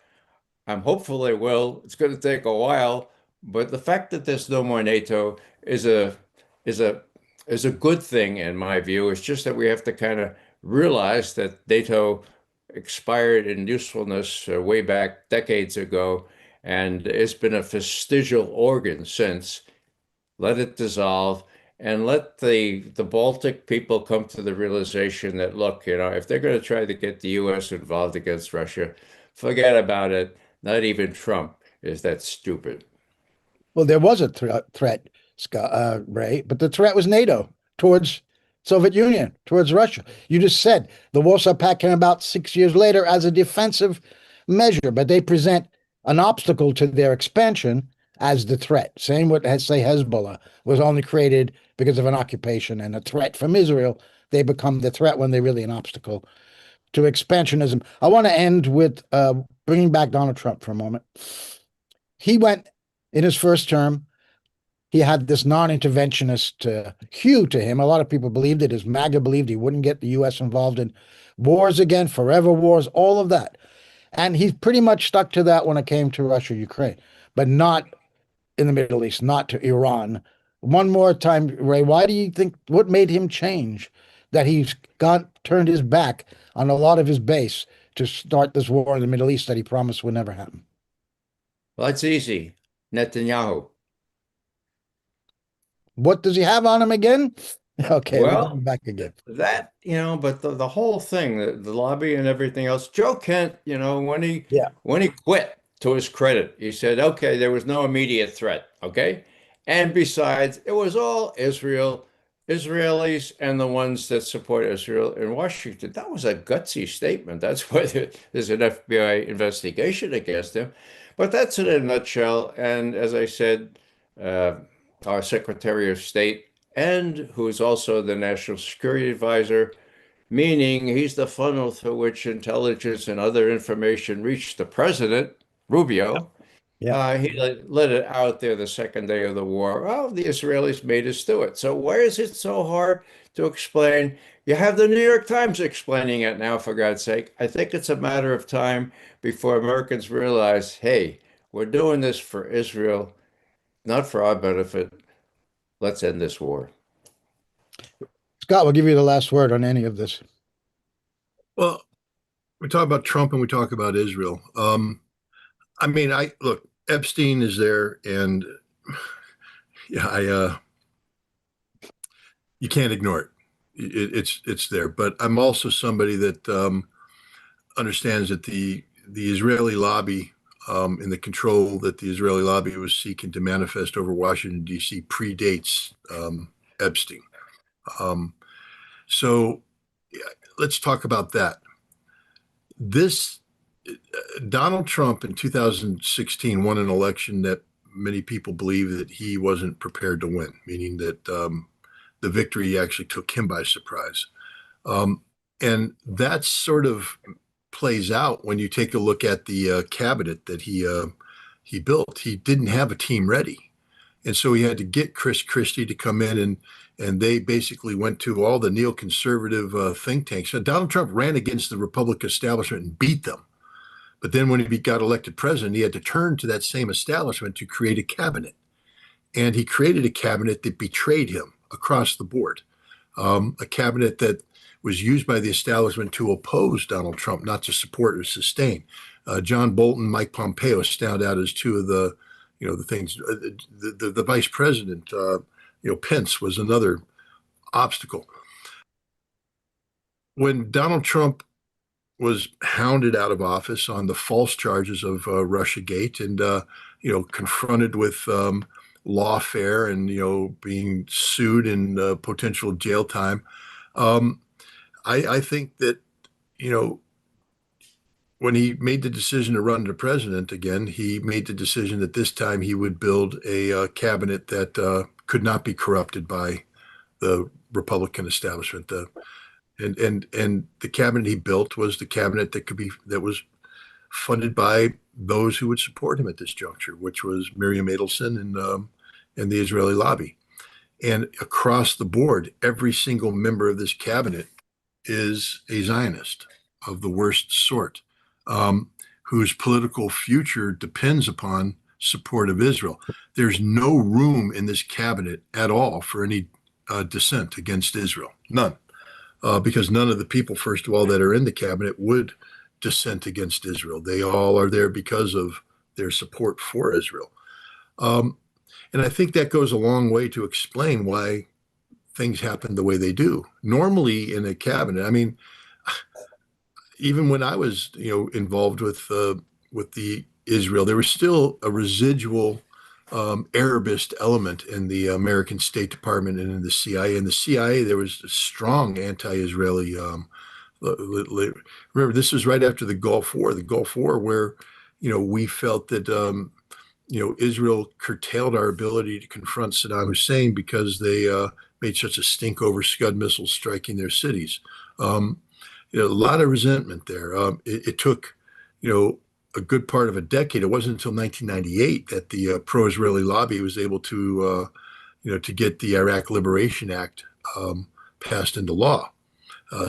I'm hopeful they will. It's going to take a while, but the fact that there's no more NATO is a is a is a good thing in my view. It's just that we have to kind of realize that NATO expired in usefulness way back decades ago, and it's been a vestigial organ since. Let it dissolve and let the Baltic people come to the realization that, look, if they're going to try to get the U.S. involved against Russia, forget about it. Not even Trump is that stupid. Well, there was a threat, Scott, Ray, but the threat was NATO towards Soviet Union, towards Russia. You just said the Warsaw Pact came about 6 years later as a defensive measure, but they present an obstacle to their expansion as the threat. Same with, say, Hezbollah was only created because of an occupation and a threat from Israel. They become the threat when they're really an obstacle to expansionism. I want to end with bringing back Donald Trump for a moment. He went in his first term. He had this non-interventionist hue to him. A lot of people believed it. As MAGA believed he wouldn't get the U.S. involved in wars again, forever wars, all of that. And he pretty much stuck to that when it came to Russia, Ukraine, but not in the Middle East, not to Iran. One more time, Ray, why do you think, what made him change that he's turned his back on a lot of his base to start this war in the Middle East that he promised would never happen? Well, it's easy. Netanyahu. What does he have on him again? Okay, we're Well, going back again. but the whole thing, the lobby and everything else, Joe Kent, Yeah, when he quit, to his credit, he said, okay, there was no immediate threat, okay? And besides, it was all Israel, Israelis and the ones that support Israel in Washington. That was a gutsy statement. That's why there's an FBI investigation against him. But that's it in a nutshell. And as I said, uh, our Secretary of State, and who is also the National Security Advisor, meaning he's the funnel through which intelligence and other information reached the president, Rubio. yeah. He let it out there the second day of the war. Well, the Israelis made us do it. So why is it so hard to explain? You have the New York Times explaining it now, for God's sake. I think it's a matter of time before Americans realize, hey, we're doing this for Israel, not for our benefit. Let's end this war. Scott, we'll give you the last word on any of this. Well, we talk about Trump and we talk about Israel. I mean, I look, Epstein is there, and yeah, you can't ignore it. It's there. But I'm also somebody that understands that the Israeli lobby and the control that the Israeli lobby was seeking to manifest over Washington, D.C. predates Epstein. So yeah, let's talk about that. This Donald Trump in 2016 won an election that many people believe that he wasn't prepared to win, meaning that the victory actually took him by surprise. And that sort of plays out when you take a look at the cabinet that he built. He didn't have a team ready. And so he had to get Chris Christie to come in, and they basically went to all the neoconservative think tanks. So Donald Trump ran against the Republican establishment and beat them. But then when he got elected president, he had to turn to that same establishment to create a cabinet. And he created a cabinet that betrayed him across the board, a cabinet that was used by the establishment to oppose Donald Trump, not to support or sustain. John Bolton, Mike Pompeo stand out as two of the, the things. The vice president, Pence, was another obstacle. When Donald Trump was hounded out of office on the false charges of Russiagate and, confronted with lawfare and, being sued and potential jail time, I think that, when he made the decision to run to president again, he made the decision that this time he would build a cabinet that could not be corrupted by the Republican establishment. And the cabinet he built was the cabinet that was funded by those who would support him at this juncture, which was Miriam Adelson and the Israeli lobby. And across the board, every single member of this cabinet is a Zionist of the worst sort, whose political future depends upon support of Israel. There's no room in this cabinet at all for any dissent against Israel. None. Because none of the people, first of all, that are in the cabinet would dissent against Israel. They all are there because of their support for Israel. And I think that goes a long way to explain why things happen the way they do. Normally in a cabinet, I mean, even when I was, involved with the Israel, there was still a residual Arabist element in the American State Department and in the CIA. In the CIA, there was a strong anti-Israeli. Remember, this was right after the Gulf War. The Gulf War, where we felt that Israel curtailed our ability to confront Saddam Hussein because they made such a stink over Scud missiles striking their cities. A lot of resentment there. It took, a good part of a decade. It wasn't until 1998 that the pro-Israeli lobby was able to, to get the Iraq Liberation Act passed into law.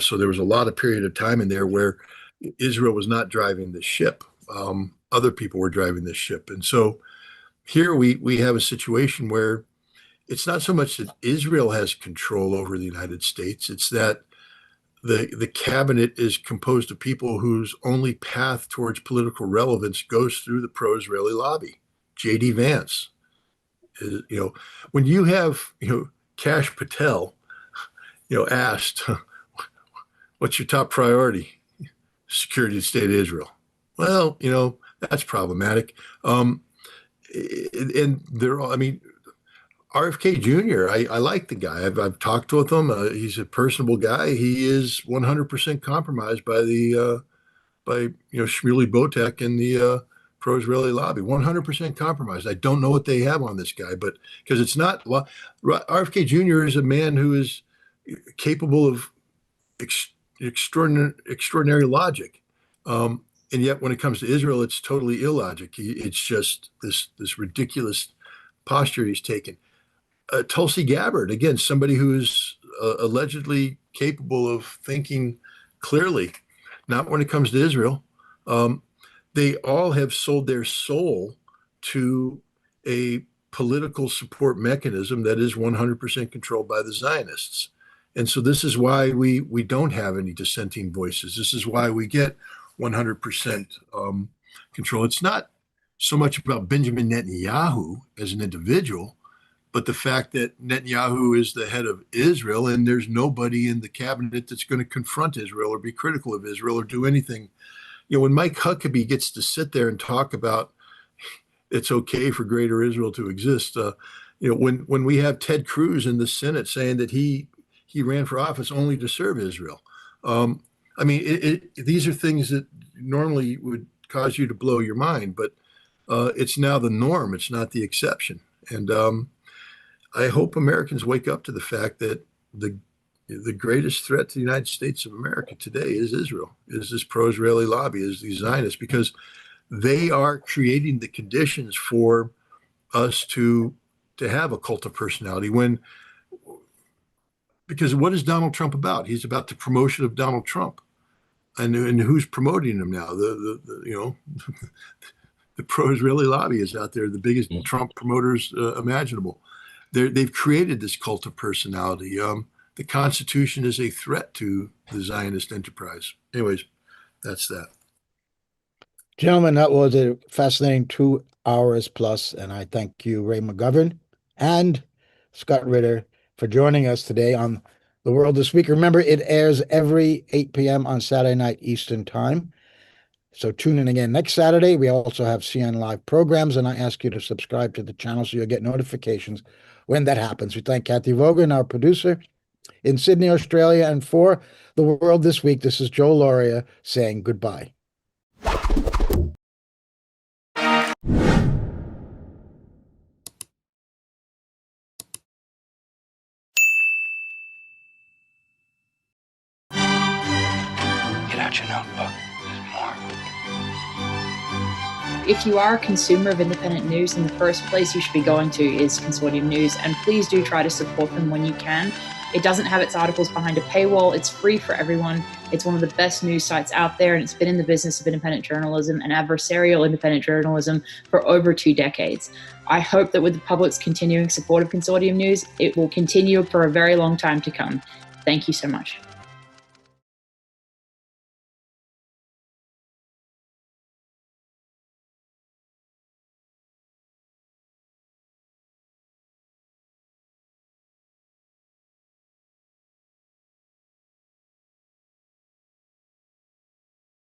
So there was a lot of period of time in there where Israel was not driving the ship. Other people were driving this ship. And so here we have a situation where it's not so much that Israel has control over the United States, it's that the cabinet is composed of people whose only path towards political relevance goes through the pro-Israeli lobby. J.D. Vance, when you have, Kash Patel, asked, what's your top priority? Security of the state of Israel. Well, that's problematic. And they're all, RFK Jr., I like the guy. I've talked with him. He's a personable guy. He is 100% compromised by Shmuley Boteach and the pro-Israeli lobby. 100% compromised. I don't know what they have on this guy, but because it's not RFK Jr. is a man who is capable of extraordinary logic, and yet when it comes to Israel, it's totally illogic. It's just this ridiculous posture he's taken. Tulsi Gabbard, again, somebody who is allegedly capable of thinking clearly, not when it comes to Israel. They all have sold their soul to a political support mechanism that is 100% controlled by the Zionists. And so this is why we don't have any dissenting voices. This is why we get 100% control. It's not so much about Benjamin Netanyahu as an individual, but the fact that Netanyahu is the head of Israel and there's nobody in the cabinet that's going to confront Israel or be critical of Israel or do anything. When Mike Huckabee gets to sit there and talk about it's okay for Greater Israel to exist, when we have Ted Cruz in the Senate saying that he ran for office only to serve Israel. These are things that normally would cause you to blow your mind, but it's now the norm. It's not the exception. And I hope Americans wake up to the fact that the greatest threat to the United States of America today is Israel, is this pro-Israeli lobby, is these Zionists, because they are creating the conditions for us to to have a cult of personality because what is Donald Trump about? He's about the promotion of Donald Trump. And who's promoting him now? The pro-Israeli lobby is out there, the biggest Trump promoters imaginable. They've created this cult of personality. The Constitution is a threat to the Zionist enterprise. Anyways, that's that. Gentlemen, that was a fascinating 2 hours plus, and I thank you, Ray McGovern and Scott Ritter, for joining us today on The World This Week. Remember, it airs every 8 p.m. on Saturday night Eastern Time. So tune in again next Saturday. We also have CN Live programs, and I ask you to subscribe to the channel so you'll get notifications when that happens. We thank Kathy Vogan, our producer in Sydney, Australia. And for The World This Week, this is Joe Lauria saying goodbye. Your notebook. There's more. If you are a consumer of independent news, then the first place you should be going to is Consortium News, and please do try to support them when you can. It doesn't have its articles behind a paywall. It's free for everyone. It's one of the best news sites out there, and it's been in the business of independent journalism and adversarial independent journalism for over 2 decades. I hope that with the public's continuing support of Consortium News, it will continue for a very long time to come. Thank you so much.